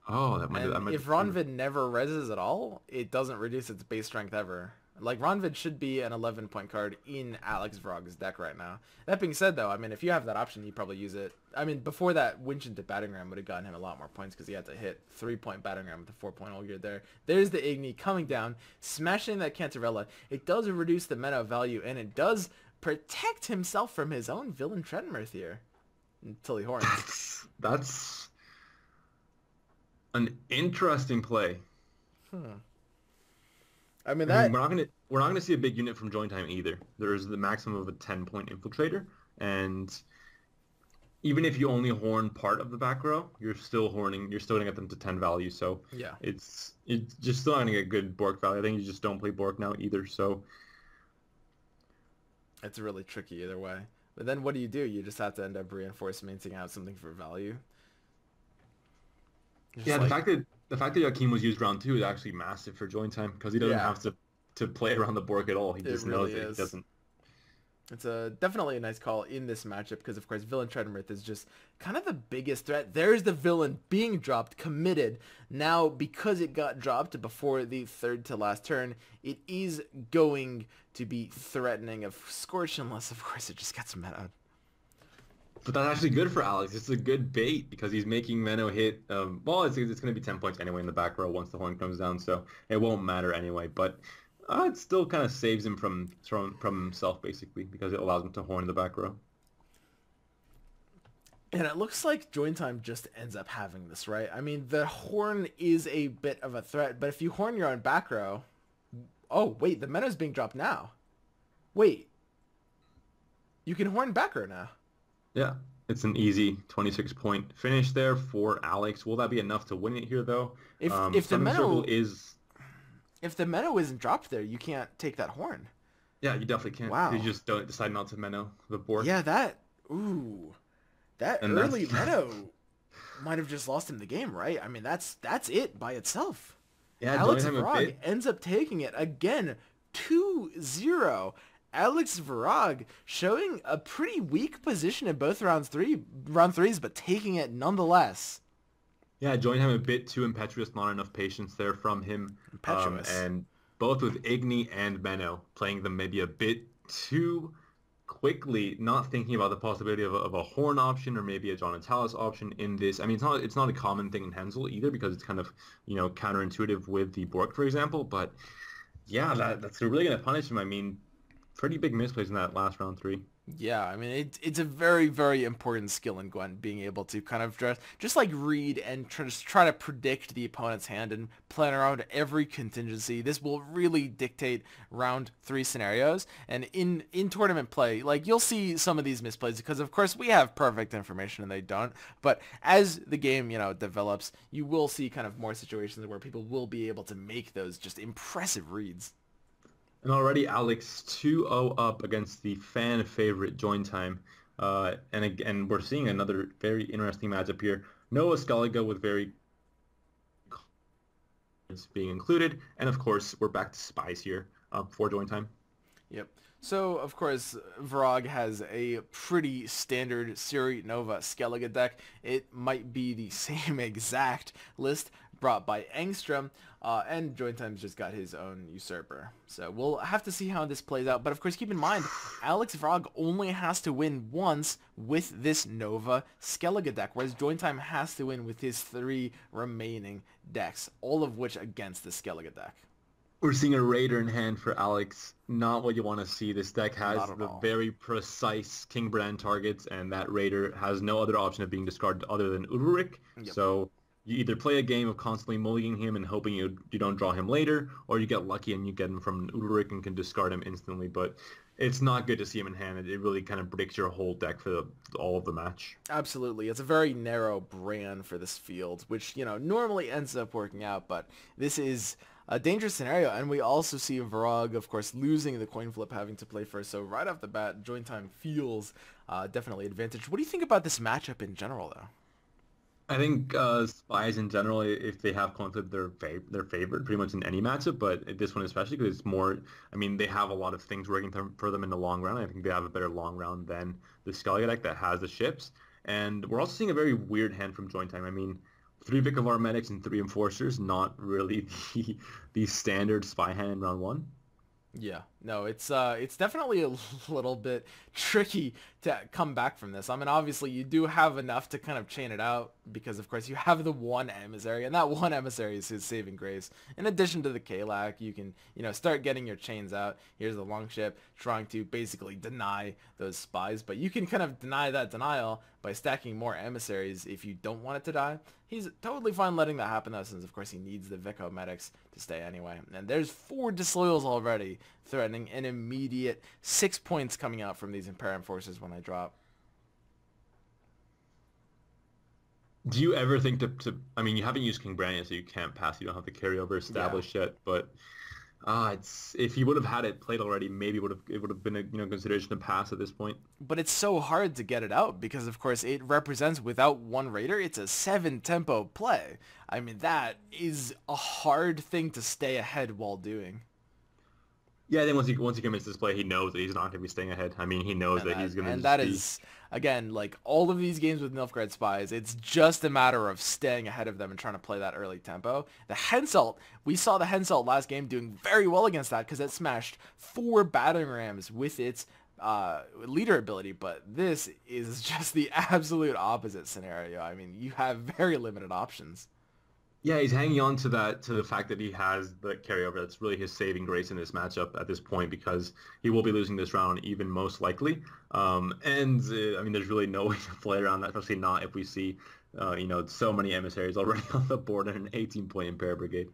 Oh, that might. If Ronvid never reses at all, it doesn't reduce its base strength ever. Like, Ronvid should be an 11-point card in Alex Vrog's deck right now. That being said, though, I mean, if you have that option, you probably use it. I mean, before that, Winch into Battering Ram would have gotten him a lot more points because he had to hit 3-point Battering Ram with the 4-point Olgierd there. There's the Igni coming down, smashing that Cantarella. It does reduce the mana value, and it does protect himself from his own villain Treadmirth here until he horns. That's an interesting play. I mean, we're not gonna see a big unit from join time either. There's the maximum of a 10-point infiltrator, and even if you only horn part of the back row, you're still horning. You're still gonna get them to 10 value. So yeah, it's just still not gonna get good Bork value. I think you just don't play Bork now either. So it's really tricky either way. But then what do? You just have to end up reinforcementing out something for value. Yeah, the fact that Joachim was used round 2 is actually massive for join time because he doesn't have to play around the Bork at all. He just knows that he doesn't. It's definitely a nice call in this matchup because, of course, Villain Treadmirth is just kind of the biggest threat. There's the villain being dropped, committed. Now, because it got dropped before the third to last turn, it is going to be threatening of Scorch unless, of course, it just gets meta. But that's actually good for Alex. It's a good bait because he's making Menno hit. Well, it's going to be 10 points anyway in the back row once the horn comes down, so it won't matter anyway. But it still kind of saves him from himself, basically, because it allows him to horn in the back row. And it looks like join time just ends up having this, right? I mean, the horn is a bit of a threat, but if you horn your own back row... Oh, wait, the Menno's being dropped now. Wait. You can horn back row now. Yeah, it's an easy 26-point finish there for Alex. Will that be enough to win it here, though? If the Menno isn't dropped there, you can't take that horn. Yeah, you definitely can't. Wow. You just don't decide not to Menno the Bork. Yeah, that early Menno might have just lost him the game, right? I mean, that's it by itself. Yeah, Alex Varag ends up taking it again, 2-0. Alex Varag showing a pretty weak position in both round threes, but taking it nonetheless. Yeah, join him a bit too impetuous, not enough patience there from him. Impetuous. And both with Igni and Menno playing them maybe a bit too quickly, not thinking about the possibility of a horn option or maybe a John and Talus option in this. I mean, it's not a common thing in Hensel either because it's kind of, counterintuitive with the Bork, for example. But yeah, that's really going to punish him. I mean, pretty big misplays in that last round 3. Yeah, I mean, it's a very, very important skill in Gwent, being able to kind of just like read and just try to predict the opponent's hand and plan around every contingency. This will really dictate round 3 scenarios. And in tournament play, like, you'll see some of these misplays because, of course, we have perfect information and they don't. But as the game, develops, you will see kind of more situations where people will be able to make those just impressive reads. And already Alex 2-0 up against the fan favorite Join Time. And again, we're seeing another very interesting matchup here. Noah Scaliga with very being included. And of course, we're back to Spies here for Join Time. Yep. So, of course, Vrog has a pretty standard Siri Nova Skellige deck. It might be the same exact list brought by Engstrom, and Join Time's just got his own Usurper. So we'll have to see how this plays out. But of course, keep in mind, Alex Vrog only has to win once with this Nova Skellige deck, whereas Join Time has to win with his 3 remaining decks, all of which against the Skellige deck. We're seeing a Raider in hand for Alex. Not what you want to see. This deck has the very precise King Brand targets, and that Raider has no other option of being discarded other than Ulrich. Yep. So you either play a game of constantly mulliganing him and hoping you don't draw him later, or you get lucky and you get him from Ulrich and can discard him instantly. But it's not good to see him in hand. It really kind of predicts your whole deck for all of the match. Absolutely. It's a very narrow brand for this field, which, normally ends up working out, but this is a dangerous scenario. And we also see Vrog, of course, losing the coin flip, having to play first. So right off the bat, Join Time feels definitely advantage. What do you think about this matchup in general, though? I think Spies in general, if they have coin flip, they're favored pretty much in any matchup, but this one especially because it's more, I mean, they have a lot of things working for them in the long run. I think they have a better long round than the Skellige deck that has the ships. And we're also seeing a very weird hand from Join Time. I mean, 3 Vicar Medics and 3 Enforcers, not really the standard spy hand in round 1. Yeah, no, it's definitely a little bit tricky to come back from this. I mean, obviously you do have enough to kind of chain it out because, of course, you have the one emissary, and that one emissary is his saving grace. In addition to the Kalak, you can, start getting your chains out. Here's the Longship trying to basically deny those spies, but you can kind of deny that denial by stacking more emissaries if you don't want it to die. He's totally fine letting that happen, though, since, of course, he needs the Vico Medics to stay anyway. And there's 4 Disloyals already, threatening an immediate 6 points coming out from these Imperium forces when I drop. Do you ever think I mean, you haven't used King Brand yet, so you can't pass. You don't have the carryover established yet, but if you would have had it played already, maybe it would have been a consideration to pass at this point. But it's so hard to get it out because, of course, it represents without one Raider, it's a 7 tempo play. I mean, that is a hard thing to stay ahead while doing. Yeah, I think once he commits this play, he knows that he's not going to be staying ahead. I mean, he knows that he's going to. And that is, again, like all of these games with Nilfgaard Spies, it's just a matter of staying ahead of them and trying to play that early tempo. The Henselt, we saw the Henselt last game doing very well against that because it smashed 4 battering rams with its leader ability, but this is just the absolute opposite scenario. I mean, you have very limited options. Yeah, he's hanging on to the fact that he has the carryover. That's really his saving grace in this matchup at this point because he will be losing this round even most likely. I mean, there's really no way to play around that, especially not if we see, so many emissaries already on the board and an 18-point Imperial Brigade.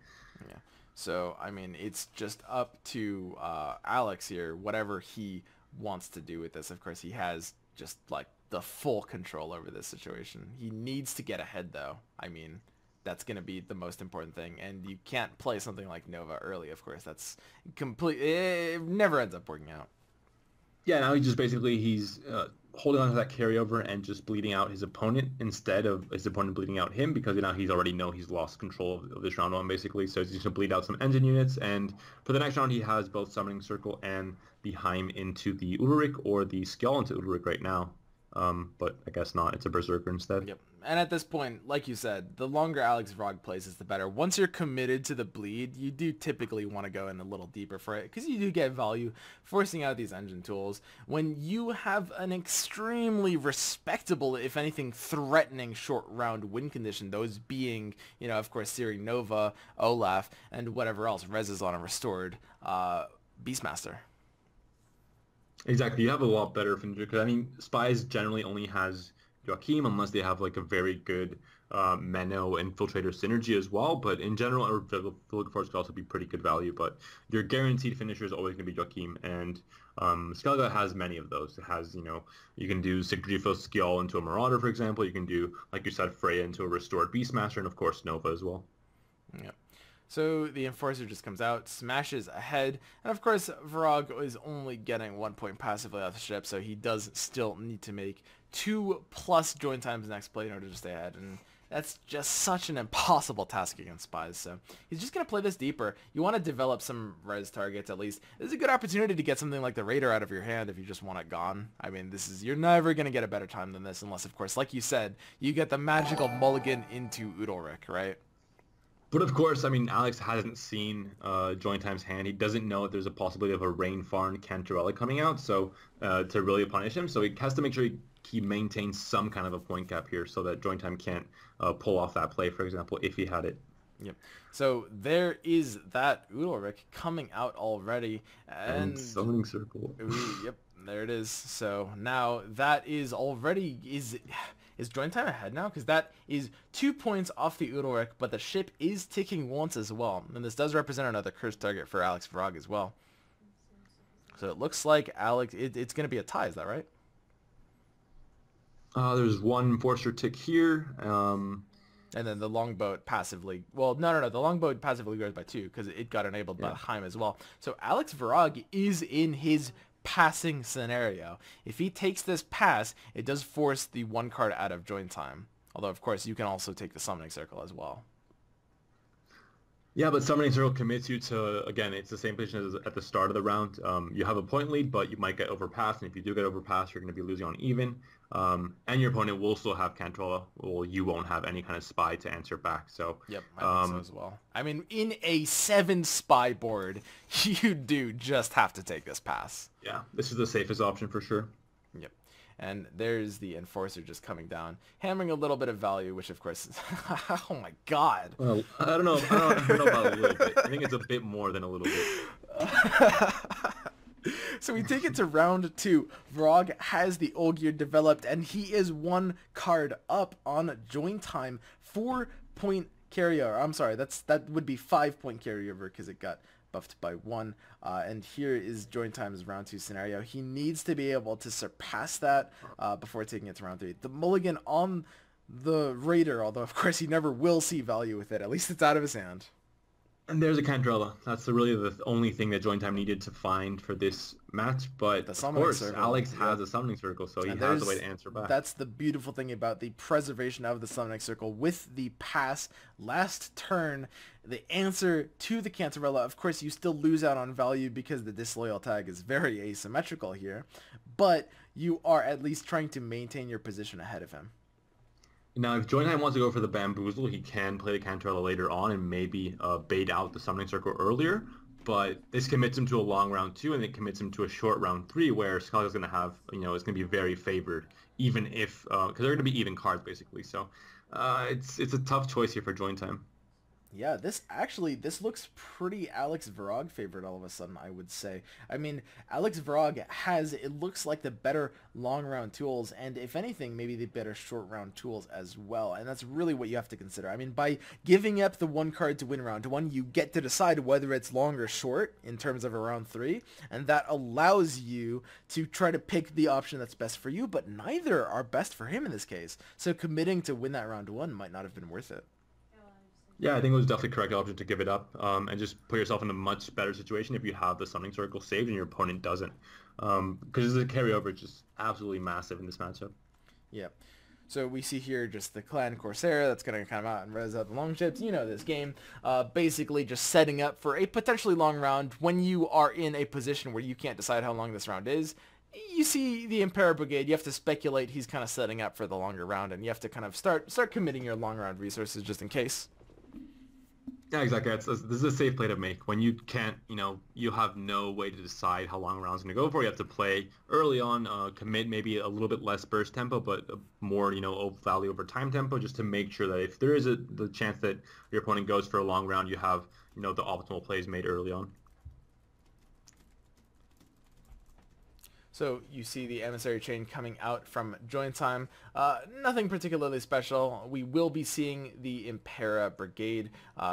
Yeah. So, I mean, it's just up to Alex here, whatever he wants to do with this. Of course, he has just, like, the full control over this situation. He needs to get ahead, though. I mean, that's going to be the most important thing. And you can't play something like Nova early, of course. That's it never ends up working out. Yeah, now he's holding on to that carryover and just bleeding out his opponent instead of his opponent bleeding out him because now he's lost control of this round 1, basically. So he's just going to bleed out some engine units. And for the next round, he has both Summoning Circle and the Heim into the Ulrich or the Skjall into Ulrich right now. But I guess not. It's a Berserker instead. Yep. And at this point, like you said, the longer Alex Vrog plays is the better. Once you're committed to the bleed, you do typically want to go in a little deeper for it because you do get value forcing out these engine tools. When you have an extremely respectable, if anything, threatening short round win condition, those being, of course, Siri Nova, Olaf, and whatever else, Rez is on a restored Beastmaster. Exactly, you have a lot better finisher because I mean, Spies generally only has Joachim unless they have like a very good Menno Infiltrator synergy as well. But in general, or Vilgefortz could also be pretty good value. But your guaranteed finisher is always going to be Joachim, and Skellige has many of those. It has, you can do Sigdrifa Skjall into a Marauder, for example. You can do, like you said, Freya into a Restored Beastmaster, and of course Nova as well. Yeah. So the Enforcer just comes out, smashes ahead, and of course Varag is only getting 1 point passively off the ship, so he does still need to make 2+ join times next play in order to stay ahead, and that's just such an impossible task against Spies, so he's just going to play this deeper. You want to develop some res targets at least. This is a good opportunity to get something like the Raider out of your hand if you just want it gone. I mean, you're never going to get a better time than this unless, of course, like you said, you get the magical mulligan into Udalryk, right? But of course, I mean, Alex hasn't seen Join Time's hand. He doesn't know that there's a possibility of a Rainfarn Cantarella coming out, so to really punish him. So he has to make sure he maintains some kind of a point gap here so that Join Time can't pull off that play, for example, if he had it. Yep. So there is that Udalryk coming out already. And Summoning Circle. Yep, there it is. So now that is already... Is Join Time ahead now? Because that is 2 points off the Udalryk, but the ship is ticking once as well. And this does represent another cursed target for Alex Varag as well. So it looks like Alex, it's going to be a tie, is that right? There's one Forcer tick here. And then the longboat passively... Well, no. The longboat passively grows by 2 because it got enabled by Heim as well. So Alex Varag is in his passing scenario. If he takes this pass, it does force the 1 card out of Join Time. Although, of course, you can also take the Summoning Circle as well. Yeah, but Summoning Circle commits you to, again, it's the same position as at the start of the round. You have a point lead, but you might get overpassed, and if you do get overpassed, you're going to be losing on even. And your opponent will still have Cantarella. Well, you won't have any kind of spy to answer back. So yep, I think so as well. I mean, in a 7 spy board, you do just have to take this pass. Yeah, this is the safest option for sure. Yep. And there's the Enforcer just coming down, hammering a little bit of value, which of course is... oh my god. Well, I don't know about a little bit. I think it's a bit more than a little bit. So we take it to round 2. Varag has the Olgierd developed, and he is 1 card up on Join Time. 4-point carryover. I'm sorry, that would be 5-point carryover because it got buffed by 1. And here is Join Time's round 2 scenario. He needs to be able to surpass that before taking it to round 3. The mulligan on the Raider, although of course he never will see value with it. At least it's out of his hand. And there's a Cantarella. That's really the only thing that Join Time needed to find for this match. But of course, Alex has a Summoning Circle, so he has a way to answer back. That's the beautiful thing about the preservation of the Summoning Circle. With the pass last turn, the answer to the Cantarella, of course, you still lose out on value because the Disloyal tag is very asymmetrical here. But you are at least trying to maintain your position ahead of him. Now, if Join Time wants to go for the Bamboozle, he can play the Cantarella later on and maybe bait out the Summoning Circle earlier. But this commits him to a long round 2, and it commits him to a short round 3, where Skellige is going to have, it's going to be very favored, even if, because they're going to be even cards, basically. So it's a tough choice here for Join Time. Yeah, this looks pretty Alex Varag favorite all of a sudden, I would say. I mean, Alex Varag it looks like the better long round tools, and if anything, maybe the better short round tools as well. And that's really what you have to consider. I mean, by giving up the 1 card to win round 1, you get to decide whether it's long or short in terms of a round 3, and that allows you to try to pick the option that's best for you, but neither are best for him in this case. So committing to win that round 1 might not have been worth it. Yeah, I think it was definitely the correct option to give it up and just put yourself in a much better situation if you have the Summoning Circle saved and your opponent doesn't. Because the carryover is just absolutely massive in this matchup. Yeah. So we see here just the Clan Corsair that's going to come out and res out the longships. You know this game. Basically just setting up for a potentially long round when you are in a position where you can't decide how long this round is. You see the Impera Brigade, you have to speculate he's kind of setting up for the longer round, and you have to kind of start committing your long round resources just in case. Yeah, exactly. This is a safe play to make. When you can't, you have no way to decide how long a round's going to go for. You have to play early on, commit maybe a little bit less burst tempo, but more, value over time tempo, just to make sure that if there is the chance that your opponent goes for a long round, you have, the optimal plays made early on. So you see the emissary chain coming out from join time. Nothing particularly special. We will be seeing the Impera Brigade.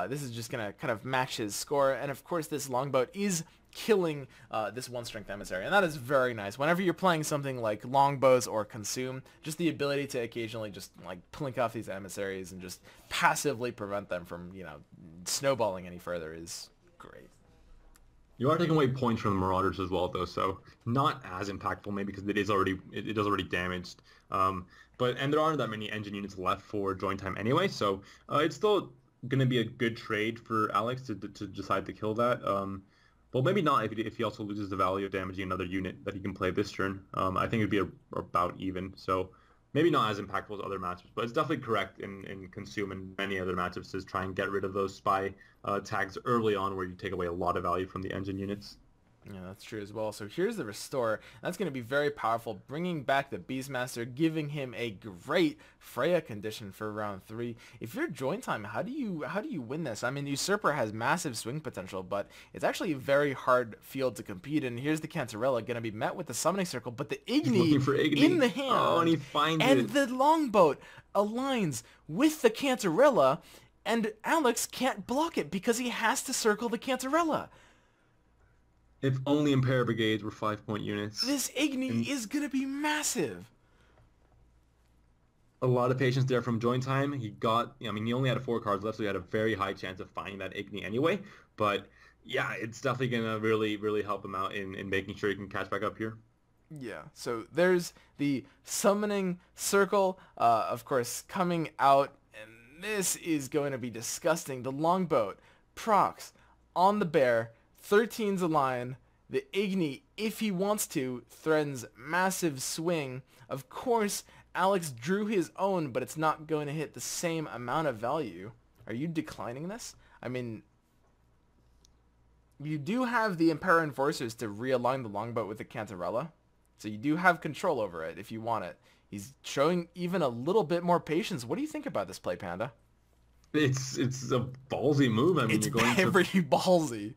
This is just going to kind of match his score. And of course this longboat is killing this 1-strength emissary. And that is very nice. Whenever you're playing something like longbows or consume, just the ability to occasionally just like plink off these emissaries and just passively prevent them from, you know, snowballing any further is great. You are taking away points from the Marauders as well, though, so not as impactful maybe because it is already damaged. And there aren't that many engine units left for join time anyway, so it's still going to be a good trade for Alex to decide to kill that. Well, maybe not if he also loses the value of damaging another unit that he can play this turn. I think it'd be about even, so maybe not as impactful as other matchups, but it's definitely correct in Consume and many other matchups to try and get rid of those spy tags early on where you take away a lot of value from the engine units. Yeah, that's true as well. So here's the Restore. That's going to be very powerful, bringing back the Beastmaster, giving him a great Freya condition for round 3. If you're join time, how do you win this? I mean, Usurper has massive swing potential, but it's actually a very hard field to compete in. Here's the Cantarella going to be met with the Summoning Circle, but the Igni in the hand, oh, and he finds and it. The Longboat aligns with the Cantarella, and Alex can't block it because he has to circle the Cantarella. If only Impera Brigades were 5-point units. This Igni is going to be massive. A lot of patience there from join time. He only had 4 cards left, so he had a very high chance of finding that Igni anyway. But yeah, it's definitely going to really, really help him out in making sure he can catch back up here. Yeah, so there's the Summoning Circle, of course, coming out. And this is going to be disgusting. The Longboat, procs, on the bear, 13's a lion. The Igni, if he wants to, threatens massive swing. Of course, Alex drew his own, but it's not going to hit the same amount of value. Are you declining this? I mean, you do have the Impera Enforcers to realign the longboat with the Cantarella, so you do have control over it if you want it. He's showing even a little bit more patience. What do you think about this play, Panda? It's a ballsy move. I mean, it's pretty ballsy.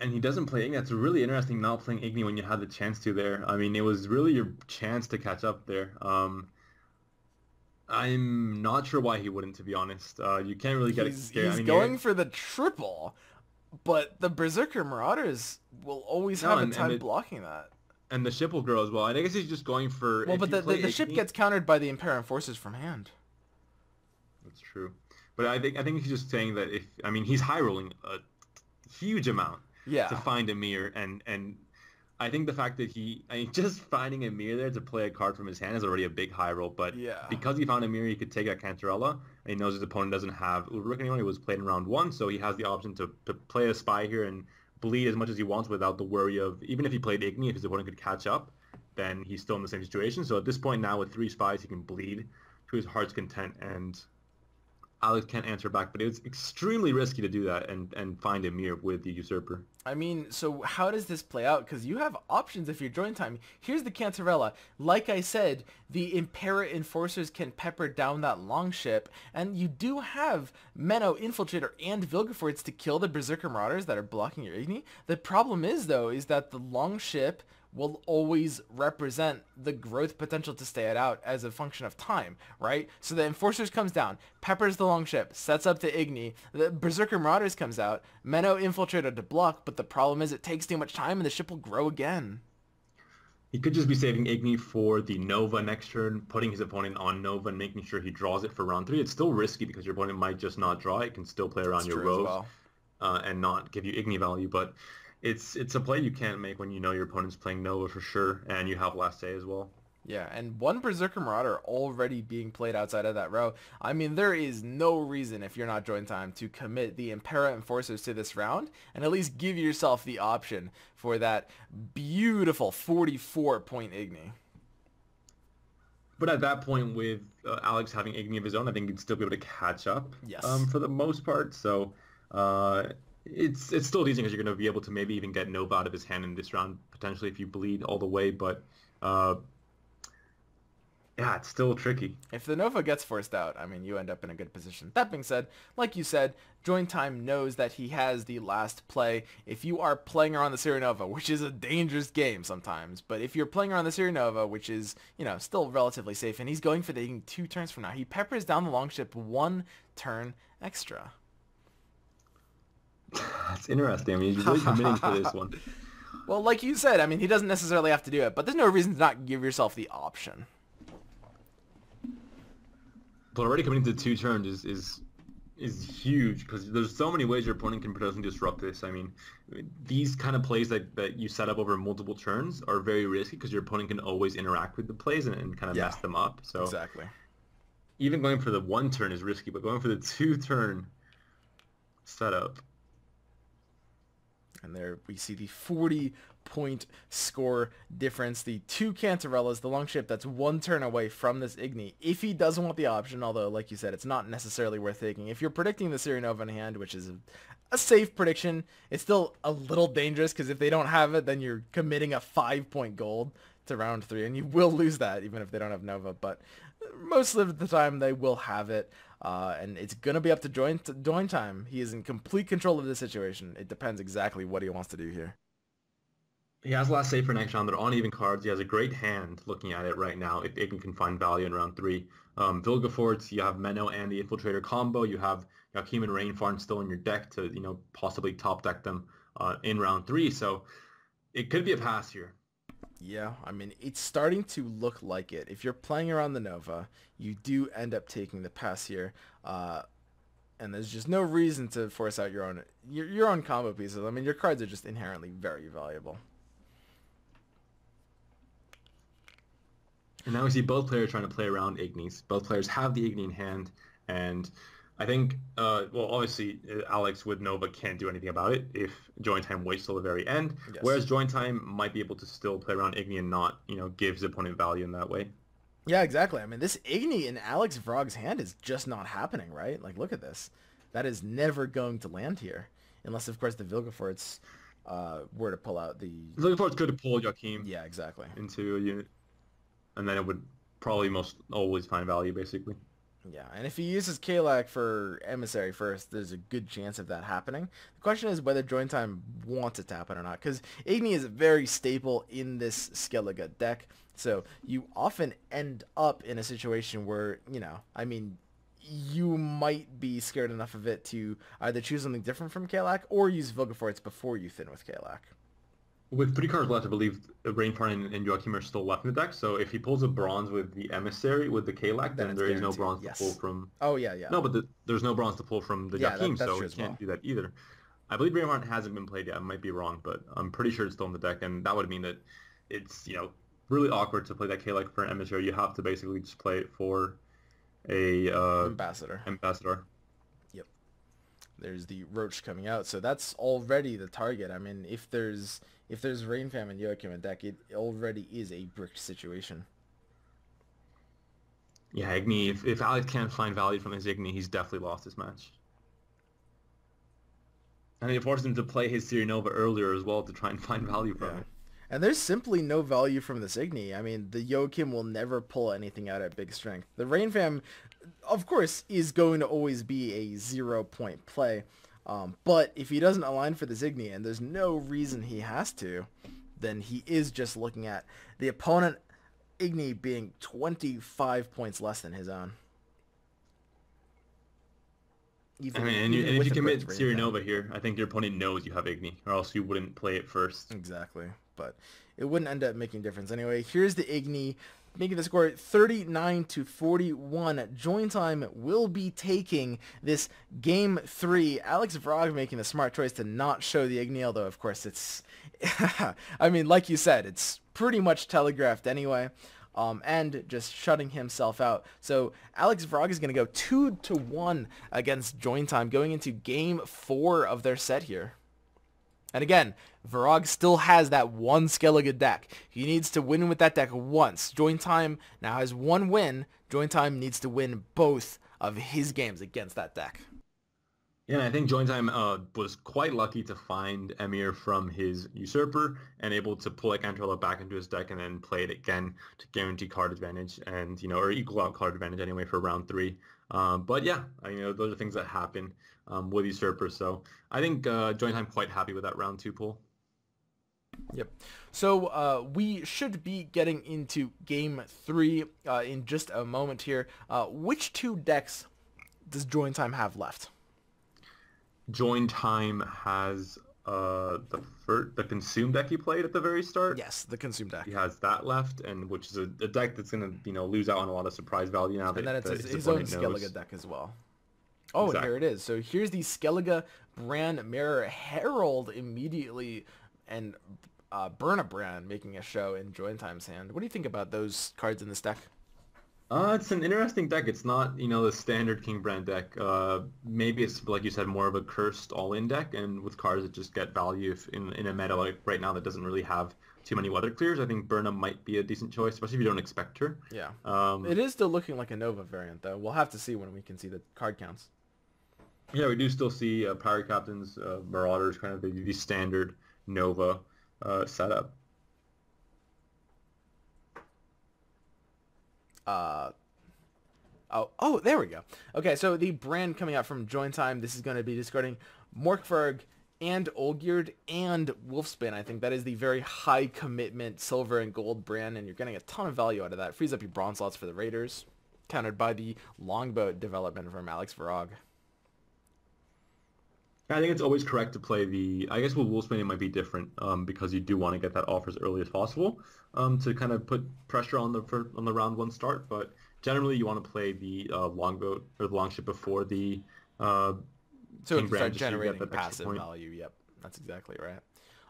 And he doesn't play Igni. That's really interesting not playing Igni when you had the chance to there. I mean, it was really your chance to catch up there. I'm not sure why he wouldn't, to be honest. You can't really get it. He's going for the triple, but the Berserker Marauders will always have a time blocking that. And the ship will grow as well. And I guess he's just going for... Well, but the ship gets countered by the Impera Enforcers from hand. That's true. But I think he's just saying that he's high rolling a huge amount. Yeah. To find a mirror, and I think the fact that just finding a mirror there to play a card from his hand is already a big high roll, but because he found a mirror, he could take that Cantarella, and he knows his opponent doesn't have Ulrich anymore. He was played in round 1, so he has the option to play a spy here and bleed as much as he wants without the worry of, even if he played Igni, if his opponent could catch up, then he's still in the same situation. So at this point now, with 3 spies, he can bleed to his heart's content, and Alex can't answer back, but it's extremely risky to do that and find a mirror with the Usurper. I mean, so how does this play out? Because you have options if you're join time. Here's the Cantarella. Like I said, the Impera Enforcers can pepper down that longship, and you do have Menno, Infiltrator, and Vilgefortz to kill the Berserker Marauders that are blocking your Igni. The problem is, though, is that the longship will always represent the growth potential to stay it out as a function of time, right? So the Enforcers comes down, peppers the longship, sets up the Igni, the Berserker Marauders comes out, Menno Infiltrator to block, but the problem is it takes too much time and the ship will grow again. He could just be saving Igni for the Nova next turn, putting his opponent on Nova and making sure he draws it for round 3. It's still risky because your opponent might just not draw it. It can still play around your rows and not give you Igni value, but it's a play you can't make when you know your opponent's playing Nova for sure, and you have last say as well. Yeah, and 1 Berserker Marauder already being played outside of that row. I mean, there is no reason, if you're not join time, to commit the Impera Enforcers to this round, and at least give yourself the option for that beautiful 44-point Igni. But at that point, with Alex having Igni of his own, I think he'd still be able to catch up for the most part, so... It's still decent because you're going to be able to maybe even get Nova out of his hand in this round, potentially if you bleed all the way, but yeah, it's still tricky. If the Nova gets forced out, I mean, you end up in a good position. That being said, like you said, Join Time knows that he has the last play. If you are playing around the Serie Nova, which is a dangerous game sometimes, but if you're playing around the Serie Nova, which is, you know, still relatively safe, and he's going for the 2 turns from now, he peppers down the Longship 1 turn extra. That's interesting. I mean, he's really committing to this one. Well, like you said, I mean, he doesn't necessarily have to do it, but there's no reason to not give yourself the option. But already committing to 2 turns is huge, because there's so many ways your opponent can potentially disrupt this. I mean, these kind of plays that you set up over multiple turns are very risky, because your opponent can always interact with the plays and kind of mess them up. So exactly. Even going for the 1 turn is risky, but going for the 2 turn setup. And there we see the 40-point score difference. The 2 Cantarellas, the Longship that's 1 turn away from this Igni. If he doesn't want the option, although, like you said, it's not necessarily worth taking. If you're predicting the Serie Nova in hand, which is a safe prediction, it's still a little dangerous, because if they don't have it, then you're committing a 5-point gold to round 3, and you will lose that even if they don't have Nova. But most of the time, they will have it. And it's going to be up to Join Time. He is in complete control of the situation. It depends exactly what he wants to do here. He has last save for next round. They're on even cards. He has a great hand looking at it right now. If Igni can find value in round 3. Vilgefortz, you have Menno and the Infiltrator combo. You have Joachim and Rainfarm still in your deck to, you know, possibly top deck them in round 3. So it could be a pass here. Yeah, I mean, it's starting to look like it. If you're playing around the Nova, you do end up taking the pass here. And there's just no reason to force out your own combo pieces. I mean, your cards are just inherently very valuable. And now we see both players trying to play around Ignis. Both players have the Igni in hand, and I think, well, obviously, Alex with Nova can't do anything about it if Join Time waits till the very end, whereas Join Time might be able to still play around Igni and not, you know, give his opponent value in that way. Yeah, exactly. I mean, this Igni in Alex Vrog's hand is just not happening, right? Like, look at this. That is never going to land here, unless, of course, the Vilgefortz were to pull out the... Vilgefortz could have pulled Joachim. Yeah, exactly. Into a unit, and then it would probably most always find value, basically. Yeah, and if he uses Kalak for Emissary first, there's a good chance of that happening. The question is whether Join Time wants it to happen or not, because Igni is very stable in this Skellige deck, so you often end up in a situation where, you know, I mean, you might be scared enough of it to either choose something different from Kalak or use Vilgefortz before you thin with Kalak. With 3 cards left, I believe Rainfarm and Joachim are still left in the deck. So if he pulls a bronze with the Emissary, with the Kalak, then there is no bronze to pull from... Oh, yeah, yeah. No, but there's no bronze to pull from the Joachim, so he can't do that either. I believe Rainfarm hasn't been played yet. I might be wrong, but I'm pretty sure it's still in the deck, and that would mean that it's, you know, really awkward to play that Kalak for an Emissary. You have to basically just play it for a... Ambassador. Yep. There's the Roach coming out, so that's already the target. I mean, if there's Rainfam and Joachim in deck, it already is a bricked situation. Yeah, Igni, if Alex can't find value from his Igni, he's definitely lost this match. And it forced him to play his Serie Nova earlier as well to try and find value from it. And there's simply no value from this Igni. I mean, the Joachim will never pull anything out at big strength. The Rainfam, of course, is going to always be a 0-point play. But if he doesn't align for this Igni, and there's no reason he has to, then he is just looking at the opponent Igni being 25 points less than his own. If you commit Serie Nova here, I think your opponent knows you have Igni, or else you wouldn't play it first. Exactly, but it wouldn't end up making a difference anyway. Here's the Igni, making the score 39-41. Join Time will be taking this game 3. Alex Vrog making the smart choice to not show the Igni, although of course it's, I mean, like you said, it's pretty much telegraphed anyway. And just shutting himself out. So Alex Vrog is going to go 2-1 against Join Time going into game 4 of their set here. And again, Vrog still has that one Skellige deck. He needs to win with that deck once. Join Time now has 1 win. Join Time needs to win both of his games against that deck. Yeah, and I think Join Time was quite lucky to find Emir from his Usurper and able to pull Cantrella back into his deck and then play it again to guarantee card advantage and, or equal out card advantage anyway for round 3. But yeah, those are things that happen with Usurper. So I think Join Time quite happy with that round 2 pull. Yep. So we should be getting into game 3 in just a moment here. Which 2 decks does Join Time have left? Join Time has the Consume deck he played at the very start. Yes, the Consume deck. He has that left, and which is a deck that's going to lose out on a lot of surprise value now. And then it's his own Skellige deck as well. Oh, exactly. Here it is. So here's the Skellige Brand Mirror Herald immediately, and Burna Brand making a show in Join Time's hand. What do you think about those cards in this deck? It's an interesting deck. It's not, the standard King Brand deck. Maybe it's, like you said, more of a cursed all-in deck, and with cards that just get value in a meta like right now that doesn't really have too many weather clears. I think Burna might be a decent choice, especially if you don't expect her. Yeah. It is still looking like a Nova variant, though. We'll have to see when we can see the card counts. Yeah, we do still see Pirate Captains, Marauders, kind of the standard Nova setup. Oh, there we go. Okay, so the brand coming out from Join Time, this is going to be discarding Morkvarg and Olgierd and Wolfsbane. I think that is the very high commitment silver and gold brand, and you're getting a ton of value out of that. Frees up your bronze slots for the Raiders, countered by the Longboat development from Alex Varag. I think it's always correct to play I guess with Wolfsbane it might be different because you do want to get that off as early as possible to kind of put pressure on the round 1 start. But generally you want to play the Longboat or the Longship before the so it can start generating passive value. Yep, that's exactly right.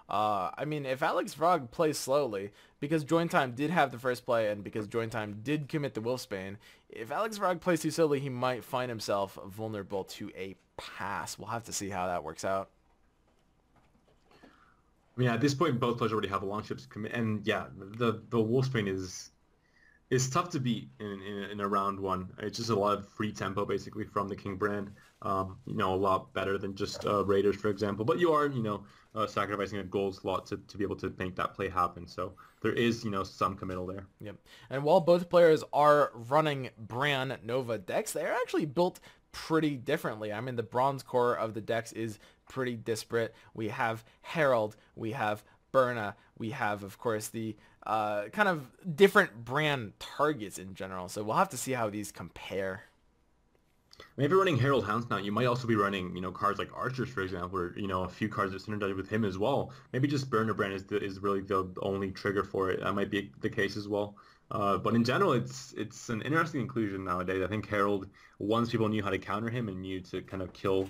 I mean, if Alex Varag plays slowly, because Join Time did have the first play and because Join Time did commit the Wolfsbane, if Alex Varag plays too slowly, he might find himself vulnerable to a pass. We'll have to see how that works out. I mean, at this point, both players already have the Longships commit, and yeah, the Wolfsbane is tough to beat in a round 1. It's just a lot of free tempo basically from the King Brand. A lot better than just Raiders, for example. But you are, sacrificing a gold slot to be able to make that play happen. So there is, some committal there. Yep. And while both players are running Brand Nova decks, they're actually built pretty differently. I mean, the bronze core of the decks is pretty disparate. We have Herald, we have Burna, we have, of course, the kind of different brand targets in general. So we'll have to see how these compare. I mean, if you're running Herald Houndstone, you might also be running, cards like Archers, for example, or, a few cards that synergize with him as well. Maybe just Burner Brand is really the only trigger for it. That might be the case as well. But in general, it's an interesting inclusion nowadays. I think Herald, once people knew how to counter him and knew to kind of kill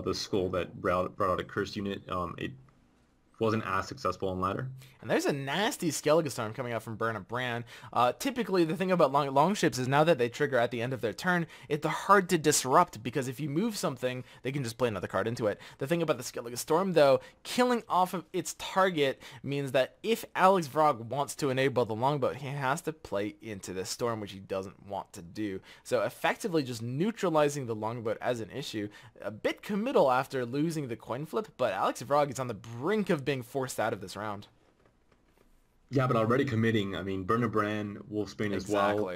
the skull that brought out a cursed unit, it wasn't as successful on ladder. And there's a nasty Skellige Storm coming out from Burna Brand. Typically, the thing about Longships is now that they trigger at the end of their turn, it's hard to disrupt because if you move something, they can just play another card into it. The thing about the Skellige Storm, though, killing off of its target means that if Alex Varag wants to enable the Longboat, he has to play into the Storm, which he doesn't want to do. So effectively just neutralizing the Longboat as an issue. A bit committal after losing the coin flip, but Alex Varag is on the brink of being forced out of this round. Yeah, but already committing. I mean, Burner Brand, Wolfsbane as well.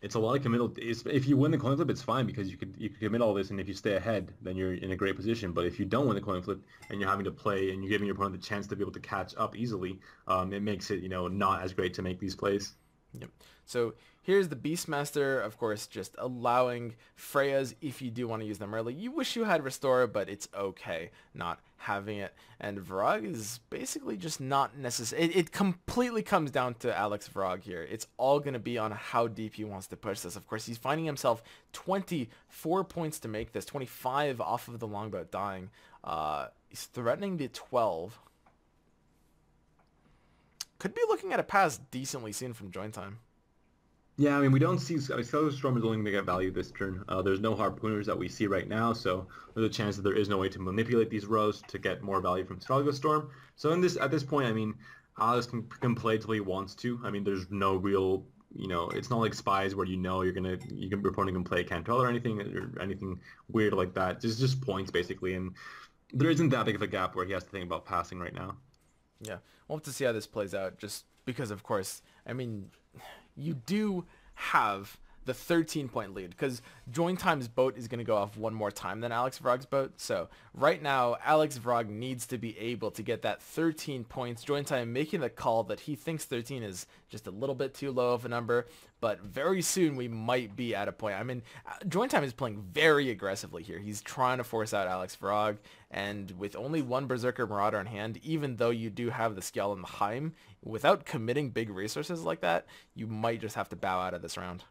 It's a lot of committal. If you win the coin flip, it's fine because you could commit all this, and if you stay ahead, then you're in a great position. But if you don't win the coin flip and you're having to play and you're giving your opponent the chance to be able to catch up easily, it makes it not as great to make these plays. Yep. So here's the Beastmaster, of course, just allowing Freyas if you do want to use them early. You wish you had Restore, but it's okay not having it. And Varag is basically just not necessary. It completely comes down to Alex Varag here. It's all going to be on how deep he wants to push this. Of course, he's finding himself 24 points to make this, 25 off of the Longboat dying. He's threatening the 12. Could be looking at a pass decently soon from Join Time. Yeah, I mean, we don't see... Skellige Storm is only going to get value this turn. There's no Harpooners that we see right now, so there's a chance that there is no way to manipulate these rows to get more value from Skellige Storm. So at this point, I mean, Alex can play till he wants to. I mean, there's no real it's not like Spies where your opponent can play Cantrell or anything weird like that. Just points basically, and there isn't that big of a gap where he has to think about passing right now. Yeah, we'll have to see how this plays out, just because, of course, I mean, you do have the 13-point lead, because Join Time's boat is going to go off one more time than Alex Vrog's boat. So right now, Alex Vrog needs to be able to get that 13 points. Join Time making the call that he thinks 13 is just a little bit too low of a number, but very soon we might be at a point. I mean, Join Time is playing very aggressively here. He's trying to force out Alex Vrog, and with only one Berserker Marauder in hand, even though you do have the Skell and the Heim, without committing big resources like that, you might just have to bow out of this round.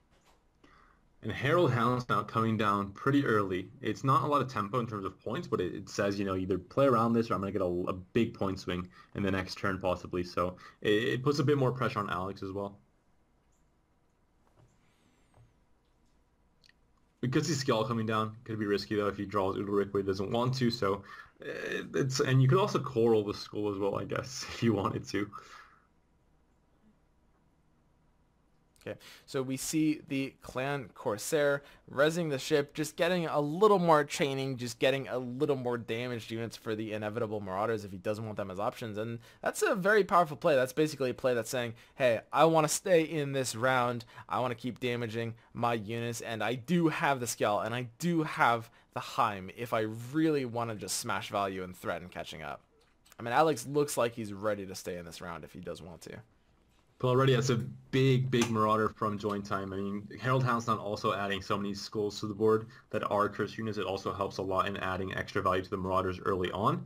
And Herald Hound's now coming down pretty early. It's not a lot of tempo in terms of points, but it says, either play around this or I'm going to get a big point swing in the next turn possibly. So it puts a bit more pressure on Alex as well. Because he's Skell coming down, could be risky though if he draws Udalric where he doesn't want to. So and you could also coral the skull as well, I guess, if you wanted to. Okay, so we see the Clan Corsair rezzing the ship, just getting a little more chaining, just getting a little more damaged units for the inevitable Marauders if he doesn't want them as options. And that's a very powerful play. That's basically a play that's saying, hey, I want to stay in this round. I want to keep damaging my units, and I do have the Skell, and I do have the Heim if I really want to just smash value and threaten catching up. I mean, Alex looks like he's ready to stay in this round if he does want to. But already that's a big Marauder from Join Time. I mean, Herald Houndstone also adding so many skulls to the board that are curse units. It also helps a lot in adding extra value to the Marauders early on.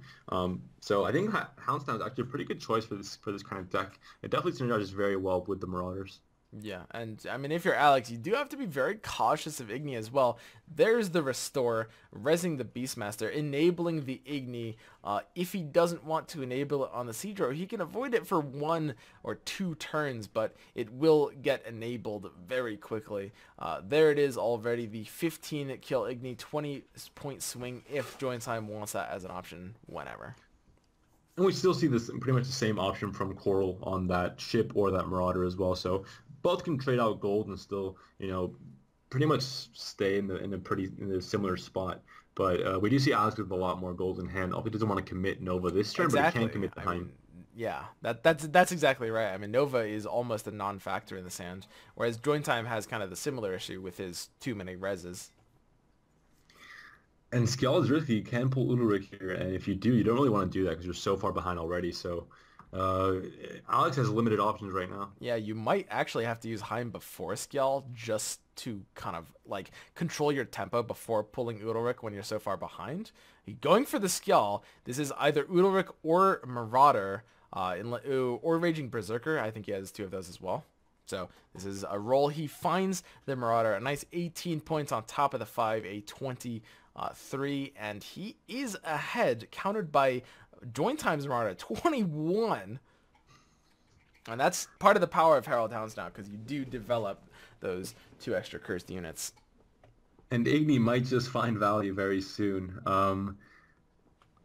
So I think Houndstone is actually a pretty good choice for this kind of deck. It definitely synergizes very well with the Marauders. Yeah, and I mean, if you're Alex, you do have to be very cautious of Igni as well. There's the Restore, rezzing the Beastmaster, enabling the Igni. If he doesn't want to enable it on the Siege Row, he can avoid it for 1 or 2 turns, but it will get enabled very quickly. There it is already, the 15 kill Igni, 20-point swing if Join Time wants that as an option whenever. And we still see this pretty much the same option from Coral on that ship or that Marauder as well. So both can trade out gold and still, pretty much stay in a similar spot. But we do see Alex with a lot more gold in hand. He doesn't want to commit Nova this turn, exactly. But he can commit the Heim. Yeah, that's exactly right. I mean, Nova is almost a non-factor in this hand, whereas Join Time has kind of the similar issue with his too many reses. And Skell is risky. You can pull Udalric here, and if you do, you don't really want to do that because you're so far behind already. So Alex has limited options right now. Yeah, you might actually have to use Heim before Skell just to kind of like control your tempo before pulling Udalric when you're so far behind. Going for the Skell, this is either Udalric or Marauder or Raging Berserker. I think he has 2 of those as well. So this is a roll. He finds the Marauder, a nice 18 points on top of the 5, a 23, and he is ahead, countered by Join Time's Marauder, 21. And that's part of the power of Herald Hounds now, because you do develop those 2 extra cursed units. And Igni might just find value very soon.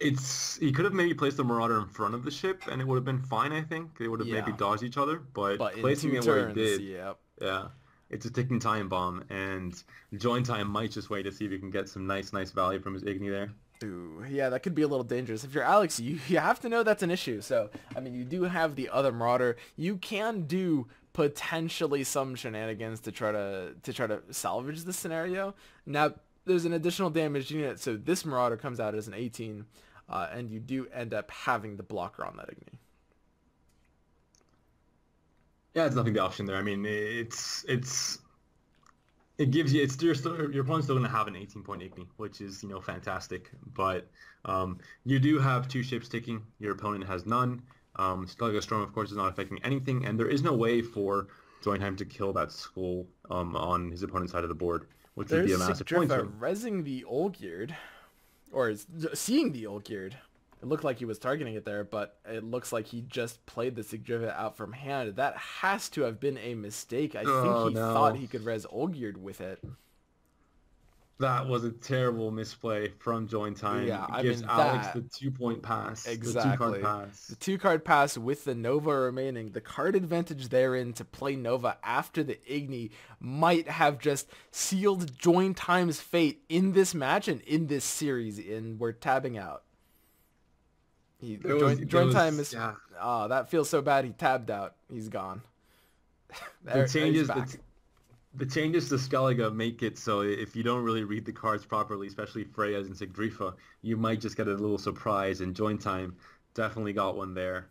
He could have maybe placed the Marauder in front of the ship, and it would have been fine, I think. They would have maybe dodged each other, but placing it where he did, yeah, it's a ticking time bomb, and Join Time might just wait to see if he can get some nice value from his Igni there. Ooh, yeah, that could be a little dangerous. If you're Alex, you have to know that's an issue. So, I mean, you do have the other Marauder. You can do potentially some shenanigans to try to salvage the scenario. Now, there's an additional damaged unit, so this Marauder comes out as an 18, and you do end up having the blocker on that Igni. Yeah, it's nothing the option there. I mean, it gives you, your opponent's still going to have an 18-point Igni, which is, fantastic. But you do have 2 ships ticking. Your opponent has none. Skellige Storm, of course, is not affecting anything, and there is no way for Join Time to kill that skull on his opponent's side of the board, which would be a massive point swing. Rezzing the Olgierd, or seeing the Olgierd. It looked like he was targeting it there, but it looks like he just played the Sigdriva out from hand. That has to have been a mistake. I think he thought he could res Olgierd with it. That was a terrible misplay from Join Time. Yeah, It I gives mean Alex that the 2-point pass, the 2-card exactly. The pass. 2 card pass with the Nova remaining, the card advantage therein to play Nova after the Igni might have just sealed Join Time's fate in this match and in this series. And we're tabbing out. There Join Time was, is. yeah. Oh, that feels so bad. He tabbed out. He's gone. The There he's changes, back. the changes to Skellige make it so if you don't really read the cards properly, especially Freya's and Sigdrifa, you might just get a little surprise. And Join Time definitely got one there.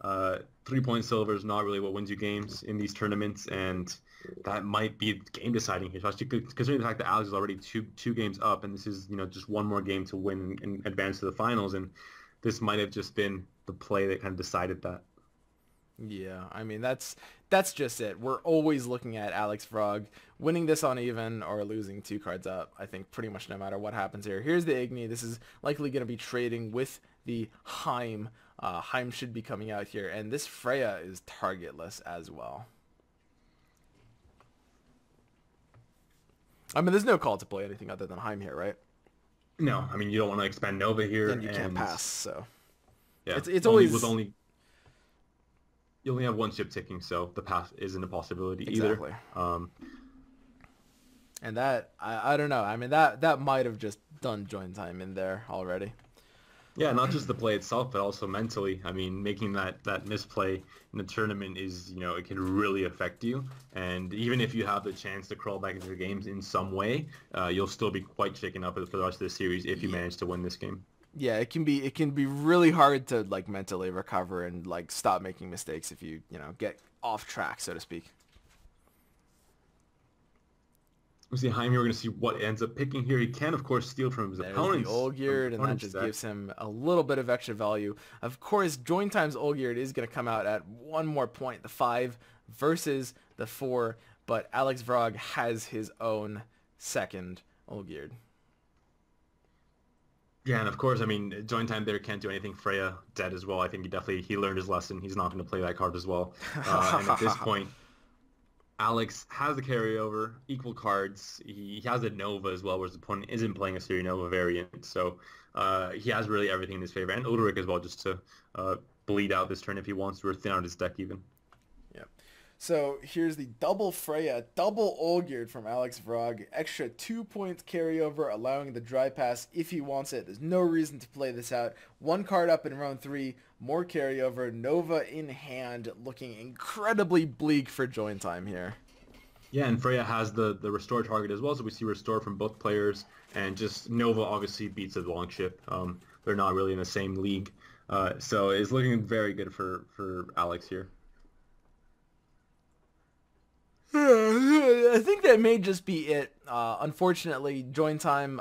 3-point silver is not really what wins you games in these tournaments, and that might be game deciding here, especially considering the fact that Alex is already two games up, and this is just one more game to win and advance to the finals, and this might have just been the play that kind of decided that. Yeah, I mean that's just it. We're always looking at Alex Vrog winning this on even or losing 2 cards up. I think pretty much no matter what happens here. Here's the Igni. This is likely going to be trading with the Heim. Heim should be coming out here, and this Freya is targetless as well. I mean, there's no call to play anything other than Heim here, right? No, I mean you don't want to expand Nova here, And you can't pass, so yeah, it's always with only you only have one ship ticking, so the pass isn't a possibility exactly. either. And that I don't know. I mean that might have just done Join Time in there already. Yeah, not just the play itself, but also mentally. I mean, making that misplay in the tournament is, it can really affect you. And even if you have the chance to crawl back into the games in some way, you'll still be quite shaken up for the rest of the series if you manage to win this game. Yeah, it can be really hard to like mentally recover and like stop making mistakes if you get off track, so to speak. We see Jaime. We're going to see what ends up picking here. He can, of course, steal from his opponents. The Olgierd, and that just gives him a little bit of extra value. Of course, Join Time's Olgierd is going to come out at one more point, the 5 versus the 4, but Alex Vrog has his own second Olgierd. Yeah, and of course, I mean, Join Time there can't do anything. Freya dead as well. I think he learned his lesson. He's not going to play that card as well. And at this point, Alex has the carryover, equal cards. He has a Nova as well, whereas the opponent isn't playing a Siri Nova variant. So he has really everything in his favor. And Ulrich as well, just to bleed out this turn if he wants to, or thin out his deck even. Yep. So here's the double Freya, double Olgierd from Alex Vrog. Extra 2 points carryover, allowing the dry pass if he wants it. There's no reason to play this out. 1 card up in round 3, more carryover, Nova in hand, looking incredibly bleak for Join Time here. Yeah, and Freya has the restore target as well, so we see restore from both players, and just Nova obviously beats the Longship. They're not really in the same league, so it's looking very good for Alex here. I think that may just be it. Unfortunately, Join Time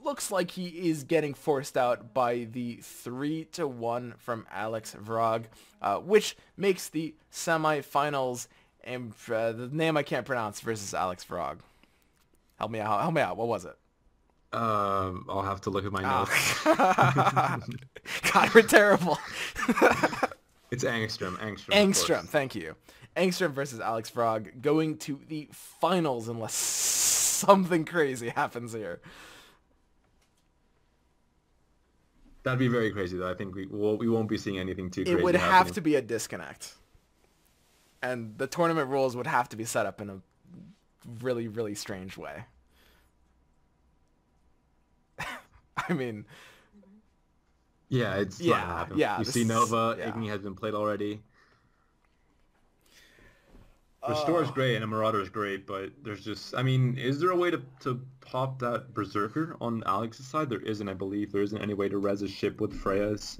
looks like he is getting forced out by the 3-1 from Alex Vrog, which makes the semifinals and the name I can't pronounce versus Alex Vrog. Help me out. Help me out. What was it? I'll have to look at my notes. God, we're terrible. It's Angstrom. Angstrom, thank you. Angstrom versus Alex Vrog going to the finals unless something crazy happens here. That'd be very crazy, though. I think we won't be seeing anything too crazy. It would happening. have to be a disconnect. And the tournament rules would have to be set up in a really, really strange way. I mean... Yeah, it's not gonna happen. Yeah, you see Nova, Igni has been played already. Restore is great and a Marauder is great, but there's just, I mean, is there a way to pop that Berserker on Alex's side? There isn't, I believe. There isn't any way to res a ship with Freya's.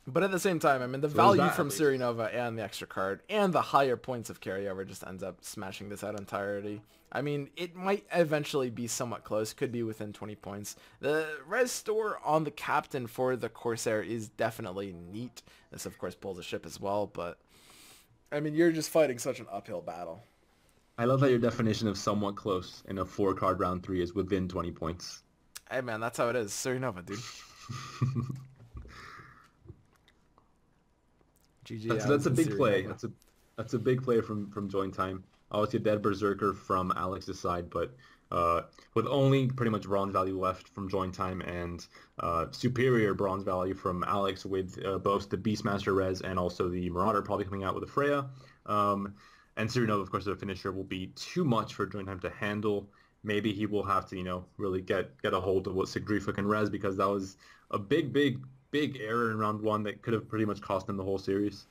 But at the same time, I mean, the value from Siri Nova and the extra card and the higher points of carryover just ends up smashing this out entirely. I mean, it might eventually be somewhat close. Could be within 20 points. The restore on the captain for the Corsair is definitely neat. This, of course, pulls a ship as well, but... I mean, you're just fighting such an uphill battle. I love that your definition of somewhat close in a 4-card round 3 is within 20 points. Hey, man, that's how it is. Siri Nova, dude. GG. That's a big play. That's a big play from Join Time. Obviously, a dead Berserker from Alex's side, but with only pretty much bronze value left from join time and superior bronze value from Alex with both the Beastmaster res and also the Marauder probably coming out with a Freya. And Cyrano, of course, the finisher will be too much for join time to handle. Maybe he will have to, really get a hold of what Sigdrifa can res, because that was a big error in round one that could have pretty much cost him the whole series.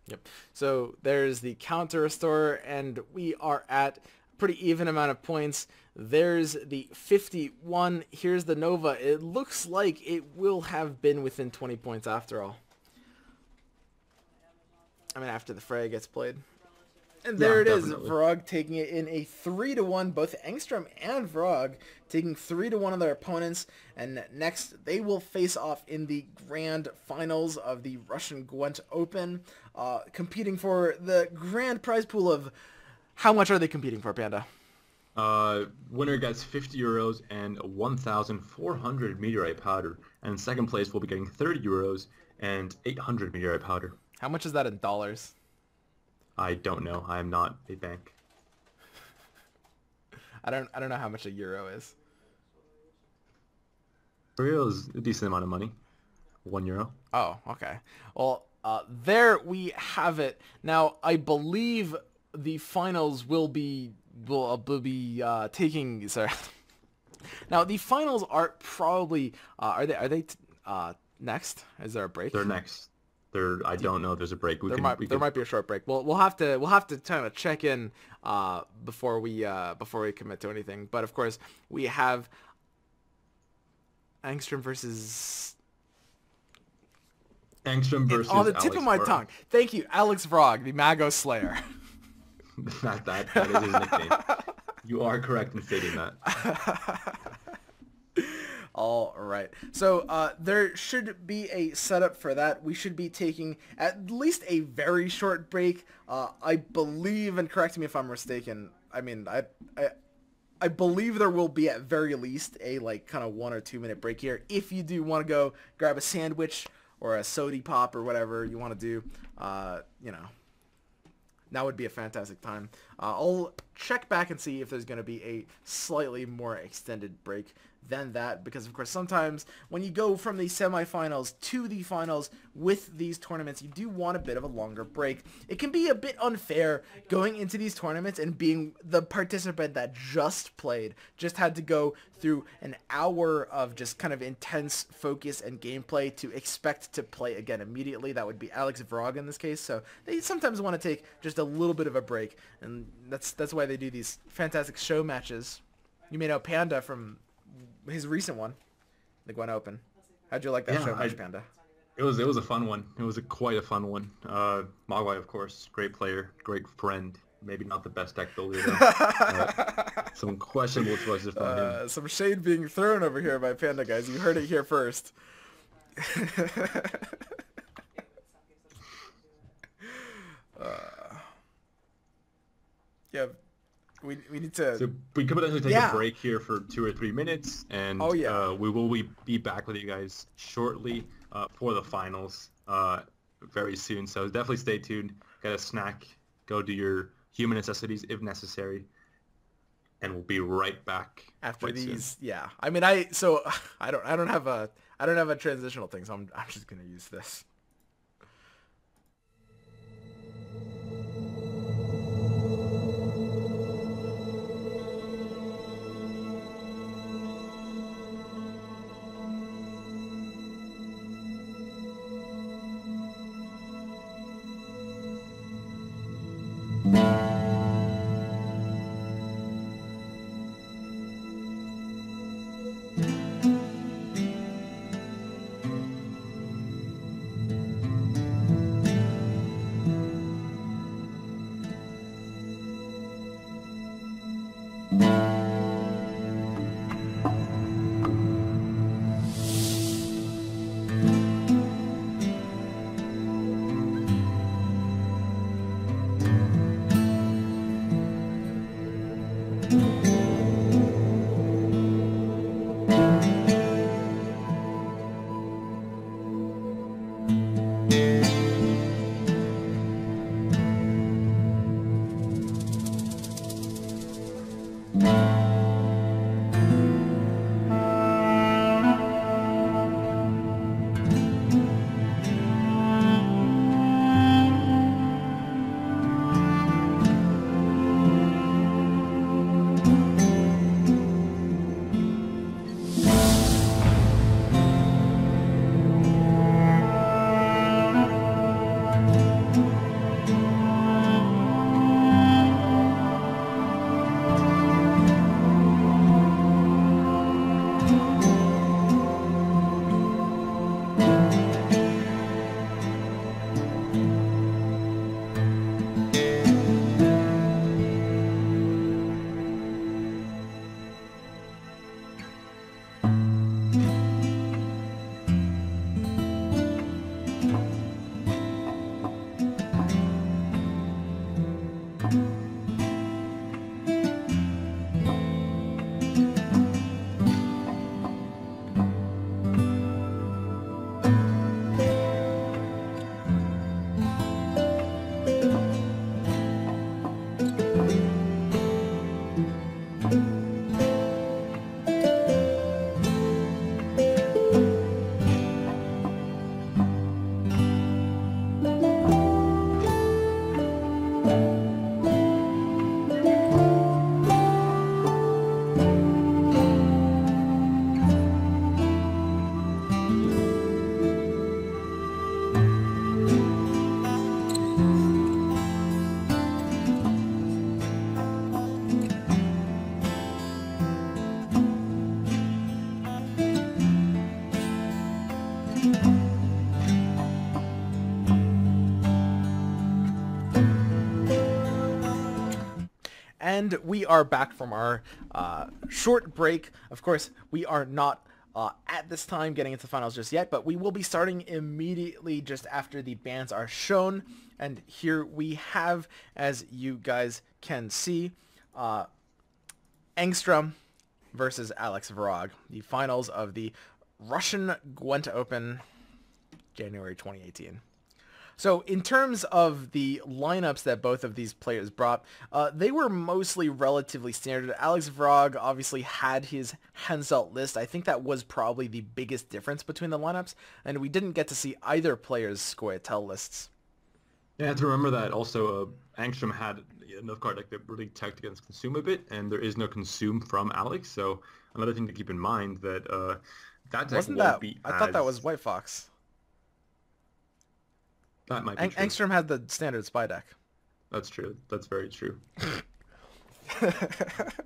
Yep. So there's the counter restore, and we are at a pretty even amount of points. There's the 51. Here's the Nova. It looks like it will have been within 20 points after all. I mean, after the Freya gets played. And there it definitely is, Vrog taking it in a 3-1. Both Engstrom and Vrog taking 3-1 on their opponents. And next, they will face off in the grand finals of the Russian Gwent Open, competing for the grand prize pool of... How much are they competing for, Panda? Winner gets 50 euros and 1,400 meteorite powder. And second place will be getting 30 euros and 800 meteorite powder. How much is that in dollars? I don't know. I am not a bank. I don't know how much a euro is. Euro is a decent amount of money. €1. Oh, okay. Well, there we have it. Now, I believe the finals will be taking. Sorry. Now, the finals are probably are they next? Is there a break? They're next. I don't know if there's a break. There might be a short break. We'll have to kind of check in before we commit to anything. But of course, we have Angstrom versus on the tip of my tongue. Thank you, Alex Vrog, the Mago Slayer. that is his nickname. You are correct in stating that. All right. So there should be a setup for that. We should be taking at least a very short break. I believe, and correct me if I'm mistaken, I mean, I believe there will be at very least a kind of 1 or 2 minute break here. If you do want to go grab a sandwich or a sody pop or whatever you want to do, that would be a fantastic time. I'll check back and see if there's going to be a slightly more extended break than that, because of course sometimes when you go from the semifinals to the finals with these tournaments, you do want a bit of a longer break. It can be a bit unfair going into these tournaments and being the participant that just had to go through an hour of just kind of intense focus and gameplay to expect to play again immediately. That would be Alex Vrog in this case. So they sometimes want to take just a little bit of a break, and that's why they do these fantastic show matches. You may know Panda from his recent one, the Gwent Open. How'd you like that show match, Panda? It was a fun one. It was quite a fun one. Mogwai, of course, great player, great friend. Maybe not the best deck builder, though. Some questionable choices from him. Some shade being thrown over here by Panda, guys. You heard it here first. Yeah. We need to... So we could potentially take a break here for 2 or 3 minutes, and we will be back with you guys shortly for the finals very soon. So definitely stay tuned. Get a snack. Go do your human necessities if necessary, and we'll be right back after these. Soon. Yeah, I mean, I don't have a transitional thing, so I'm just gonna use this. And we are back from our short break. Of course, we are not at this time getting into the finals just yet, but we will be starting immediately just after the bands are shown. And here we have, as you guys can see, Engstrom versus Alex Vrog, the finals of the Russian Gwent Open, January 2018. So in terms of the lineups that both of these players brought, they were mostly relatively standard. Alex Vrog obviously had his Henselt list. I think that was probably the biggest difference between the lineups, and we didn't get to see either player's Scoia'tael lists. Yeah, have to remember that also Angstrom had enough card deck that really teched against Consume a bit, and there is no Consume from Alex, so another thing to keep in mind that that deck won't be I thought that was White Fox. That might be true. Engstrom had the standard spy deck. That's true. That's very true.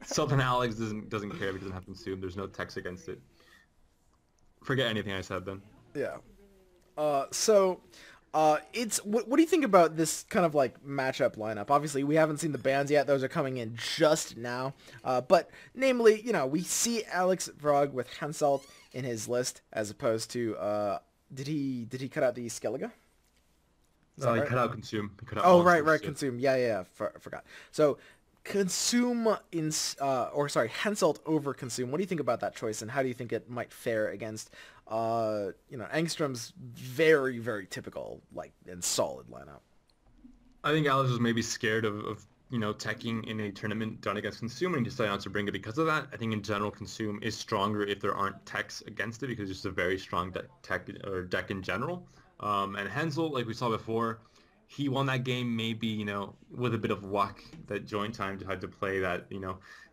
Something Alex doesn't care if he doesn't have Consume. There's no text against it. Forget anything I said then. Yeah. It's what do you think about this kind of like matchup lineup? Obviously, we haven't seen the bans yet; those are coming in just now. But namely, we see Alex Vrog with Henselt in his list, as opposed to did he cut out the Skellige? So he cut out Consume. Right, Consume. Yeah. Forgot. So Consume Henselt over Consume. What do you think about that choice, and how do you think it might fare against Engstrom's very, very typical and solid lineup? I think Alex was maybe scared of teching in a tournament done against Consume, and he decided not to bring it because of that. I think in general Consume is stronger if there aren't techs against it, because it's just a very strong deck in general. And Henselt, like we saw before, he won that game maybe, with a bit of luck that joint time had to play that,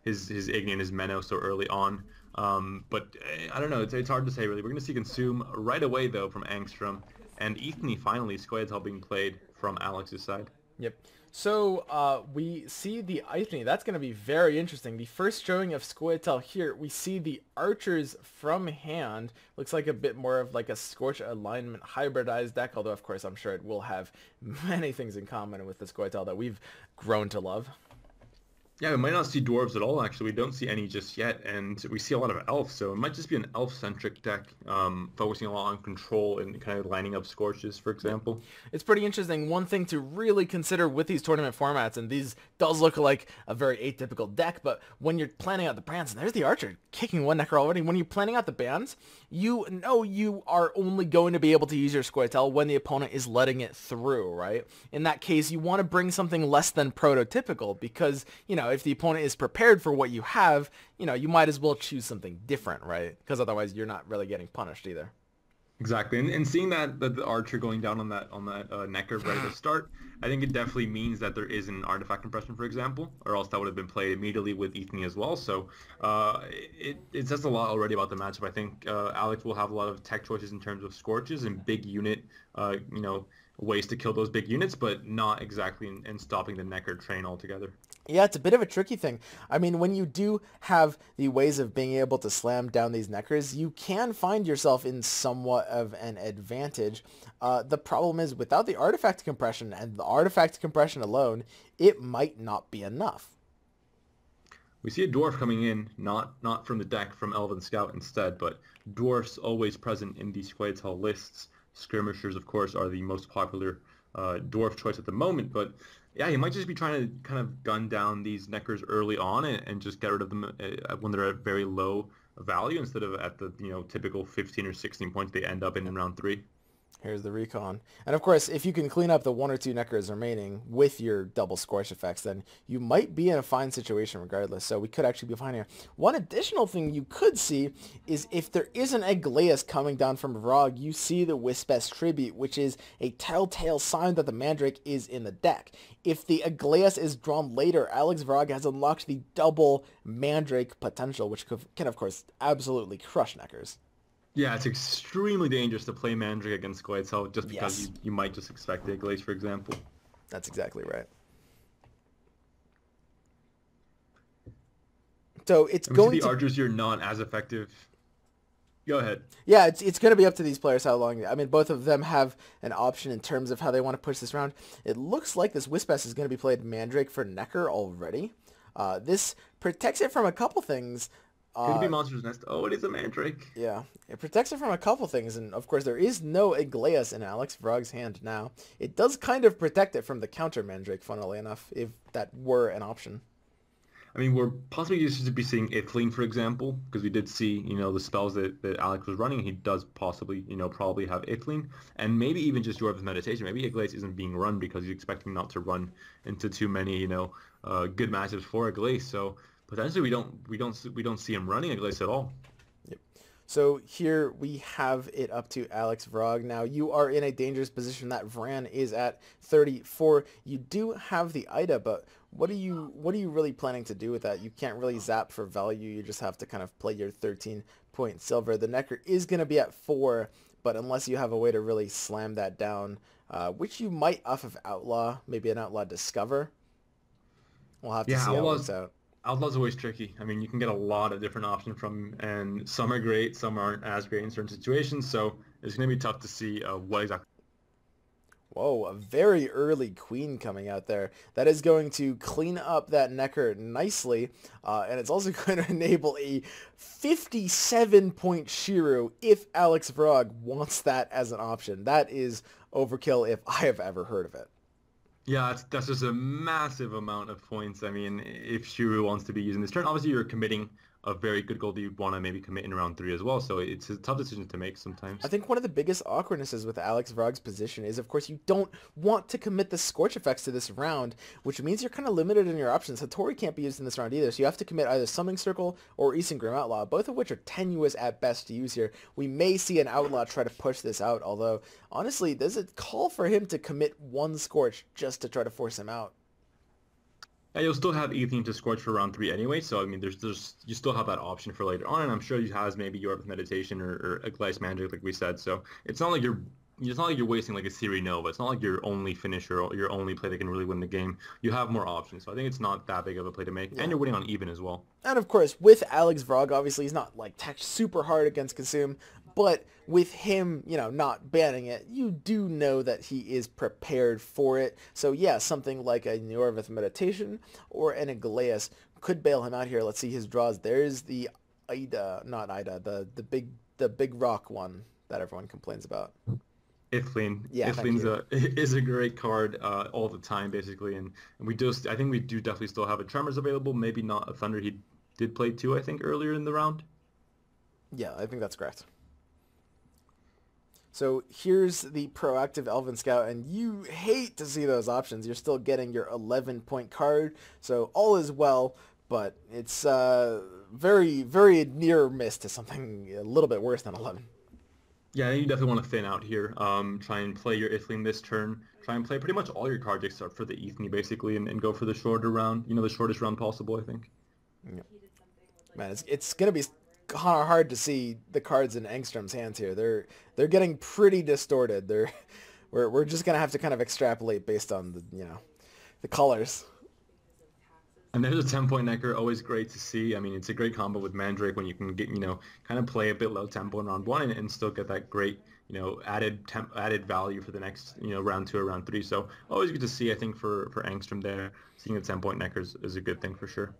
his Igni and his Menno so early on. But I don't know, it's hard to say really. We're going to see Consume right away though from Angstrom, and Ethny finally, Scoia'tael being played from Alex's side. Yep. So we see the Ithne. That's going to be very interesting. The first showing of Scoia'tael here, we see the archers from hand. Looks like a bit more of like a Scorch alignment hybridized deck, although of course I'm sure it will have many things in common with the Scoia'tael that we've grown to love. Yeah, we might not see dwarves at all, actually. We don't see any just yet, and we see a lot of elves, so it might just be an elf-centric deck, focusing a lot on control and kind of lining up Scorches, for example. It's pretty interesting. One thing to really consider with these tournament formats, and these does look like a very atypical deck, but when you're planning out the bands, and there's the archer kicking one necker already, when you're planning out the bands, you know you are only going to be able to use your Scoia'tael when the opponent is letting it through, right? In that case, you want to bring something less than prototypical, because, if the opponent is prepared for what you have, you might as well choose something different, right? Because otherwise you're not really getting punished either. Exactly, and seeing that the archer going down on that necker right at the start, I think it definitely means that there is an artifact compression, for example, or else that would have been played immediately with Ethny as well. So it says a lot already about the matchup. I think Alex will have a lot of tech choices in terms of Scorches and big unit, ways to kill those big units, but not exactly in stopping the necker train altogether. Yeah, it's a bit of a tricky thing. I mean, when you do have the ways of being able to slam down these neckers, you can find yourself in somewhat of an advantage. The problem is, without the artifact compression and the artifact compression alone, it might not be enough. We see a dwarf coming in, not from the deck, from Elven Scout instead, but dwarfs always present in these Scoia'tael lists. Skirmishers, of course, are the most popular dwarf choice at the moment, but yeah, he might just be trying to kind of gun down these neckers early on and just get rid of them when they're at very low value instead of at the typical 15 or 16 points they end up in round 3. Here's the recon. And of course, if you can clean up the 1 or 2 neckers remaining with your double Scorch effects, then you might be in a fine situation regardless. So we could actually be fine here. One additional thing you could see is if there is an Aglaeus coming down from Vrog, you see the Wispess Tribute, which is a telltale sign that the Mandrake is in the deck. If the Aglaeus is drawn later, Alex Vrog has unlocked the double Mandrake potential, which can of course absolutely crush neckers. Yeah, it's extremely dangerous to play Mandrake against Scoia'tael just because you might just expect the Glaze, for example. That's exactly right. So it's going to... the archers, you're not as effective. Go ahead. Yeah, it's going to be up to these players how long... I mean, both of them have an option in terms of how they want to push this round. It looks like this Wispess is going to be played Mandrake for Necker already. This protects it from a couple things. Could it be Monster's Nest? Oh, it is a Mandrake. Yeah, it protects it from a couple things, and of course there is no Igleas in Alex Vrog's hand now. It does kind of protect it from the counter Mandrake, funnily enough, if that were an option. I mean, we're possibly used to be seeing Ithling, for example, because we did see, the spells that Alex was running. He does possibly, probably have Ithling, and maybe even just Yorv's Meditation. Maybe Igleas isn't being run because he's expecting not to run into too many, good matchups for Igleas. So potentially we don't see him running Igleas at all. Yep. So here we have it up to Alex Vrog. Now you are in a dangerous position. That Vran is at 34. You do have the Ida, but what are you really planning to do with that? You can't really zap for value. You just have to kind of play your 13-point silver. The Necker is going to be at 4, but unless you have a way to really slam that down, which you might off of Outlaw, maybe an Outlaw Discover. We'll have to see how it works out. Outlaw's always tricky. I mean, you can get a lot of different options from, and some are great, some aren't as great in certain situations, so it's going to be tough to see what exactly. Whoa, a very early Queen coming out there. That is going to clean up that Necker nicely, and it's also going to enable a 57-point Shiro if Alex Vrog wants that as an option. That is overkill if I have ever heard of it. Yeah, that's just a massive amount of points. I mean, if Shiro wants to be using this turn, obviously you're committing a very good goal that you want to maybe commit in round 3 as well. So it's a tough decision to make sometimes. I think one of the biggest awkwardnesses with Alex Vrog's position is, of course, you don't want to commit the Scorch effects to this round, which means you're kind of limited in your options. Hattori can't be used in this round either, so you have to commit either Summoning Circle or Eastern Grim Outlaw, both of which are tenuous at best to use here. We may see an Outlaw try to push this out, although, honestly, there's a call for him to commit one Scorch just to try to force him out. Yeah, you'll still have Ethene to Scorch for round 3 anyway, so I mean, there's you still have that option for later on, and I'm sure he has maybe Yorv's Meditation or a Glass Mandrake, like we said. So it's not like you're wasting like a Siri Nova. It's not like your only finisher or your only play that can really win the game. You have more options, so I think it's not that big of a play to make, and you're winning on even as well. And of course, with Alex Vrog, obviously he's not like tacked super hard against Consume, but with him, not banning it, you do know that he is prepared for it. So yeah, something like a Yorvith Meditation or an Igleas could bail him out here. Let's see his draws. There's the Ida, not Ida, the big rock one that everyone complains about. Ithline. Yeah, Ithline's is a great card all the time, basically, and I think we do definitely still have a Tremors available. Maybe not a Thunder. He did play 2, I think, earlier in the round. Yeah, I think that's correct. So here's the proactive Elven Scout, and you hate to see those options. You're still getting your 11-point card, so all is well, but it's very, very near miss to something a little bit worse than 11. Yeah, I think you definitely want to thin out here. Try and play your Ithling this turn. Try and play pretty much all your cards except for the Ethne, basically, and go for the shorter round. The shortest round possible, I think. Yep. Man, it's going to be kind of hard to see the cards in Engstrom's hands here. They're getting pretty distorted. We're just going to have to kind of extrapolate based on the colors. And there's a 10-point Necker, always great to see. I mean, it's a great combo with Mandrake when you can get, kind of play a bit low tempo in round 1 and still get that great, added value for the next, round 2 or round 3. So always good to see, I think, for Angstrom there. Seeing a 10-point Necker is a good thing for sure.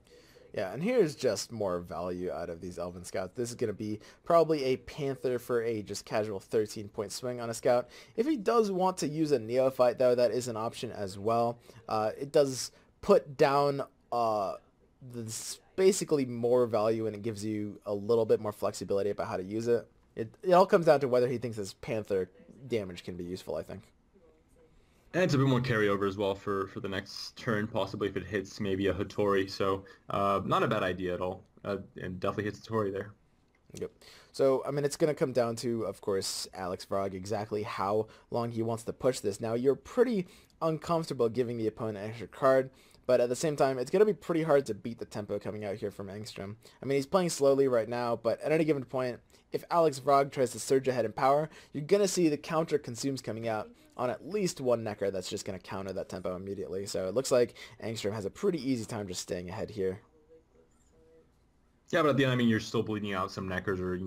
Yeah, and here's just more value out of these Elven Scouts. This is going to be probably a Panther for a just casual 13-point swing on a Scout. If he does want to use a Neophyte, though, that is an option as well. It does put down this basically more value, and it gives you a little bit more flexibility about how to use it. It all comes down to whether he thinks this Panther damage can be useful, I think. And it's a bit more carryover as well for the next turn, possibly if it hits maybe a Hattori. So not a bad idea at all. And definitely hits Hattori there. Yep. So, I mean, it's going to come down to, of course, Alex Vrog, exactly how long he wants to push this. Now, you're pretty uncomfortable giving the opponent an extra card, but at the same time, it's going to be pretty hard to beat the tempo coming out here from Angstrom. I mean, he's playing slowly right now, but at any given point, if Alex Vrog tries to surge ahead in power, you're going to see the counter consumes coming out on at least one Necker that's just going to counter that tempo immediately. So it looks like Angstrom has a pretty easy time just staying ahead here. Yeah, but at the end, I mean, you're still bleeding out some neckers or,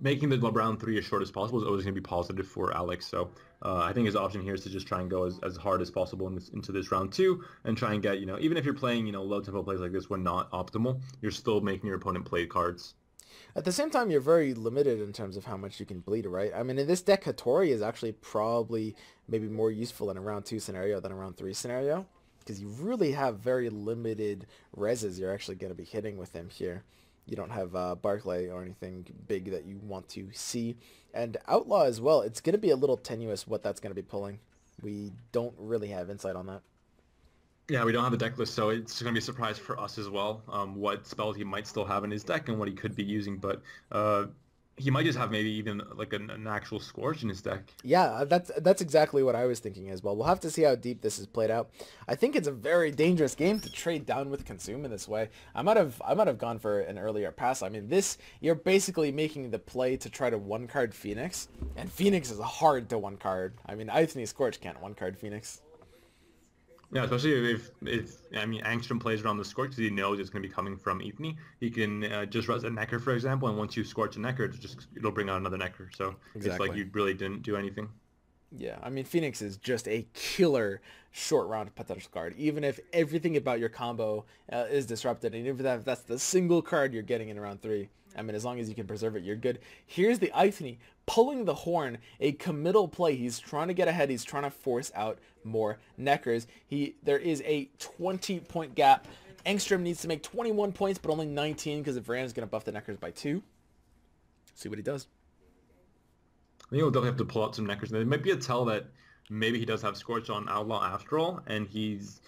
making the round 3 as short as possible is always going to be positive for Alex. So I think his option here is to just try and go as hard as possible into this round 2 and try and get, even if you're playing, low tempo plays like this when not optimal, you're still making your opponent play cards. At the same time, you're very limited in terms of how much you can bleed, right? I mean, in this deck, Hattori is actually probably maybe more useful in a round 2 scenario than a round 3 scenario, because you really have very limited reses you're actually going to be hitting with him here. You don't have Barclay or anything big that you want to see. And Outlaw as well, it's going to be a little tenuous what that's going to be pulling. We don't really have insight on that. Yeah, we don't have the deck list, so it's going to be a surprise for us as well, what spells he might still have in his deck and what he could be using. But he might just have maybe even like an actual Scourge in his deck. Yeah, that's exactly what I was thinking as well. We'll have to see how deep this is played out. I think it's a very dangerous game to trade down with Consume in this way. I might have gone for an earlier pass. I mean, you're basically making the play to try to one-card Phoenix, and Phoenix is hard to one-card. I mean, Ithne Scorch can't one-card Phoenix. Yeah, especially if Angstrom plays around the Scorch because he knows it's going to be coming from Ethne. He can just res a Necker, for example, and once you Scorch a Necker, it'll bring out another Necker. So Exactly. It's like you really didn't do anything. Yeah, I mean, Phoenix is just a killer short round potential card. Even if everything about your combo is disrupted, and even if that's the single card you're getting in round 3, I mean, as long as you can preserve it, you're good. Here's the Ithne pulling the horn, a committal play. He's trying to get ahead. He's trying to force out more Neckers. There is a 20-point gap. Angstrom needs to make 21 points, but only 19 because if Rand's going to buff the Neckers by 2. See what he does. I think he'll definitely have to pull out some Neckers. There might be a tell that maybe he does have Scorch on Outlaw after all, and he's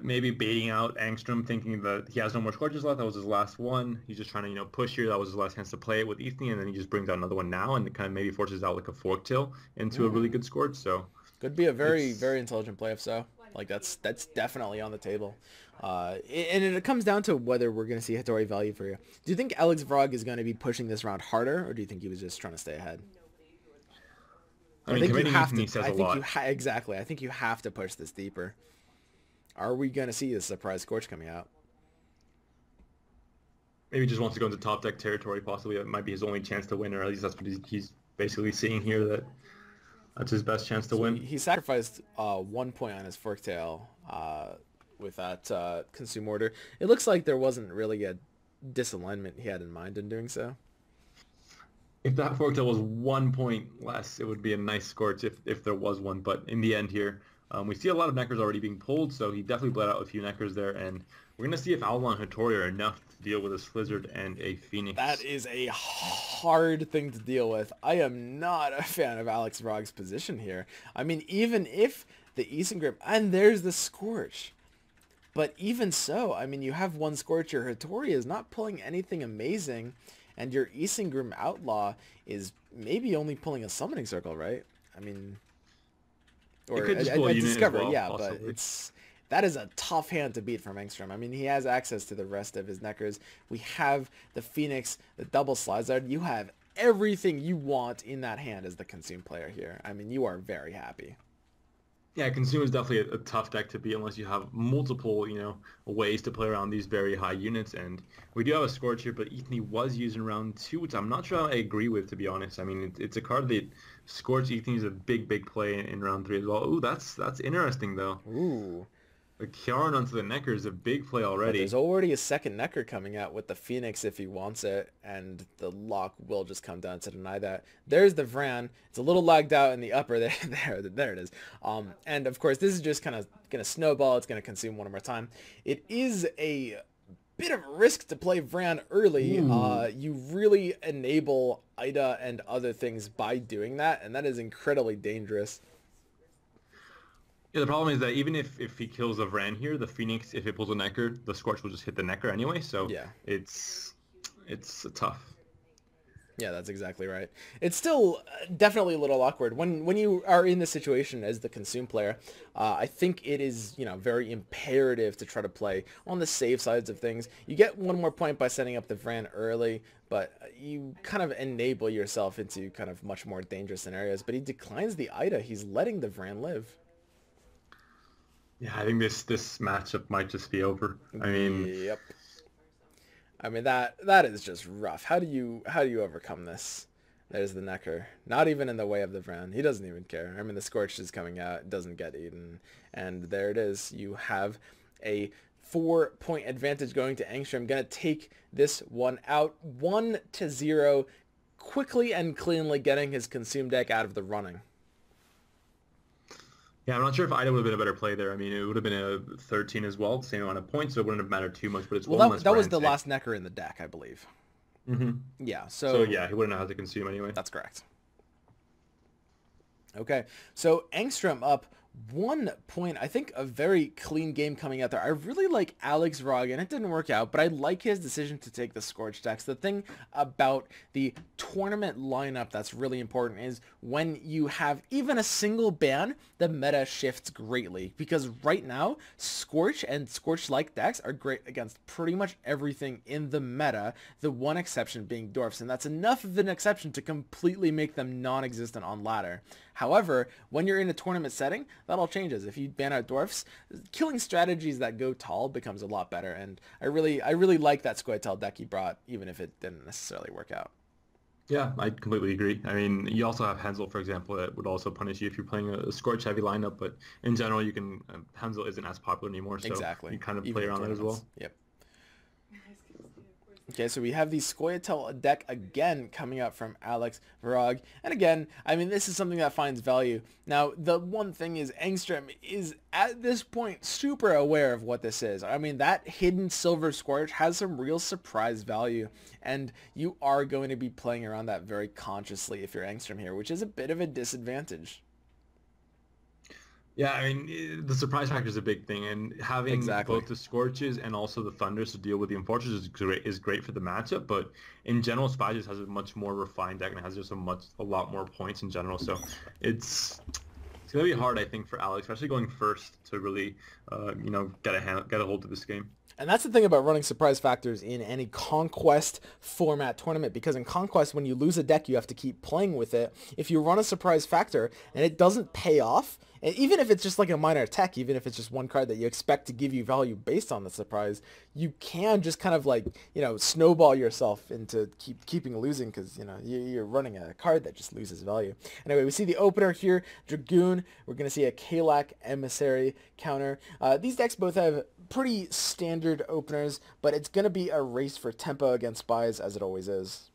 maybe baiting out Angstrom, thinking that he has no more Scorches left. That was his last one. He's just trying to, push here. That was his last chance to play it with Ethne, and then he just brings out another one now, and it kind of maybe forces out like a Forktail into a really good Scorch. So could be a very, very intelligent play if so. Like that's definitely on the table. And it comes down to whether we're going to see Hattori value for you. Do you think Alex Vrog is going to be pushing this round harder, or do you think he was just trying to stay ahead? I mean, committing Ethne says a lot. Exactly. I think you have to push this deeper. Are we going to see a surprise Scorch coming out? Maybe he just wants to go into top deck territory, possibly. It might be his only chance to win, or at least that's what he's basically seeing here, that's his best chance to win. He sacrificed 1 point on his Forktail with that Consume Order. It looks like there wasn't really a disalignment he had in mind in doing so. If that Forktail was 1 point less, it would be a nice Scorch if there was one. But in the end here, we see a lot of Neckers already being pulled, so he definitely bled out a few Neckers there. And we're going to see if Outlaw and Hattori are enough to deal with a Slizzard and a Phoenix. That is a hard thing to deal with. I am not a fan of Alex Vrog's position here. I mean, even if the Isengrim, and there's the Scorch. But even so, I mean, you have one Scorch. Your Hattori is not pulling anything amazing. And your Isengrim Outlaw is maybe only pulling a Summoning Circle, right? I mean, or a Discover, well, yeah, possibly. But that is a tough hand to beat from Angstrom. I mean, he has access to the rest of his Neckers. We have the Phoenix, the double Slizzard. You have everything you want in that hand as the Consume player here. I mean, you are very happy. Yeah, Consume is definitely a tough deck to beat unless you have multiple, ways to play around these very high units. And we do have a Scorch here, but Ethne was used in round 2, which I'm not sure I agree with, to be honest. I mean, it's a card that Scorch Ethne is a big play in round 3 as well. Ooh, that's interesting, though. Ooh. The Kjarn onto the Necker is a big play already. But there's already a second Necker coming out with the Phoenix if he wants it, and the lock will just come down to deny that. There's the Vran. It's a little lagged out in the upper there. There it is. And of course, this is just kind of going to snowball. It's going to consume one more time. It is a bit of a risk to play Vran early. You really enable Ida and other things by doing that, and that is incredibly dangerous. Yeah, the problem is that even if he kills the Vran here, the Phoenix, if it pulls a Necker, the Scorch will just hit the Necker anyway. So yeah, it's tough. Yeah, that's exactly right. It's still definitely a little awkward when you are in this situation as the Consume player. I think it is very imperative to try to play on the safe sides of things. You get one more point by setting up the Vran early, but you kind of enable yourself into kind of much more dangerous scenarios. But he declines the Ida. He's letting the Vran live. Yeah, I think this matchup might just be over. I mean, yep. I mean, that is just rough. How do you overcome this? There's the Necker. Not even in the way of the Vran. He doesn't even care. I mean, the Scorched is coming out. It doesn't get eaten. And there it is. You have a 4-point advantage going to Angstrom. Going to take this one out 1-0. Quickly and cleanly getting his Consume deck out of the running. Yeah, I'm not sure if Ida would have been a better play there. I mean, it would have been a 13 as well, the same amount of points, so it wouldn't have mattered too much. But it's well, that was the last Necker in the deck, I believe. Mm-hmm. Yeah, so yeah, he wouldn't have had to consume anyway. That's correct. Okay, so Angstrom up 1 point. I think a very clean game coming out there. I really like Alex Rog, and it didn't work out, but I like his decision to take the Scorch decks. The thing about the tournament lineup that's really important is when you have even a single ban, the meta shifts greatly, because right now, Scorch and Scorch-like decks are great against pretty much everything in the meta, the one exception being Dwarfs, and that's enough of an exception to completely make them non-existent on ladder. However, when you're in a tournament setting, that all changes. If you ban out Dwarfs, killing strategies that go tall becomes a lot better, and I really like that Squirtle deck he brought, even if it didn't necessarily work out. Yeah, I completely agree. I mean, you also have Hensel, for example, that would also punish you if you're playing a Scorch-heavy lineup, but in general, you can Hensel isn't as popular anymore, so exactly. You kind of even play around that as well. Yep. Okay, so we have the Scoia'tael deck again coming up from Alex Varag. And again, I mean, this is something that finds value. Now, the one thing is Angstrom is, at this point, super aware of what this is. I mean, that hidden Silver Scorch has some real surprise value. And you are going to be playing around that very consciously if you're Angstrom here, which is a bit of a disadvantage. Yeah, I mean, the surprise factor is a big thing, and having both the Scorches and also the Thunders to deal with the Enforcers is great for the matchup, but in general, Spy just has a much more refined deck and has just a lot more points in general, so it's going to be hard, I think, for Alex, especially going first to really, get a hold of this game. And that's the thing about running surprise factors in any Conquest format tournament, because in Conquest, when you lose a deck, you have to keep playing with it. If you run a surprise factor and it doesn't pay off, and even if it's just like a minor attack, even if it's just one card that you expect to give you value based on the surprise, you can just kind of like, snowball yourself into keeping losing, because, you're running a card that just loses value. Anyway, we see the opener here, Dragoon. We're going to see a Kalak Emissary counter. These decks both have pretty standard openers, but it's going to be a race for tempo against Spies, as it always is.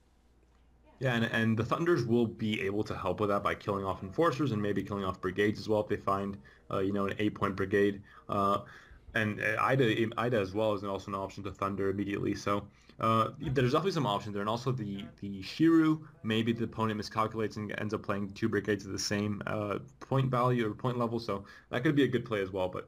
Yeah, and the Thunders will be able to help with that by killing off Enforcers and maybe killing off Brigades as well if they find, an 8-point Brigade. And Ida as well is also an option to Thunder immediately. So there's definitely some options there. And also the Shiru, maybe the opponent miscalculates and ends up playing 2 Brigades at the same point value or point level. So that could be a good play as well. But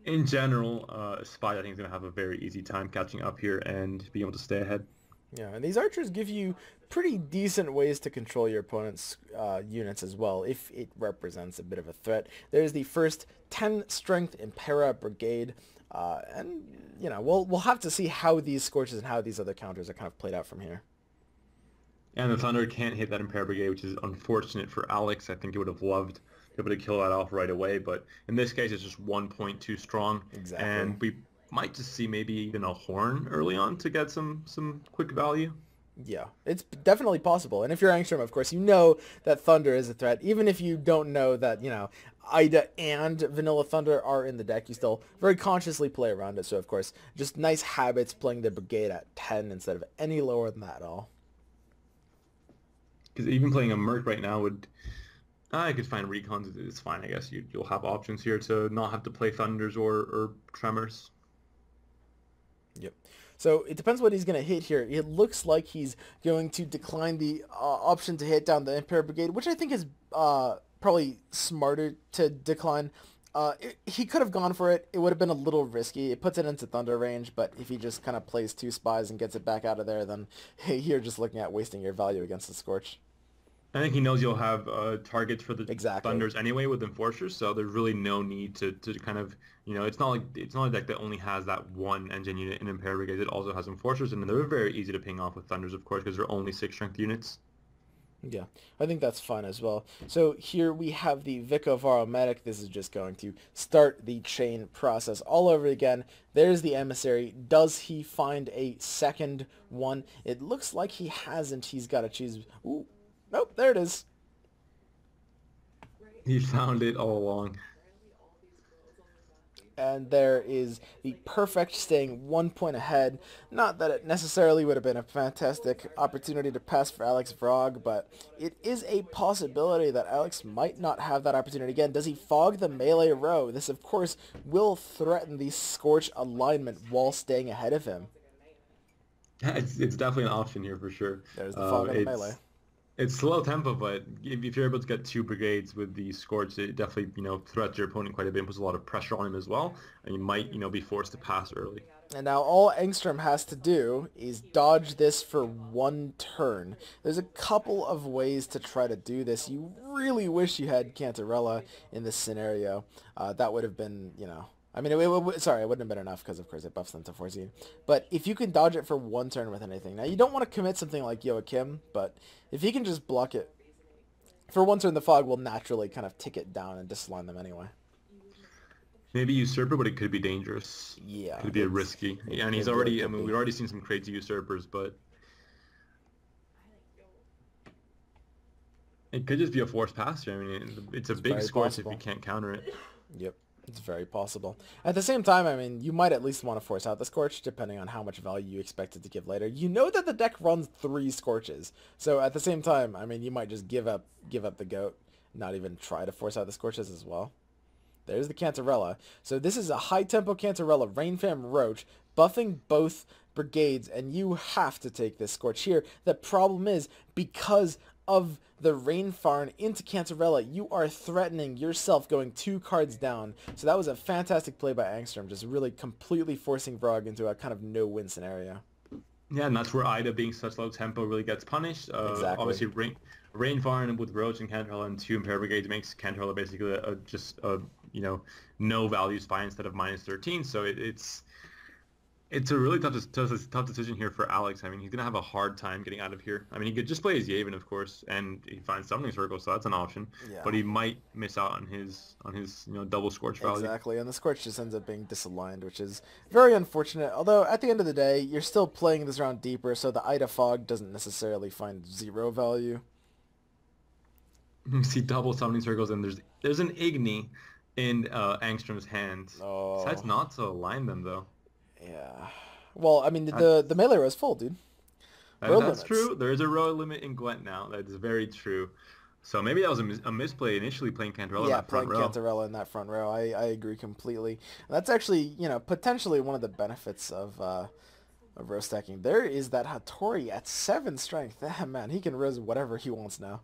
in general, Spy, I think, is going to have a very easy time catching up here and being able to stay ahead. Yeah, and these archers give you pretty decent ways to control your opponent's units as well, if it represents a bit of a threat. There's the first 10 strength Impera Brigade, and, we'll have to see how these Scorches and how these other counters are kind of played out from here. And the Thunder can't hit that Impera Brigade, which is unfortunate for Alex. I think he would have loved to be able to kill that off right away, but in this case, it's just 1 point too strong. Exactly. And we might just see maybe even a Horn early on to get some quick value. Yeah, it's definitely possible. And if you're Angstrom, of course, you know that Thunder is a threat. Even if you don't know that, Ida and Vanilla Thunder are in the deck, you still very consciously play around it. So, of course, just nice habits playing the Brigade at 10 instead of any lower than that at all. Because even playing a Merc right now would... I could find Recons. It's fine, I guess. You'll have options here to not have to play Thunders or Tremors. Yep. So it depends what he's going to hit here. It looks like he's going to decline the option to hit down the Imperial Brigade, which I think is probably smarter to decline. He could have gone for it. It would have been a little risky. It puts it into Thunder range, but if he just kind of plays 2 Spies and gets it back out of there, then you're just looking at wasting your value against the Scorch. I think he knows you'll have targets for the Exactly. Thunders anyway with Enforcers, so there's really no need to kind of, it's not a deck that only has that one engine unit in Imperial Brigade. It also has Enforcers, and they're very easy to ping off with Thunders, of course, because they're only 6 strength units. Yeah, I think that's fine as well. So here we have the Vicovaro Medic. This is just going to start the chain process all over again. There's the emissary. Does he find a second one? It looks like he hasn't. He's got to choose. Ooh, nope, there it is. He found it all along. And there is the perfect staying 1 point ahead. Not that it necessarily would have been a fantastic opportunity to pass for Alex Vrog, but it is a possibility that Alex might not have that opportunity again. Does he fog the melee row? This, of course, will threaten the Scorch alignment while staying ahead of him. Yeah, it's definitely an option here for sure. There's the fog of the melee. It's slow tempo, but if you're able to get 2 brigades with the Scorch, it definitely, threats your opponent quite a bit and puts a lot of pressure on him as well. And you might, be forced to pass early. And now all Engstrom has to do is dodge this for 1 turn. There's a couple of ways to try to do this. You really wish you had Cantarella in this scenario. That would have been, I mean, sorry, it wouldn't have been enough because, of course, it buffs them to 14. But if you can dodge it for 1 turn with anything. Now, you don't want to commit something like Joachim, but if he can just block it for 1 turn, the fog will naturally kind of tick it down and disalign them anyway. Maybe Usurper, but it could be dangerous. Yeah. Could be a risky. Yeah, and he's already, we've already seen some crazy Usurpers, but it could just be a forced pass here. I mean, it's a big Scorch if you can't counter it. Yep. It's very possible. At the same time, I mean, you might at least want to force out the Scorch, depending on how much value you expect it to give later. You know that the deck runs 3 Scorches, so at the same time, I mean, you might just give up the goat, not even try to force out the Scorches as well. There's the Cantarella. So this is a high-tempo Cantarella, Rainfam Roach, buffing both brigades, and you have to take this Scorch here. The problem is, because of the Rainfarn into Cantarella, you are threatening yourself going 2 cards down. So that was a fantastic play by Angstrom, just really completely forcing Vrog into a kind of no-win scenario. Yeah, and that's where Ida being such low tempo really gets punished. Exactly. Obviously, Rainfarn with Roach and Cantarella and 2 Imperial Brigades makes Cantarella basically just a no value spy instead of -13. So it's a really tough decision here for Alex. I mean, he's going to have a hard time getting out of here. I mean, he could just play his Yavin, of course, and he finds Summoning Circle, so that's an option. Yeah. But he might miss out on his double Scorch value. Exactly, and the Scorch just ends up being disaligned, which is very unfortunate. Although, at the end of the day, you're still playing this round deeper, so the Ida Fog doesn't necessarily find 0 value. You see double Summoning Circles, and there's an Igni in Angstrom's hand. Oh. Decides not to align them, though. Yeah. Well, I mean, the melee row is full, dude. That's true. There is a row limit in Gwent now. That is very true. So maybe that was a misplay initially playing Cantarella in that front row. Yeah, playing Cantarella in that front row. I agree completely. And that's actually, potentially one of the benefits of row stacking. There is that Hattori at 7 strength. Man, he can row whatever he wants now.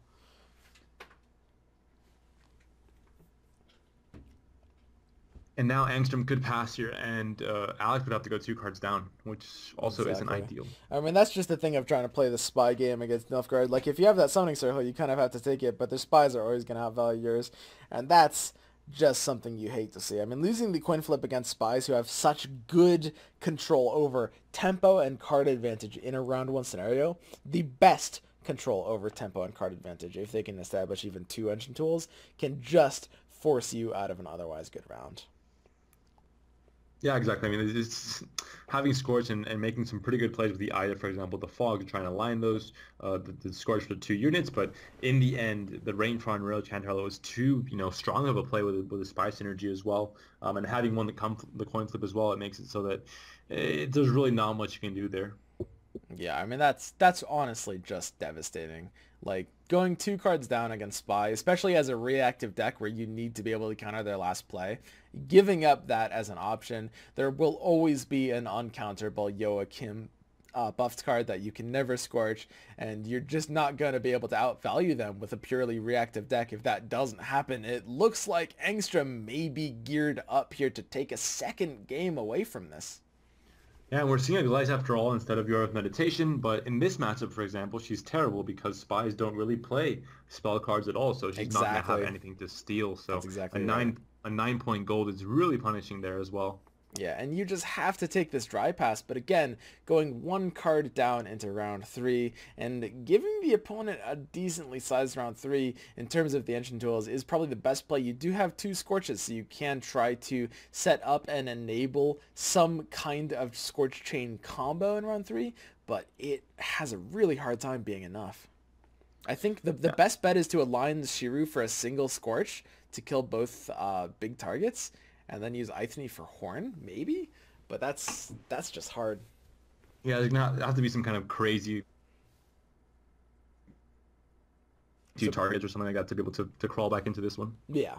And now Angstrom could pass here, and Alex would have to go 2 cards down, which also isn't ideal. I mean, that's just the thing of trying to play the spy game against Nilfgaard. Like, if you have that Summoning Circle, you kind of have to take it, but their spies are always going to outvalue yours, and that's just something you hate to see. I mean, losing the coin flip against spies who have such good control over tempo and card advantage in a round 1 scenario, the best control over tempo and card advantage, if they can establish even 2 engine tools, can just force you out of an otherwise good round. Yeah, exactly. I mean, it's having Scorch and making some pretty good plays with the Ida, for example, the Fog, trying to line those, the Scorch for 2 units. But in the end, the Rainfron Rail Cantarella was too, strong of a play with the Spy synergy as well. And having won the coin flip as well, it makes it so that there's really not much you can do there. Yeah, I mean, that's honestly just devastating. Like, going 2 cards down against Spy, especially as a reactive deck where you need to be able to counter their last play, giving up that as an option, there will always be an uncounterable Joachim buffed card that you can never Scorch, and you're just not going to be able to outvalue them with a purely reactive deck if that doesn't happen. It looks like Angstrom may be geared up here to take a second game away from this. Yeah, and we're seeing a Glyce after all instead of Your Meditation, but in this matchup, for example, she's terrible because spies don't really play spell cards at all, so she's not going to have anything to steal. So a 9-point gold is really punishing there as well. Yeah, and you just have to take this dry pass, but again, going one card down into round 3 and giving the opponent a decently sized round 3 in terms of the engine tools is probably the best play. You do have 2 Scorches, so you can try to set up and enable some kind of Scorch Chain combo in round 3, but it has a really hard time being enough. I think the best bet is to align the Shiru for a single Scorch to kill both big targets, and then use Ithne for Horn, maybe? But that's just hard. Yeah, there's gonna have to be some kind of crazy two targets or something like that to be able to crawl back into this one. Yeah.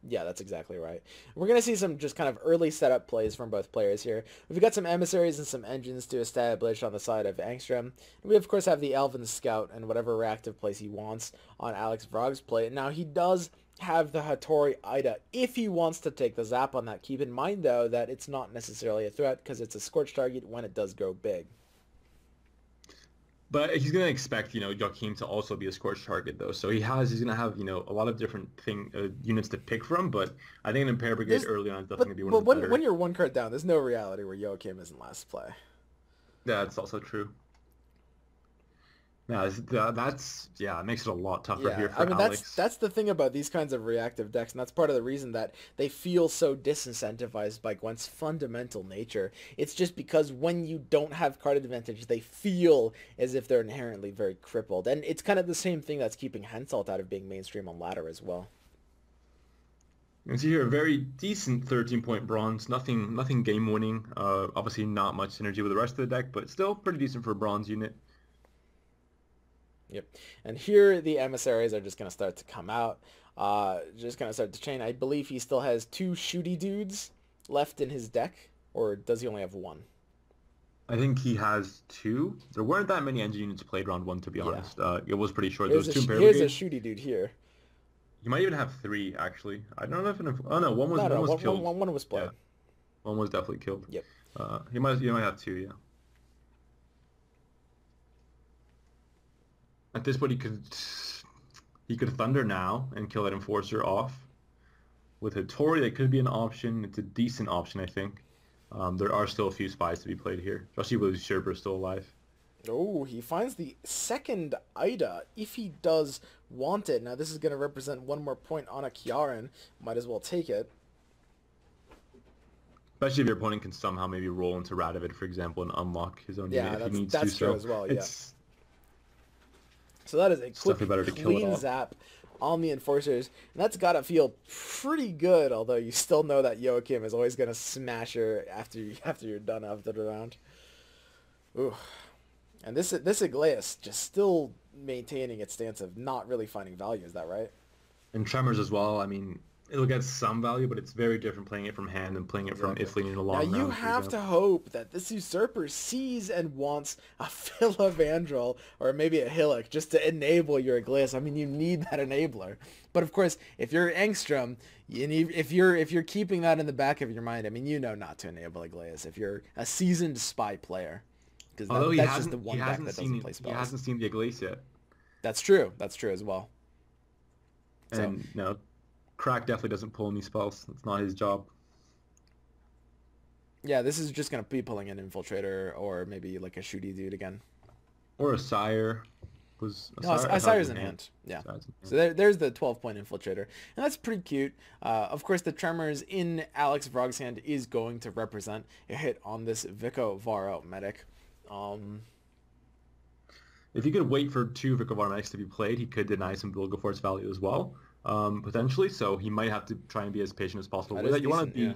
Yeah, that's exactly right. We're going to see some just kind of early setup plays from both players here. We've got some emissaries and some engines to establish on the side of Angstrom. We, of course, have the Elven Scout and whatever reactive plays he wants on Alex Vrog's play. Now, he does have the Hattori Ida if he wants to take the zap on that. Keep in mind, though, that it's not necessarily a threat because it's a Scorch target when it does go big. But he's going to expect, Joachim to also be a Scorch target, though. So he's going to have, a lot of different units to pick from. But I think an Impair Brigade early on is definitely going to be one of the better. When you're one card down, there's no reality where Joachim isn't last play. Yeah, that's also true. Yeah, it makes it a lot tougher here for Alex. That's the thing about these kinds of reactive decks, and that's part of the reason that they feel so disincentivized by Gwent's fundamental nature. It's just because when you don't have card advantage, they feel as if they're inherently very crippled, and it's kind of the same thing that's keeping Henselt out of being mainstream on ladder as well. You can see here a very decent 13-point bronze, nothing game-winning. Obviously not much synergy with the rest of the deck, but still pretty decent for a bronze unit. Yep, and here the emissaries are just going to start to come out, just going to start to chain. I believe he still has 2 shooty dudes left in his deck, or does he only have 1? I think he has 2. There weren't that many engine units played round 1, to be honest. It was pretty short. Here's a shooty dude here. You might even have 3, actually. I don't know if... Oh, no, one was killed. One was played. Yeah. One was definitely killed. Yep. You might have 2, yeah. At this point, he could Thunder now and kill that Enforcer off. With Hattori, that could be an option. It's a decent option, I think. There are still a few spies to be played here, especially with Sherper still alive. Oh, he finds the second Ida, if he does want it. Now, this is going to represent 1 more point on a Kiaran. Might as well take it. Especially if your opponent can somehow maybe roll into Radovid, for example, and unlock his own unit if he needs to. That's true as well, yeah. So that is a quick, clean zap on the Enforcers. And that's got to feel pretty good, although you still know that Joachim is always going to smash her after you're done after the round. Ooh. And this Igleus just still maintaining its stance of not really finding value. Is that right? And Tremors as well. I mean, it'll get some value, but it's very different playing it from hand and playing it from Iflin in a long round. Now you have to hope that this Usurper sees and wants a Philavandrel or maybe a Hillock just to enable your Igleus. I mean, you need that enabler. But of course, if you're Angstrom, if you're keeping that in the back of your mind, I mean, you know not to enable Igleus if you're a seasoned spy player. Because that's just the one deck that doesn't play spells. He hasn't seen the Igleus yet. That's true. That's true as well. And no. Crack definitely doesn't pull any spells. It's not his job. Yeah, this is just going to be pulling an Infiltrator or maybe like a shooty dude again. Or a Sire. Sire's in hand. Yeah. So there's the 12-point Infiltrator. And that's pretty cute. Of course, the Tremors in Alex Vrog's hand is going to represent a hit on this Vico Varo medic. If he could wait for 2 Vico Varo medics to be played, he could deny some Vilgefortz value as well. Potentially, so he might have to try and be as patient as possible. You want to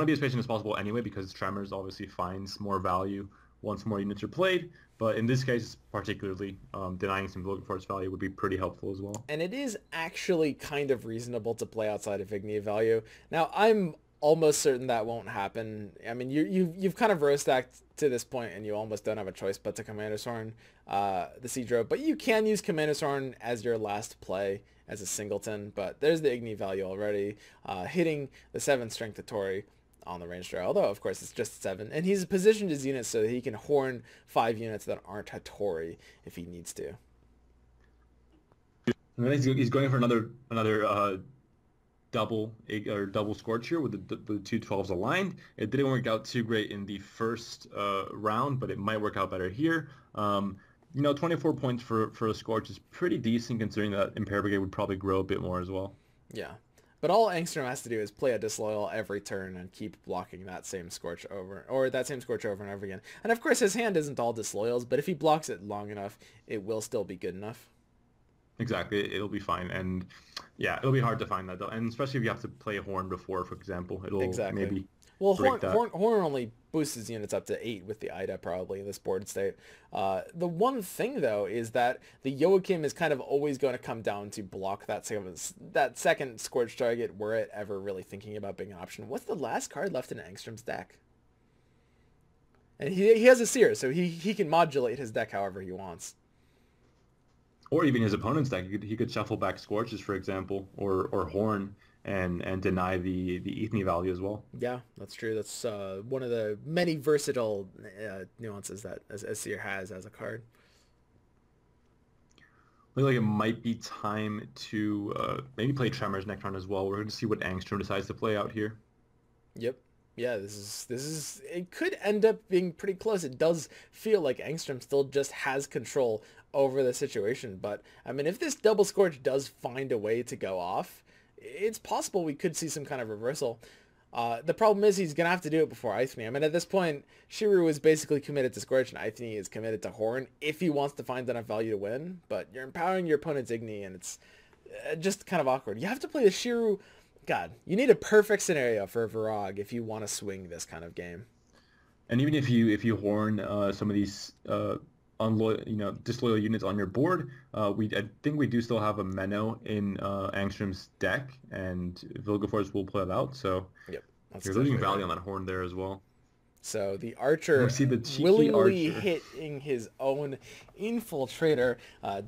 be as patient as possible anyway, because Tremors obviously finds more value once more units are played. But in this case, particularly, denying some Vilgefortz value would be pretty helpful as well. And it is actually kind of reasonable to play outside of Igni value. Now, I'm almost certain that won't happen. I mean, you've kind of row stacked to this point, and you almost don't have a choice but to Commander's Horn the Siege Row. But you can use Commander's Horn as your last play as a singleton, but there's the Igni value already, hitting the 7 strength Hattori on the range draw, although of course it's just 7, and he's positioned his units so that he can horn 5 units that aren't Hattori if he needs to. And then he's going for another double Scorch here with the two 12s aligned. It didn't work out too great in the first round, but it might work out better here. 24 points for a Scorch is pretty decent considering that Impair Brigade would probably grow a bit more as well. Yeah. But all Angstrom has to do is play a Disloyal every turn and keep blocking that same Scorch over and over again. And of course his hand isn't all Disloyals, but if he blocks it long enough, it will still be good enough. Exactly, it'll be fine, and yeah, it'll be hard to find that though, and especially if you have to play Horn before, for example, it'll maybe Horn only boosts his units up to 8 with the Ida probably in this board state. The one thing though is that the Joachim is kind of always going to come down to block that second Scorch target were it ever really thinking about being an option. What's the last card left in Angstrom's deck? And he has a Seer, so he can modulate his deck however he wants. Or even his opponent's deck. He could shuffle back Scorches, for example, or Horn, and deny the Ethne value as well. Yeah, that's true. That's one of the many versatile nuances that a Seer has as a card. Looks like it might be time to maybe play Tremors next round as well. We're going to see what Angstrom decides to play out here. Yep. Yeah, this is it could end up being pretty close. It does feel like Angstrom still just has control over the situation, but I mean if this double Scorch does find a way to go off, it's possible we could see some kind of reversal. The problem is he's gonna have to do it before Ithne. I mean at this point Shiru is basically committed to Scorch and Ithne is committed to Horn if he wants to find enough value to win, but you're empowering your opponent's Igni and it's just kind of awkward. You have to play the Shiru. God, you need a perfect scenario for Virag if you want to swing this kind of game. And even if you Horn some of these disloyal units on your board, I think we do still have a Menno in Angstrom's deck, and Vilgefortz will play it out. So yep, you're losing value on that Horn there as well. So the Archer willingly hitting his own Infiltrator,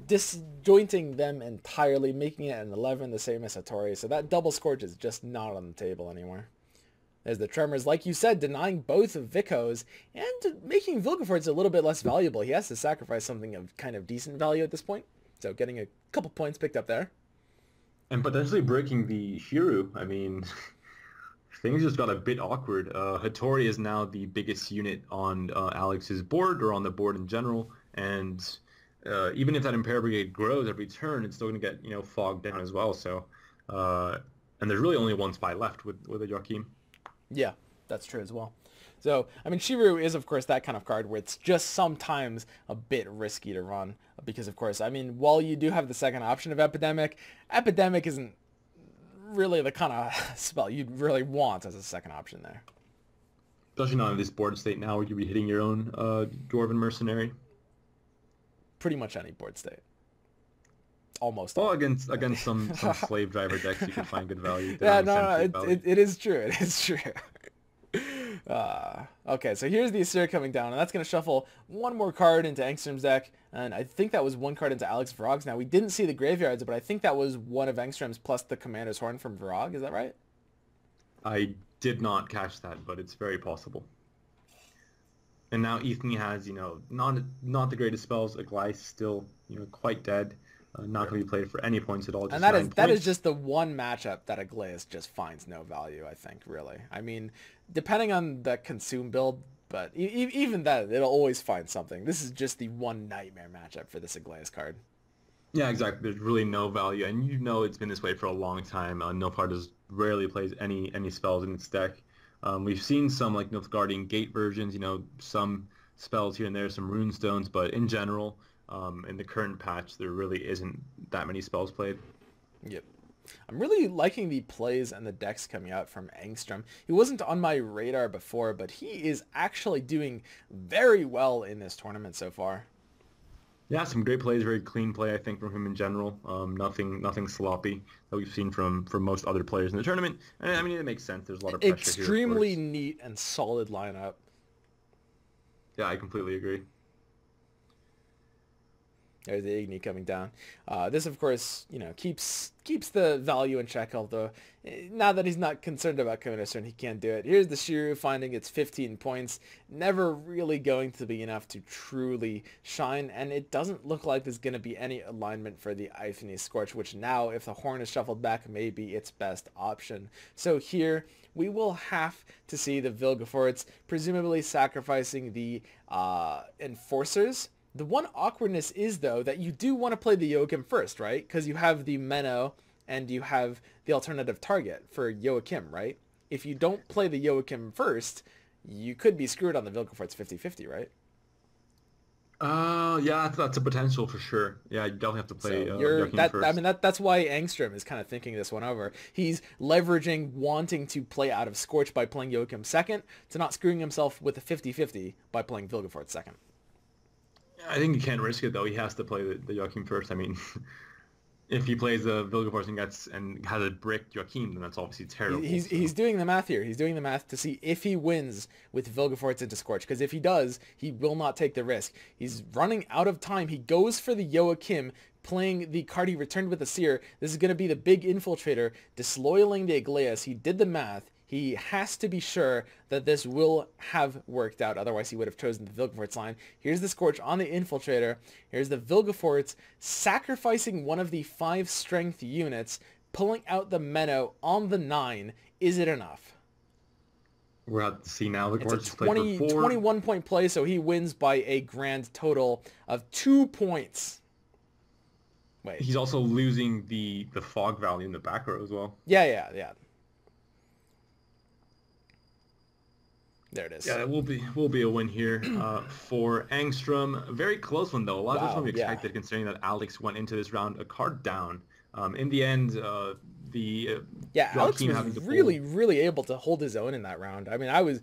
disjointing them entirely, making it an 11, the same as Hattori. So that double Scorch is just not on the table anymore. There's the Tremors, like you said, denying both of Vikos and making Vilgefortz a little bit less valuable. He has to sacrifice something of kind of decent value at this point. So getting a couple points picked up there. And potentially breaking the Shiru. I mean... Things just got a bit awkward. Hattori is now the biggest unit on Alex's board, or on the board in general, and even if that Impair Brigade grows every turn, it's still going to get fogged down as well. So, and there's really only one spy left with a Joachim. Yeah, that's true as well. So, I mean, Shiru is, of course, that kind of card where it's just sometimes a bit risky to run because, of course, I mean, while you do have the second option of Epidemic isn't really the kind of spell you'd really want as a second option there. Especially not in this board state now where you'd be hitting your own Dwarven Mercenary. Pretty much any board state. Almost. Well, against some slave driver decks you can find good value. Yeah, it is true. It is true. Okay, so here's the Asir coming down, and that's going to shuffle one more card into Angstrom's deck, and I think that was one card into Alex Virag's. Now, we didn't see the graveyards, but I think that was one of Angstrom's plus the Commander's Horn from Virag. Is that right? I did not catch that, but it's very possible. And now Ethne has, not the greatest spells. Agly's still, quite dead. Not going to be played for any points at all. And that is just the one matchup that Aglaeus just finds no value, I think, really. I mean, depending on the consume build, but even that, it'll always find something. This is just the one nightmare matchup for this Aglaeus card. Yeah, exactly. There's really no value, and it's been this way for a long time. Nilfgaard rarely plays any spells in its deck. We've seen some, like, Nilfgaardian Gate versions, some spells here and there, some runestones, but in general... in the current patch, there really isn't that many spells played. Yep. I'm really liking the plays and the decks coming out from Angstrom. He wasn't on my radar before, but he is actually doing very well in this tournament so far. Yeah, some great plays, very clean play, I think, from him in general. Nothing sloppy that we've seen from most other players in the tournament. And I mean, it makes sense. There's a lot of pressure here. Extremely neat and solid lineup. Yeah, I completely agree. There's the Igni coming down. This, of course, keeps the value in check, although now that he's not concerned about coming to turn, he can't do it. Here's the Shiru finding its 15 points. Never really going to be enough to truly shine, and it doesn't look like there's going to be any alignment for the Eithne Scorch, which now, if the Horn is shuffled back, may be its best option. So here, we will have to see the Vilgefortz presumably sacrificing the Enforcers. The one awkwardness is, though, that you do want to play the Joachim first, right? Because you have the Menno and you have the alternative target for Joachim, right? If you don't play the Joachim first, you could be screwed on the Vilgefortz 50-50, right? Yeah, that's a potential for sure. Yeah, you definitely have to play Joachim first. I mean, that's why Angstrom is kind of thinking this one over. He's leveraging wanting to play out of Scorch by playing Joachim second to not screwing himself with a 50-50 by playing Vilgefortz second. I think you can't risk it, though. He has to play the Joachim first. I mean, if he plays the Vilgefortz and has a brick Joachim, then that's obviously terrible. He's doing the math here. He's doing the math to see if he wins with Vilgefortz into Scorch. Because if he does, he will not take the risk. He's running out of time. He goes for the Joachim, playing the card he returned with the Seer. This is going to be the big infiltrator, disloyaling the Igleas. He did the math. He has to be sure that this will have worked out. Otherwise, he would have chosen the Vilgefortz line. Here's the Scorch on the Infiltrator. Here's the Vilgefortz sacrificing one of the 5 strength units, pulling out the Menno on the 9. Is it enough? We're out to see now. It's a 21-point play, so he wins by a grand total of 2 points. Wait. He's also losing the fog value in the back row as well. Yeah. There it is. Yeah, it will be a win here for Angstrom. A very close one, though. A lot of us expected, considering that Alex went into this round a card down. In the end, Alex was really able to hold his own in that round. I mean, I was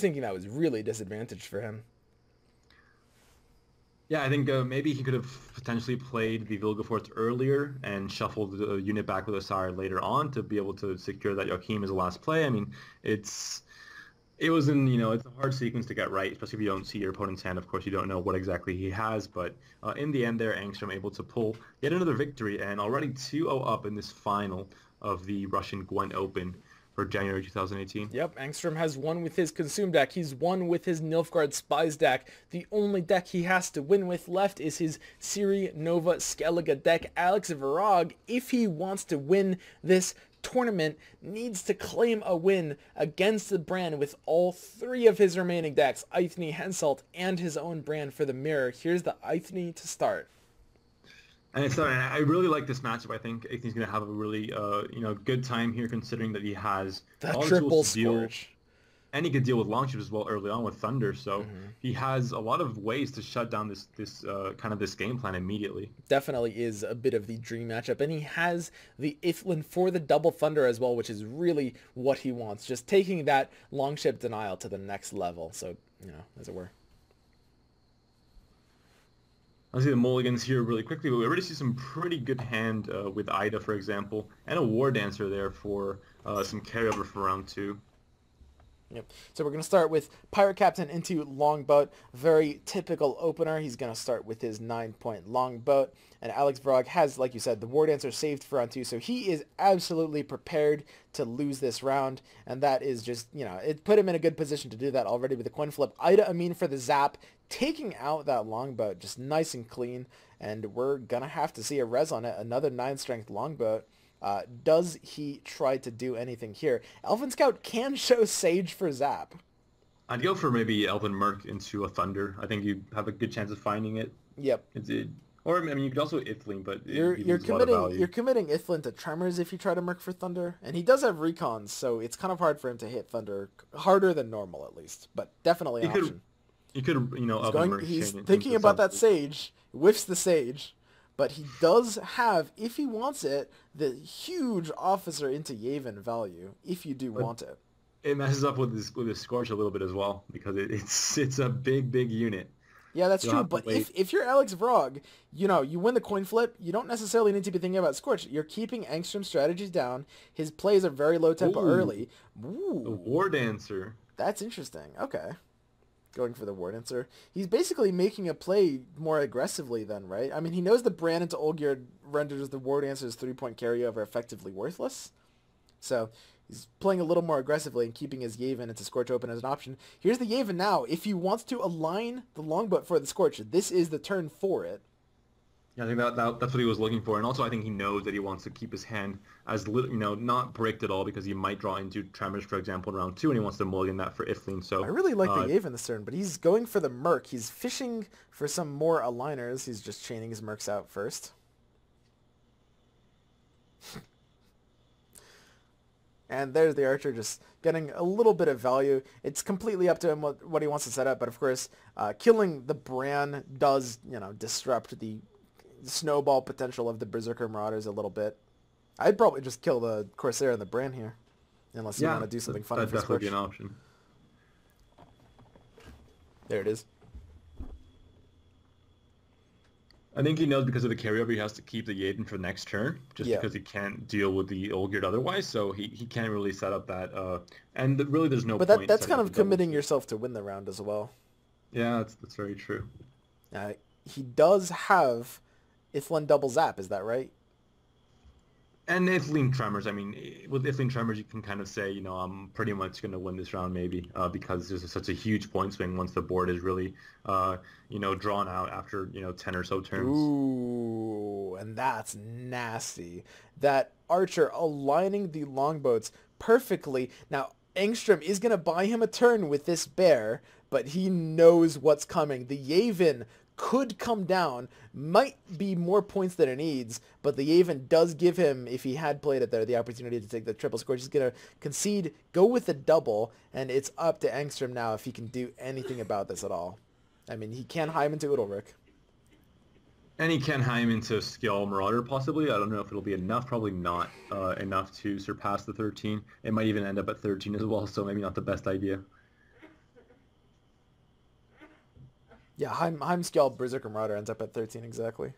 thinking that was really disadvantaged for him. Yeah, I think maybe he could have potentially played the Vilgefortz earlier and shuffled the unit back with Asar later on to be able to secure that Joachim as a last play. I mean, it's a hard sequence to get right, especially if you don't see your opponent's hand. Of course, you don't know what exactly he has, but in the end there, Angstrom able to pull yet another victory and already 2-0 up in this final of the Russian Gwent Open for January 2018. Yep, Angstrom has won with his Consume deck. He's won with his Nilfgaard Spies deck. The only deck he has to win with left is his Ciri Nova Skellige deck. Alex Virag, if he wants to win this tournament, needs to claim a win against the brand with all 3 of his remaining decks, Eithne, Henselt, and his own brand for the mirror. Here's the Eithne to start. And I really like this matchup. I think Eithne's going to have a really good time here, considering that he has the all triple the tools to Scorch. And he could deal with Longship as well early on with Thunder, so he has a lot of ways to shut down this game plan immediately. Definitely is a bit of the dream matchup, and he has the Ithlin for the double Thunder as well, which is really what he wants, just taking that Longship denial to the next level, so, as it were. I'll see the mulligans here really quickly, but we already see some pretty good hand with Ida, for example, and a War Dancer there for some carryover for round 2. Yep. So we're going to start with Pirate Captain into Longboat. Very typical opener. He's going to start with his 9-point Longboat. And Alex Virag has, like you said, the War Dancer saved for round 2. So he is absolutely prepared to lose this round. And that is just, it put him in a good position to do that already with the coin flip. Ida Amin for the zap, taking out that Longboat just nice and clean. And we're going to have to see a res on it. Another 9-strength Longboat. Does he try to do anything here? Elven Scout can show Sage for zap. I'd go for maybe Elven Merc into a Thunder. I think you have a good chance of finding it. Yep. Or I mean, you could also Ithlin, but you're committing Ithlin to Tremors if you try to Merc for Thunder, and he does have recons, so it's kind of hard for him to hit Thunder, harder than normal at least, but definitely an option. You could Elven Merc. He's thinking about that Sage, whiffs the Sage. But he does have, if he wants it, the huge Officer into Yavin value, if you do want it. It messes up with his Scorch a little bit as well, because it's a big unit. Yeah, that's true, but if you're Alex Vrog, you win the coin flip, you don't necessarily need to be thinking about Scorch. You're keeping Angstrom's strategies down. His plays are very low tempo early. Ooh. The War Dancer. That's interesting. Okay. going for the War Dancer. He's basically making a play more aggressively then, right? I mean, he knows the Brand into Olgierd renders the War Dancer's 3-point carryover effectively worthless. So he's playing a little more aggressively and keeping his Yavin into Scorch open as an option. Here's the Yavin now. If he wants to align the Longboat for the Scorch, this is the turn for it. Yeah, I think that's what he was looking for, and also I think he knows that he wants to keep his hand as not bricked at all because he might draw into Tremors, for example, in round 2, and he wants to mulligan that for Ifling. So I really like the Yavin this turn, but he's going for the Merc. He's fishing for some more aligners. He's just chaining his Mercs out first. And there's the Archer just getting a little bit of value. It's completely up to him what he wants to set up, but of course, killing the Bran does, disrupt the snowball potential of the Berserker Marauders a little bit. I'd probably just kill the Corsair and the Bran here, unless you want to do something fun. That'd definitely be an option. There it is. I think he knows because of the carryover he has to keep the Yavin for the next turn, just because he can't deal with the Olgierd otherwise, so he can't really set up that, and really there's no point. But that's kind of committing yourself to win the round as well. Yeah, that's very true. He does have Iflin double zap, is that right? And Ifling Tremors, I mean, with Ifling Tremors you can kind of say, I'm pretty much going to win this round maybe, because there's such a huge point swing once the board is really, drawn out after, 10 or so turns. Ooh, and that's nasty. That Archer aligning the longboats perfectly. Now, Engstrom is going to buy him a turn with this bear, but he knows what's coming. The Yavin could come down, might be more points than it needs, but the Yavin does give him, if he had played it there, the opportunity to take the triple Scorch. He's going to concede, go with the double, and it's up to Engstrom now if he can do anything about this at all. I mean, he can high him into Udalryk. And he can high him into Skill Marauder, possibly. I don't know if it'll be enough. Probably not enough to surpass the 13. It might even end up at 13 as well, so maybe not the best idea. Yeah, Heimskjald Berserker Marauder ends up at 13 exactly.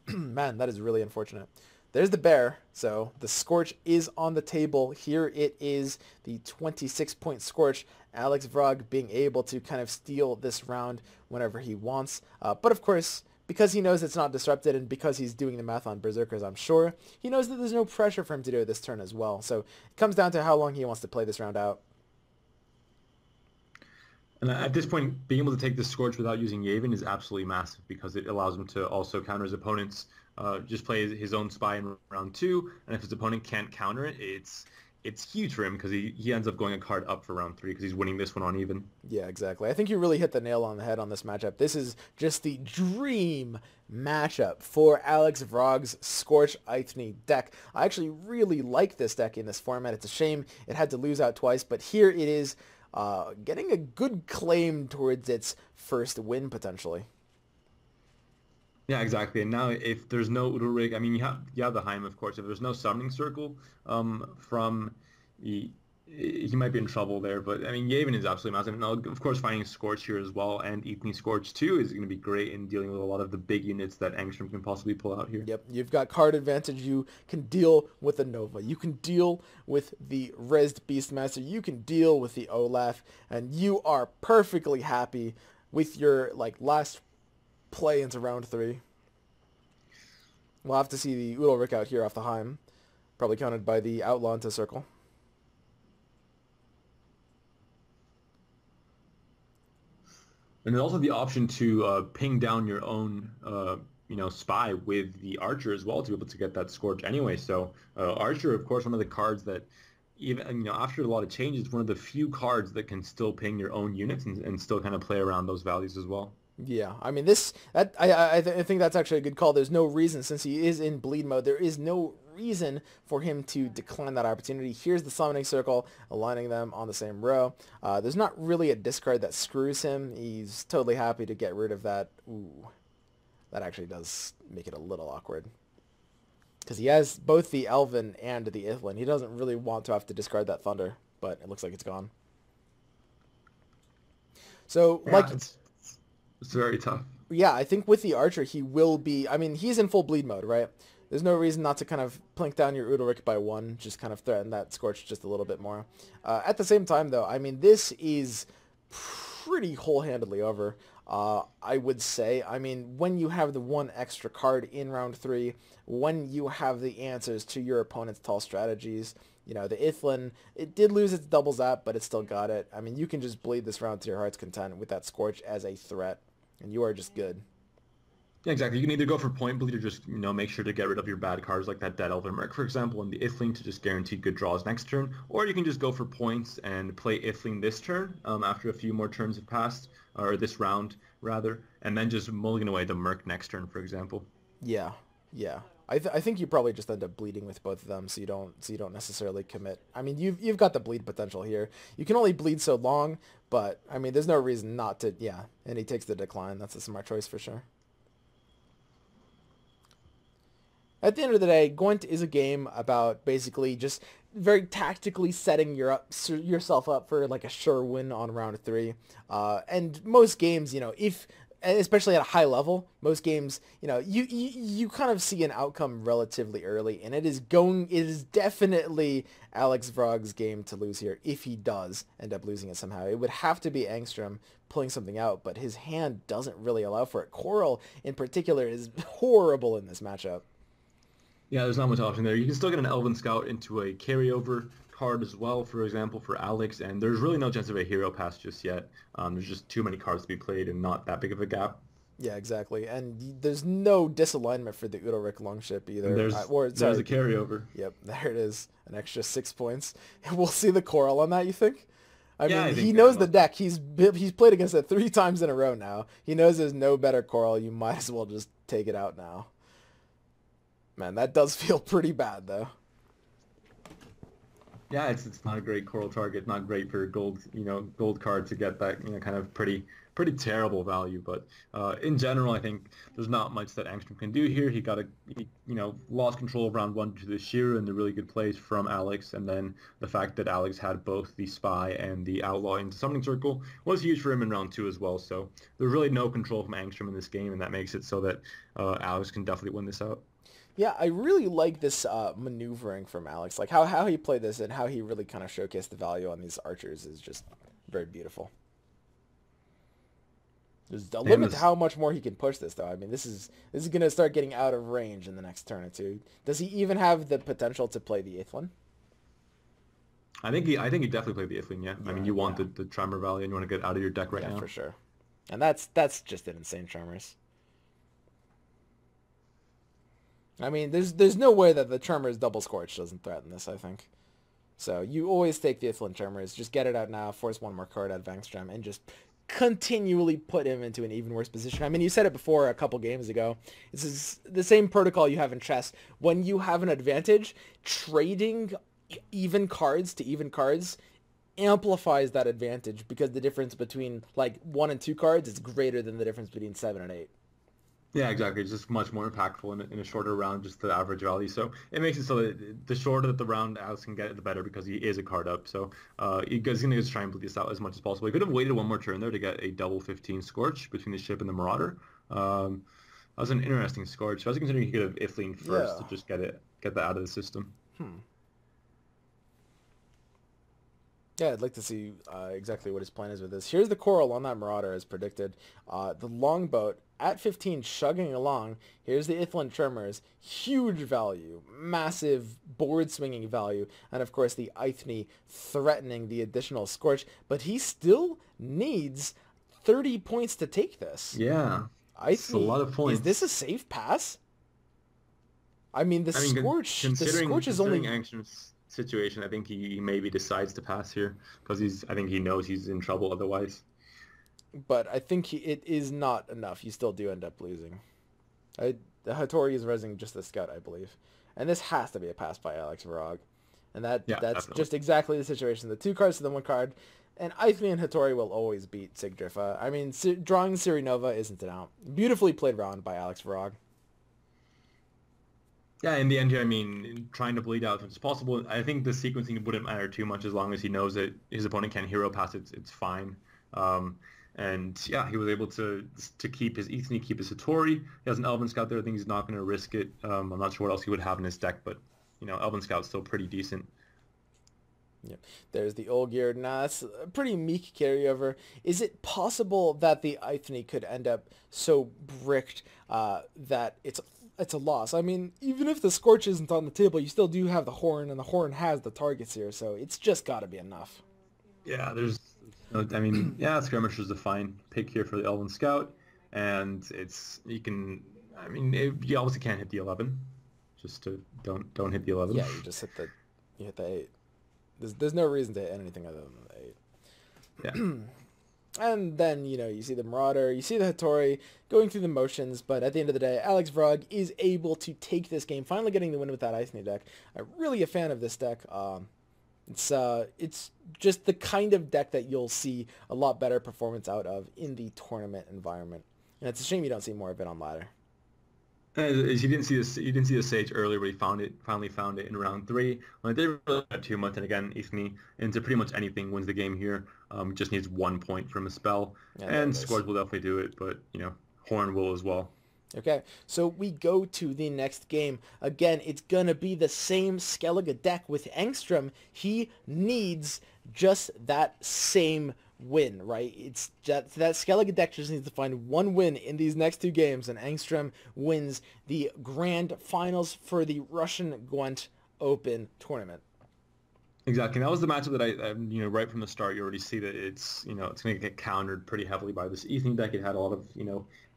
Man, that is really unfortunate. There's the bear, so the Scorch is on the table. Here it is, the 26-point Scorch. Alex Vrog being able to kind of steal this round whenever he wants. But of course, because he knows it's not disrupted and because he's doing the math on Berserkers, I'm sure, he knows that there's no pressure for him to do it this turn as well. So it comes down to how long he wants to play this round out. And at this point, being able to take the Scorch without using Yavin is absolutely massive because it allows him to also counter his opponent's, just play his own Spy in round 2, and if his opponent can't counter it, it's huge for him because he ends up going a card up for round 3 because he's winning this one on even. Yeah, exactly. I think you really hit the nail on the head on this matchup. This is just the dream matchup for Alex Vrog's Scorch Eithne deck. I actually really like this deck in this format. It's a shame it had to lose out twice, but here it is, getting a good claim towards its first win, potentially. Yeah, exactly. And now if there's no Udalryk, I mean, you have the Heim, of course. If there's no Summoning Circle from the... He might be in trouble there, but I mean, Yavin is absolutely massive. Now, of course, finding Scorch here as well, and Eithne Scorch too is going to be great in dealing with a lot of the big units that Engstrom can possibly pull out here. Yep, you've got card advantage. You can deal with the Nova. You can deal with the Rezzed Beastmaster. You can deal with the Olaf, and you are perfectly happy with your last play into round 3. We'll have to see the Udalryk out here off the Heim, probably counted by the Outlaw into Circle. And there's also the option to ping down your own, spy with the Archer as well to be able to get that Scorch anyway. So Archer, of course, one of the cards that even after a lot of changes, one of the few cards that can still ping your own units and still kind of play around those values as well. Yeah, I mean I think that's actually a good call. There's no reason, since he is in bleed mode, there is no reason for him to decline that opportunity. Here's the Summoning Circle, aligning them on the same row. There's not really a discard that screws him. He's totally happy to get rid of that. Ooh, that actually does make it a little awkward. Because he has both the Elven and the Ithlin. He doesn't really want to have to discard that Thunder, but it looks like it's gone. So, yeah, it's very tough. Yeah, I think with the Archer, he will be... I mean, he's in full bleed mode, right? There's no reason not to kind of plink down your Udalryk by 1, just kind of threaten that Scorch just a little bit more. At the same time, though, I mean, this is pretty whole-handedly over. I would say, I mean, when you have the one extra card in round 3, when you have the answers to your opponent's tall strategies, you know, the Ithlin, it did lose its double zap, but it still got it. I mean, you can just bleed this round to your heart's content with that Scorch as a threat, and you are just good. Yeah, exactly. You can either go for point bleed or just, make sure to get rid of your bad cards like that Dead Elven Merc, for example, and the Ithling to just guarantee good draws next turn. Or you can just go for points and play Ithling this turn after a few more turns have passed, or this round, rather, and then just mulligan away the Merc next turn, for example. Yeah, yeah. I think you probably just end up bleeding with both of them, so you don't necessarily commit. I mean, you've got the bleed potential here. You can only bleed so long, but I mean, there's no reason not to. Yeah, and he takes the decline. That's a smart choice for sure. At the end of the day, Gwent is a game about basically just very tactically setting yourself up for like a sure win on round 3. And most games, especially at a high level, most games, you kind of see an outcome relatively early, and it is definitely Alex Vrog's game to lose here if he does end up losing it somehow. It would have to be Angstrom pulling something out, but his hand doesn't really allow for it. Coral, in particular, is horrible in this matchup. Yeah, there's not much option there. You can still get an Elven Scout into a carryover card as well, for example, for Alex, and there's really no chance of a hero pass just yet. There's just too many cards to be played and not that big of a gap. Yeah, exactly. And there's no disalignment for the Udalric Longship either. There's a carryover. Yep, there it is. An extra 6 points. We'll see the Coral on that, you think? I mean, he knows the deck. He's played against it 3 times in a row now. He knows there's no better Coral. You might as well just take it out now. Man, that does feel pretty bad, though. Yeah, it's not a great Coral target. Not great for gold, gold card to get that, kind of pretty terrible value. But in general, I think there's not much that Angstrom can do here. He lost control of round 1 to the Shira and the really good plays from Alex, and then the fact that Alex had both the Spy and the Outlaw into Summoning Circle was huge for him in round 2 as well. So there's really no control from Angstrom in this game, and that makes it so that Alex can definitely win this out. Yeah, I really like this maneuvering from Alex. Like how he played this and how he really kind of showcased the value on these archers is just very beautiful. There's a limit to how much more he can push this, though. I mean, this is going to start getting out of range in the next turn or two. Does he even have the potential to play the Ithlin? I think he definitely played the Ithlin, yeah. I mean, you want the Tremor value and you want to get out of your deck right now. Yeah, for sure. And that's just an insane Tremors. I mean, there's no way that the Tremors double Scorch doesn't threaten this, I think. So you always take the Ithlin Tremors, just get it out now, force one more card out of Angstrom, and just continually put him into an even worse position. I mean, you said it before a couple games ago. This is the same protocol you have in chess. When you have an advantage, trading even cards to even cards amplifies that advantage because the difference between like 1 and 2 cards is greater than the difference between 7 and 8. Yeah, exactly. It's just much more impactful in a shorter round, just the average value. So it makes it so that the shorter that the round Alex can get it, the better, because he is a card up. So he's going to just try and bleed this out as much as possible. He could have waited one more turn there to get a double 15 Scorch between the ship and the Marauder. That was an interesting Scorch. I was considering he could have Ithling first to just get that out of the system. Yeah, I'd like to see exactly what his plan is with this. Here's the Coral on that Marauder as predicted. The Longboat at 15 chugging along. Here's the Ithlin Tremors. Huge value. Massive board swinging value. And of course the Ithni threatening the additional Scorch. But he still needs 30 points to take this. Yeah. It's a lot of points. Is this a safe pass? I mean, the Scorch is only... Angstrom's situation, I think he maybe decides to pass here because I think he knows he's in trouble otherwise. But I think it is not enough. You still do end up losing. The Hattori is resing just the Scout, I believe. And this has to be a pass by Alex Vrog. And that's definitely just exactly the situation. The 2 cards to the 1 card. And Ithmi and Hattori will always beat Sigdrifa. I mean, drawing Sirinova isn't an out. Beautifully played round by Alex Vrog. Yeah, in the end here, I mean, trying to bleed out as much as possible. I think the sequencing wouldn't matter too much as long as he knows that his opponent can hero pass. It's fine. And yeah, he was able to keep his Ithni, keep his Hattori. He has an Elven Scout there. I think he's not going to risk it. I'm not sure what else he would have in his deck, but Elven Scout's still pretty decent. Yep. There's the Olgierd. Nah, that's a pretty meek carryover. Is it possible that the Ithne could end up so bricked that it's a loss? I mean, even if the Scorch isn't on the table, you still do have the Horn, and the Horn has the targets here, so it's just got to be enough. Yeah, I mean, yeah, Skirmisher's a fine pick here for the Elven Scout, and I mean, you obviously can't hit the 11, just to don't hit the 11. Yeah, you hit the 8. There's no reason to hit anything other than the 8. Yeah. And then, you see the Marauder, you see the Hattori going through the motions, but at the end of the day, Alex Vrog is able to take this game, finally getting the win with that Ithne deck. I'm really a fan of this deck. It's just the kind of deck that you'll see a lot better performance out of in the tournament environment. And it's a shame you don't see more of it on ladder. You didn't see this. You didn't see the Sage earlier, but he finally found it in round 3. When it didn't really have too much, and again, Ithne into pretty much anything wins the game here. Just needs 1 point from a spell, and Scorch will definitely do it, but Horn will as well. Okay, so we go to the next game. Again, it's gonna be the same Skellige deck with Engstrom. He needs just that same win, right? It's just that Skellige deck just needs to find 1 win in these next 2 games, and Engstrom wins the grand finals for the Russian Gwent Open tournament. Exactly. And that was the matchup that I right from the start, you already see that it's going to get countered pretty heavily by this Ithne deck. It had a lot of,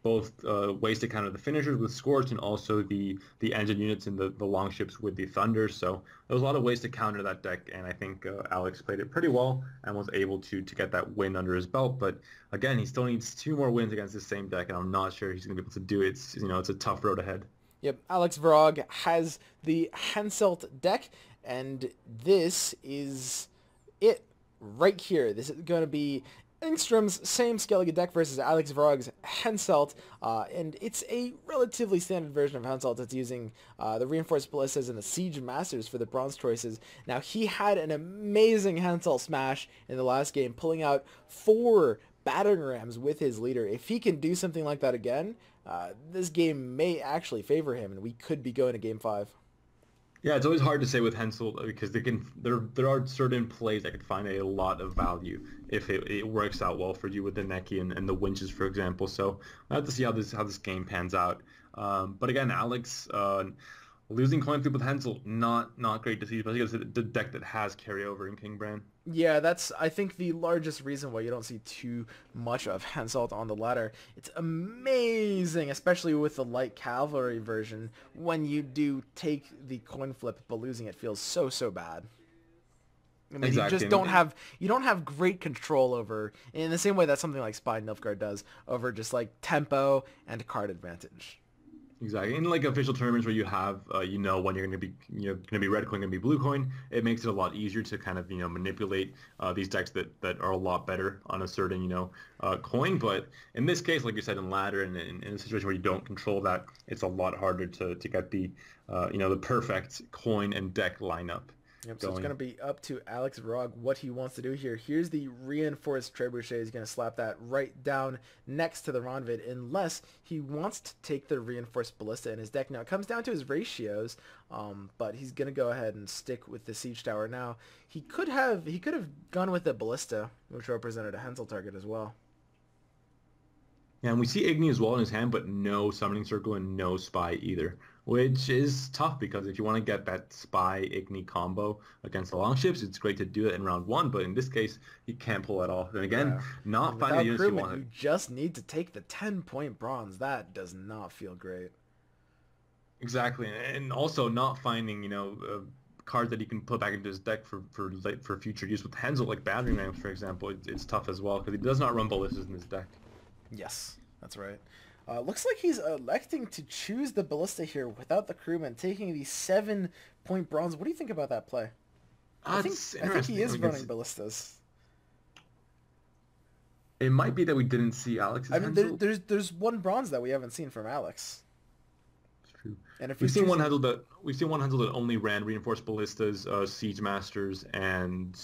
both ways to counter the finishers with Scorch and also the engine units and the long ships with the Thunder. So there was a lot of ways to counter that deck, and I think Alex played it pretty well and was able to get that win under his belt. But again, he still needs 2 more wins against the same deck, and I'm not sure he's going to be able to do it. It's a tough road ahead. Yep, Alex Vrog has the Henselt deck, and this is it right here. This is going to be Engstrom's same Skellige deck versus Alex Vrog's Henselt, and it's a relatively standard version of Henselt that's using the Reinforced Ballistas and the Siege Masters for the bronze choices. Now, he had an amazing Henselt smash in the last game, pulling out 4 battering rams with his leader. If he can do something like that again, this game may actually favor him, and we could be going to Game 5. Yeah, it's always hard to say with Henselt because there are certain plays that could find a lot of value if it works out well for you with the Neki and the winches, for example. So I have to see how this game pans out. But again, Alex losing coin flip with Henselt, not great to see, especially against the deck that has carryover in King Bran. Yeah, that's, I think, the largest reason why you don't see too much of Henselt on the ladder. It's amazing, especially with the light cavalry version, when you do take the coin flip, but losing it feels so bad. I mean, exactly. You don't have great control over, in the same way that something like Spy Nilfgaard does, over just like tempo and card advantage. Exactly. In like official tournaments where you have, when you're going to be, going to be red coin, going to be blue coin, it makes it a lot easier to kind of, manipulate these decks that are a lot better on a certain, coin. But in this case, like you said, in ladder and in a situation where you don't control that, it's a lot harder to get the, the perfect coin and deck lineup. Yep, so it's going to be up to Alex Vrog what he wants to do here. Here's the Reinforced Trebuchet. He's going to slap that right down next to the Ronvid unless he wants to take the Reinforced Ballista in his deck. Now, it comes down to his ratios, but he's going to go ahead and stick with the Siege Tower. Now, he could have gone with the Ballista, which represented a Henselt target as well. Yeah, and we see Igni as well in his hand, but no Summoning Circle and no Spy either, which is tough because if you want to get that Spy-Igni combo against the long ships, it's great to do it in round 1, but in this case, you can't pull it off. And again, not finding the units you want. You just need to take the 10-point bronze. That does not feel great. Exactly, and also not finding, cards that he can put back into his deck for future use with Henselt, like Battering Rams, for example. It's tough as well because he does not run ballistas in his deck. Yes, that's right. Looks like he's electing to choose the Ballista here without the crewman, taking the 7-point bronze. What do you think about that play? I think he is running Ballistas. It might be that we didn't see Alex's Henselt. There's 1 bronze that we haven't seen from Alex. It's true. And if we've seen one Henselt that only ran Reinforced Ballistas, Siege Masters, and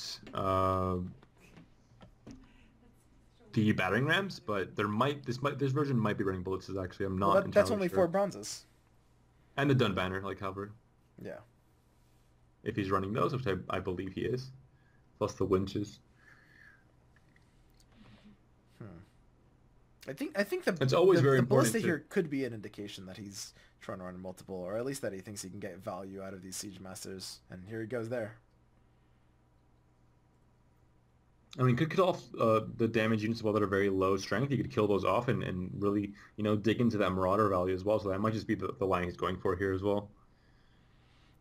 the Battering Rams, but this version might be running ballistas. Actually, I'm not. That's only sure. 4 bronzes. And the Dun Banner, like Halberd. Yeah. If he's running those, which I believe he is. plus the winches. I think the It's always very the important ballista to... here could be an indication that he's trying to run multiple, or at least that he thinks he can get value out of these siege masters. And here he goes there. I mean, could kill off the damage units while that are very low strength. You could kill those off and really, dig into that Marauder value as well. So that might just be the line he's going for here as well.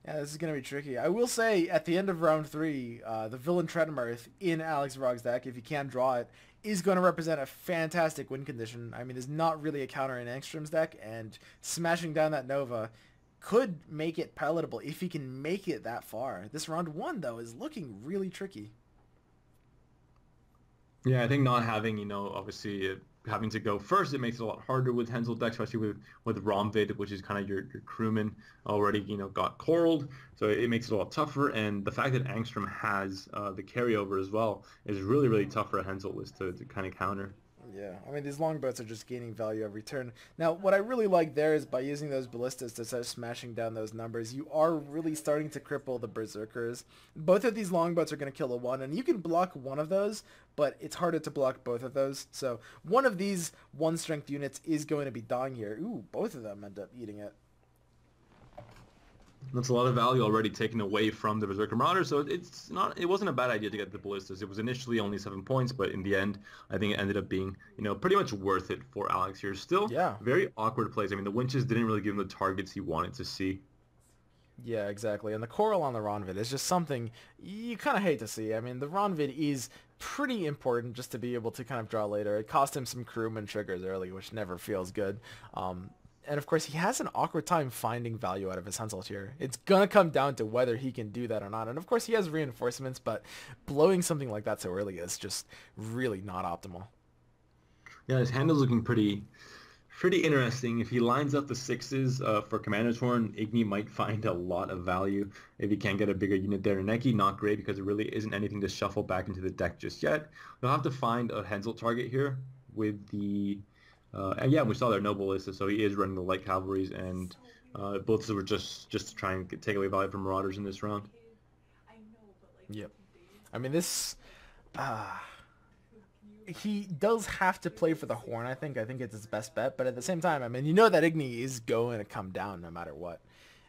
Yeah, this is going to be tricky. I will say, at the end of round 3, the Villain Treadmarth in Alex Vrog's deck, if you can draw it, is going to represent a fantastic win condition. I mean, there's not really a counter in Engstrom's deck, and smashing down that Nova could make it palatable if he can make it that far. This round 1, though, is looking really tricky. Yeah, I think not having, obviously having to go first, it makes it a lot harder with Hensel's deck, especially with Romvid, which is kind of your crewman already, got coraled. So it makes it a lot tougher. And the fact that Angstrom has the carryover as well is really, really tough for a Hensel list to kind of counter. Yeah, I mean, these longboats are just gaining value every turn. Now, what I really like there is by using those ballistas to start smashing down those numbers, you are really starting to cripple the berserkers. Both of these longboats are going to kill a 1, and you can block one of those, but it's harder to block both of those. So one of these 1-strength units is going to be dying here. Ooh, both of them end up eating it. That's a lot of value already taken away from the Berserker Marauder, so it wasn't a bad idea to get the Ballistas. It was initially only 7 points, but in the end, I think it ended up being, pretty much worth it for Alex here. Still, yeah, very awkward plays. I mean, the winches didn't really give him the targets he wanted to see. Yeah, exactly. And the coral on the Ronvid is just something you kind of hate to see. I mean, the Ronvid is pretty important just to be able to kind of draw later. It cost him some crewman triggers early, which never feels good. And of course, he has an awkward time finding value out of his Hensel here. It's going to come down to whether he can do that or not. And of course, he has reinforcements, but blowing something like that so early is just really not optimal. Yeah, his hand is looking pretty interesting. If he lines up the 6s for Commander Torn, Igni might find a lot of value if he can get a bigger unit there. Neki, not great because there really isn't anything to shuffle back into the deck just yet. You'll have to find a Hensel target here with the... and yeah, we saw their noble list, so he is running the light cavalries, and both were just to try and take away value from Marauders in this round. Yep. I mean, this... he does have to play for the horn, I think. I think it's his best bet, but at the same time, I mean, you know that Igni is going to come down no matter what.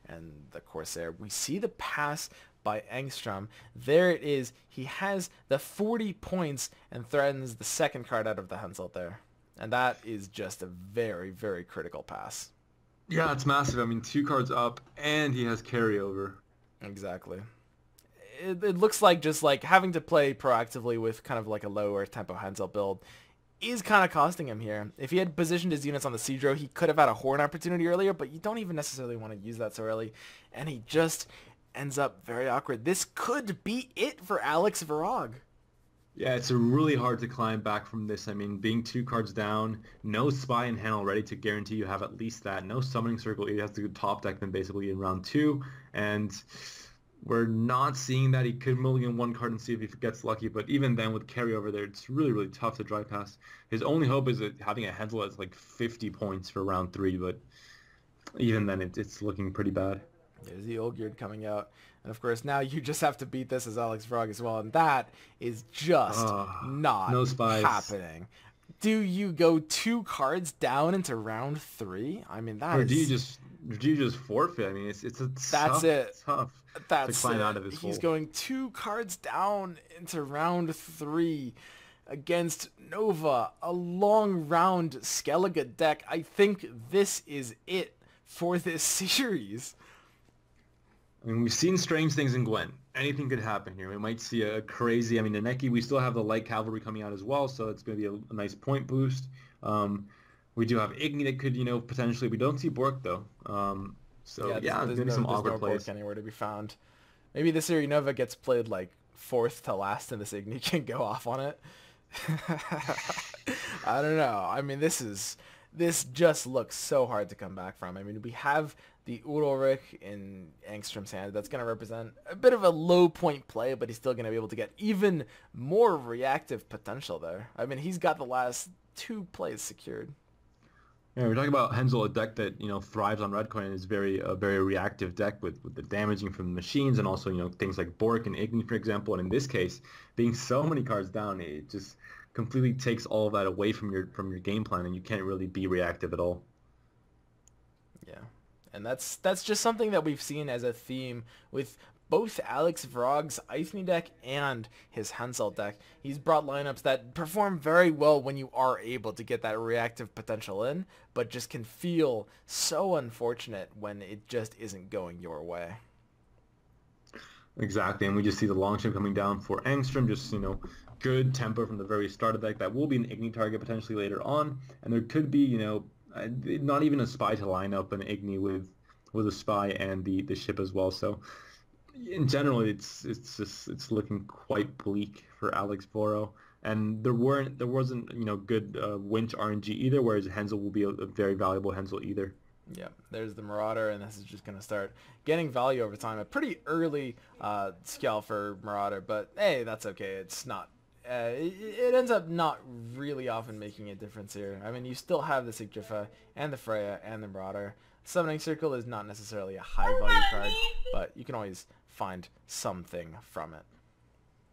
And the Corsair, we see the pass by Engstrom. There it is. He has the 40 points and threatens the second card out of the Hensel there. And that is just a very, very critical pass. Yeah, it's massive. I mean, 2 cards up, and he has carryover. Exactly. It looks like just like having to play proactively with kind of like a lower tempo Hensel build is kind of costing him here. If he had positioned his units on the Siege Row, he could have had a horn opportunity earlier, but you don't even necessarily want to use that so early. And he just ends up very awkward. This could be it for Alex Vrog. Yeah, it's really hard to climb back from this. I mean, being 2 cards down, no Spy in hand already to guarantee you have at least that. No Summoning Circle. He has to go top deck them basically in round 2. And we're not seeing that. He could mulligan 1 card and see if he gets lucky. But even then, with carryover there, it's really, really tough to dry pass. His only hope is that having a Hensel that's like 50 points for round 3. But even then, it's looking pretty bad. There's the Olgierd coming out. And of course, now you just have to beat this as Alex Vrog as well. And that is just not no spies happening. Do you go 2 cards down into round 3? I mean, that or is... do you just forfeit? I mean, it's that's tough to climb out of his hole. He's going 2 cards down into round 3 against Nova, a long round Skellige deck. I think this is it for this series. I mean, we've seen strange things in Gwent. Anything could happen here. We might see a crazy... I mean, Naneki, we still have the light cavalry coming out as well, so it's going to be a nice point boost. We do have Igni that could, potentially... We don't see Bork, though. So, yeah, there's going to be some awkward plays. Bork anywhere to be found. Maybe this Iri Nova gets played, like, 4th to last, and this Igni can go off on it. I don't know. I mean, this just looks so hard to come back from. I mean, we have the Udalric in Angstrom's hand. That's going to represent a bit of a low point play, but he's still going to be able to get even more reactive potential there. I mean, he's got the last 2 plays secured. Yeah, we're talking about Hensel, a deck that thrives on red coin and is very reactive deck with the damaging from the machines and also things like Bork and Igni, for example. And in this case, being so many cards down, it just completely takes all of that away from your game plan, and you can't really be reactive at all. Yeah, and that's just something that we've seen as a theme with both Alex Vrog's Eithne deck and his Hensel deck. He's brought lineups that perform very well when you are able to get that reactive potential in, but just can feel so unfortunate when it just isn't going your way. Exactly, and we just see the long ship coming down for Angstrom, just, good tempo from the very start of the deck. That will be an Igni target potentially later on, and there could be, not even a spy to line up an Igni with a spy and the ship as well. So in general, it's looking quite bleak for Alex Voro, and there wasn't good winch RNG either. Whereas Hensel will be a very valuable Hensel either. Yeah, there's the Marauder, and this is just going to start getting value over time. A pretty early scale for Marauder, but hey, that's okay. It's not. It ends up not really often making a difference here. I mean, you still have the Sigtrypha and the Freya and the Marauder. Summoning Circle is not necessarily a high value card, but you can always find something from it.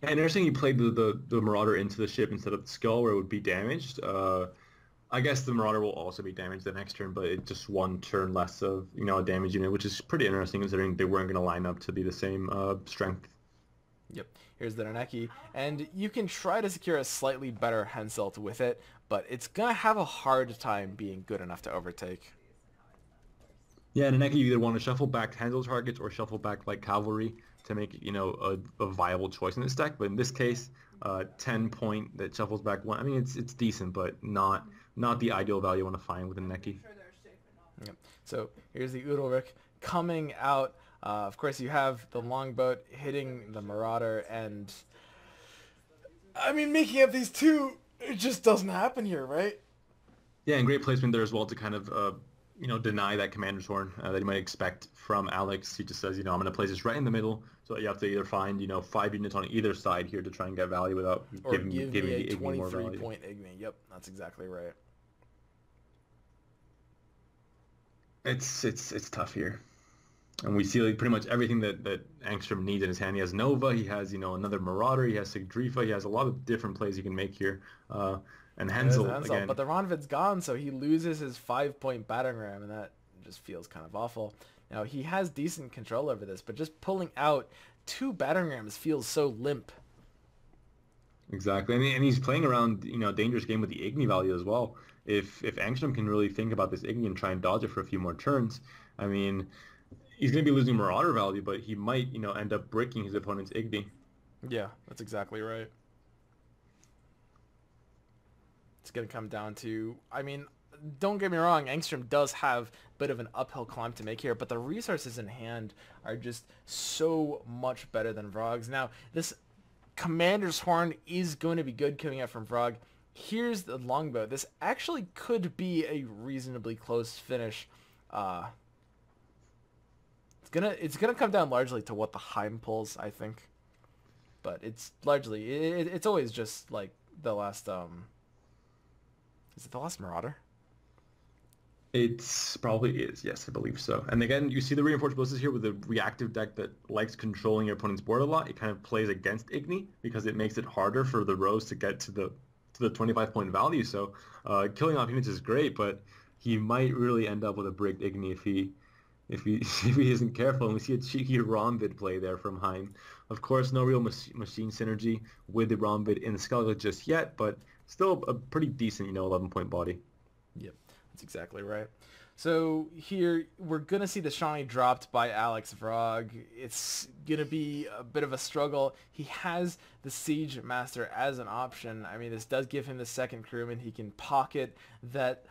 Yeah, interesting you played the Marauder into the ship instead of the Skull where it would be damaged. I guess the Marauder will also be damaged the next turn, but it's just one turn less of a damage unit, which is pretty interesting considering they weren't going to line up to be the same strength. Yep, here's the Naneki, and you can try to secure a slightly better Henselt with it, but it's going to have a hard time being good enough to overtake. Yeah, and Naneki, you either want to shuffle back Hensel targets or shuffle back like Cavalry to make a viable choice in this deck. But in this case, 10 point that shuffles back one. I mean, it's decent, but not the ideal value you want to find with a Naneki. Yep. So here's the Udalric coming out. Of course, you have the Longboat hitting the Marauder, and I mean, making up these two, it just doesn't happen here, right? Yeah, and great placement there as well to kind of deny that Commander's Horn that you might expect from Alex. He just says, I'm going to place this right in the middle, so that you have to either find 5 units on either side here to try and get value without giving me the a Igni more value. 23-point Igni. Yep, that's exactly right. It's tough here. And we see like pretty much everything that Angstrom needs in his hand. He has Nova, he has, another Marauder, he has Sigdrifa, he has a lot of different plays he can make here. And Hensel, again. But the Ronvid's gone, so he loses his 5-point battering ram, and that just feels kind of awful. Now, he has decent control over this, but just pulling out 2 battering rams feels so limp. Exactly, and he's playing around, a dangerous game with the Igni value as well. If Angstrom can really think about this Igni and try and dodge it for a few more turns, I mean, he's going to be losing Marauder value, but he might, end up breaking his opponent's Igni. Yeah, that's exactly right. It's going to come down to, I mean, don't get me wrong, Angstrom does have a bit of an uphill climb to make here, but the resources in hand are just so much better than Vrog's. Now, this Commander's Horn is going to be good coming out from Vrog. Here's the Longbow. This actually could be a reasonably close finish. It's gonna come down largely to what the Heim pulls, I think. But it's largely it's always just like the last is it the last Marauder? It's probably is, yes, I believe so. And again, you see the reinforced ballistas here with a reactive deck that likes controlling your opponent's board a lot. It kind of plays against Igni because it makes it harder for the rows to get to the 25-point value. So killing off units is great, but he might really end up with a bricked Igni if he isn't careful. And we see a cheeky Ronvid play there from Heim. Of course, no real machine synergy with the Ronvid in the Skellige just yet, but still a pretty decent, 11-point body. Yep, that's exactly right. So here we're going to see the Shawnee dropped by Alex Vrog. It's going to be a bit of a struggle. He has the Siege Master as an option. I mean, this does give him the second crewman. He can pocket that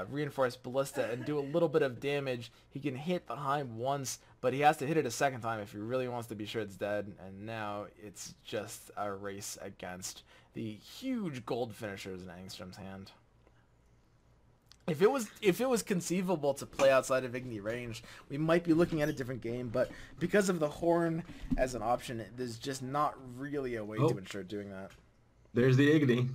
reinforced ballista and do a little bit of damage. He can hit the Heim once, but he has to hit it a second time if he really wants to be sure it's dead. And now it's just a race against the huge gold finishers in Angstrom's hand. If it was conceivable to play outside of Igni range, we might be looking at a different game, but because of the Horn as an option, there's just not really a way to ensure doing that. There's the Igni.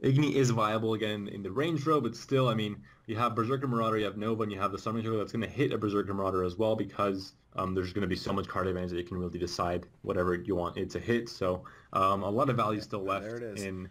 Igni is viable again in the range row, but still, I mean, you have Berserker Marauder, you have Nova, and you have the Summoning Circle that's going to hit a Berserker Marauder as well because there's going to be so much card advantage that you can really decide whatever you want it to hit. So a lot of value still left in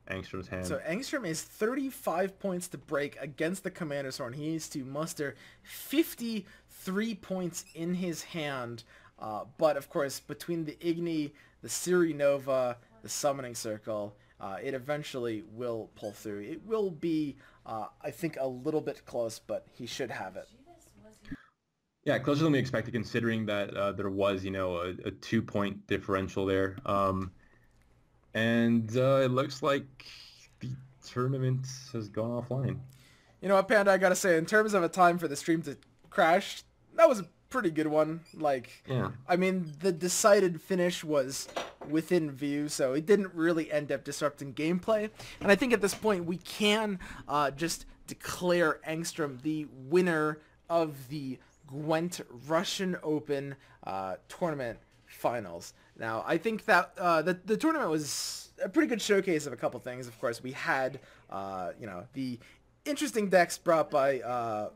Angstrom's hand. So Angstrom is 35 points to break against the Commander's Horn. He needs to muster 53 points in his hand. But of course, between the Igni, the Siri Nova, the Summoning Circle, it eventually will pull through. It will be, I think, a little bit close, but he should have it. Yeah, closer than we expected, considering that there was, a 2-point differential there. And it looks like the tournament has gone offline. You know what, Panda, I gotta say, in terms of a time for the stream to crash, that was a pretty good one. Like, yeah. I mean, the decided finish was within view, so it didn't really end up disrupting gameplay. And I think at this point we can just declare Angstrom the winner of the Gwent Russian Open tournament finals. Now, I think that the tournament was a pretty good showcase of a couple things. Of course, we had, the interesting decks brought by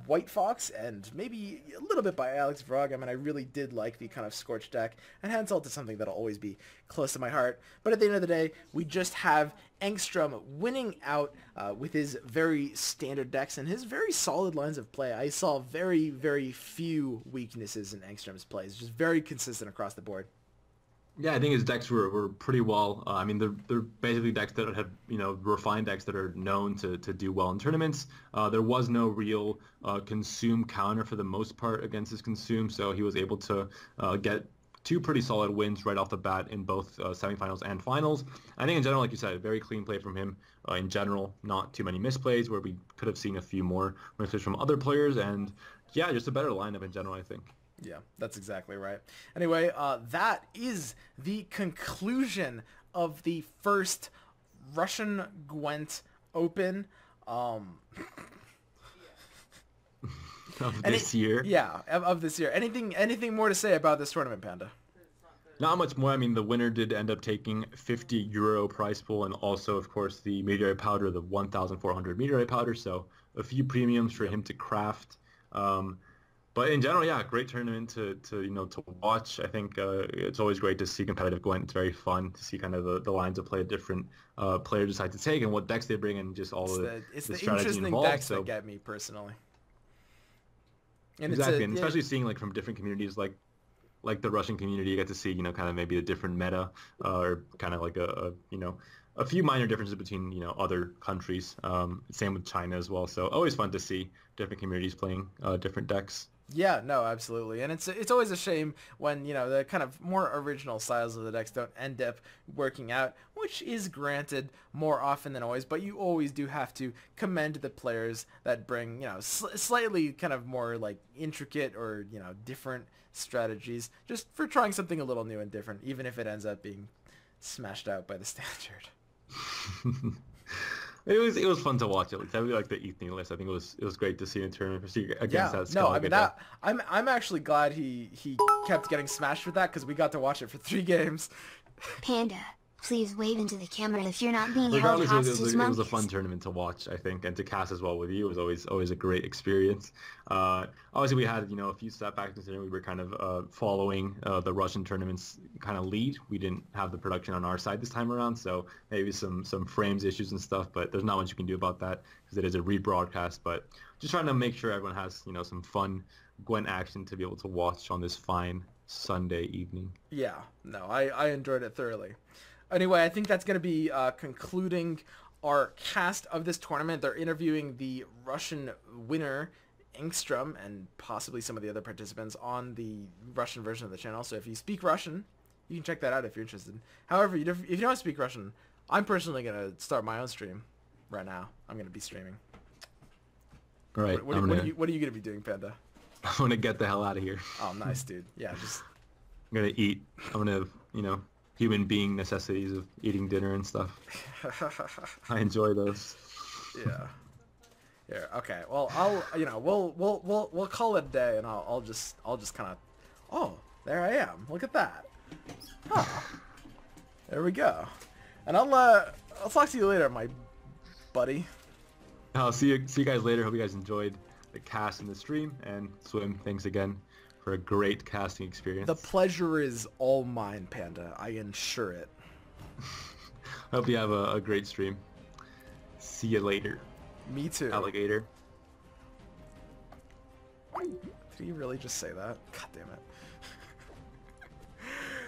White Fox and maybe a little bit by Alex Vrog. I mean, I really did like the kind of Scorch deck, and Hansalt is something that'll always be close to my heart. But at the end of the day, we just have Angstrom winning out with his very standard decks and his very solid lines of play. I saw very, very few weaknesses in Angstrom's plays, just very consistent across the board. Yeah, I think his decks were pretty well. I mean, they're basically decks that have, refined decks that are known to do well in tournaments. There was no real consume counter for the most part against his consume, so he was able to get 2 pretty solid wins right off the bat in both semifinals and finals. I think in general, like you said, a very clean play from him. In general, not too many misplays where we could have seen a few more misplays from other players, and yeah, just a better lineup in general, I think. Yeah, that's exactly right. Anyway, that is the conclusion of the first Russian Gwent Open. Of this year? Yeah, of this year. Anything more to say about this tournament, Panda? Not much more. I mean, the winner did end up taking €50 prize pool, and also, of course, the meteorite powder, the 1,400 meteorite powder, so a few premiums for him to craft. But in general, yeah, great tournament to watch. I think it's always great to see competitive Gwent. It's very fun to see kind of the lines of play different players decide to take and what decks they bring and just all the strategy interesting involved. Decks that get me personally. And exactly, and especially seeing like from different communities, like the Russian community, you get to see kind of maybe a different meta or kind of like a few minor differences between other countries. Same with China as well. So always fun to see different communities playing different decks. Yeah, no, absolutely. And it's always a shame when, the kind of more original styles of the decks don't end up working out, which is granted more often than always, but you always do have to commend the players that bring, slightly kind of more like intricate or, different strategies just for trying something a little new and different, even if it ends up being smashed out by the standard. It was fun to watch. At least I really like the Ethne list. I think it was great to see in a tournament against that. No, I mean that I'm actually glad he kept getting smashed with that because we got to watch it for 3 games. Panda, please wave into the camera if you're not being held Regardless, hostage. it was a fun tournament to watch, I think, and to cast as well with you. It was always a great experience. Obviously, we had a few setbacks considering we were kind of following the Russian tournament's kind of lead. We didn't have the production on our side this time around, so maybe some frames issues and stuff. But there's not much you can do about that because it is a rebroadcast. But just trying to make sure everyone has some fun Gwent action to be able to watch on this fine Sunday evening. Yeah, no, I enjoyed it thoroughly. Anyway, I think that's going to be concluding our cast of this tournament. They're interviewing the Russian winner, Angstrom, and possibly some of the other participants on the Russian version of the channel. So if you speak Russian, you can check that out if you're interested. However, if you don't speak Russian, I'm personally going to start my own stream right now. I'm going to be streaming. All right. What are you going to be doing, Panda? I'm going to get the hell out of here. Oh, nice, dude. Yeah, just... I'm going to eat. I'm going to, human being necessities of eating dinner and stuff. I enjoy those. Yeah. Yeah. Okay. Well, we'll call it a day, and I'll just kind of, oh, there I am. Look at that. Huh. There we go. And I'll I'll talk to you later, my buddy. I'll see you guys later. Hope you guys enjoyed the cast and the stream. And Swim, thanks again for a great casting experience. The pleasure is all mine, Panda. I ensure it. Hope you have a great stream. See you later. Me too. Alligator. Did he really just say that? God damn it.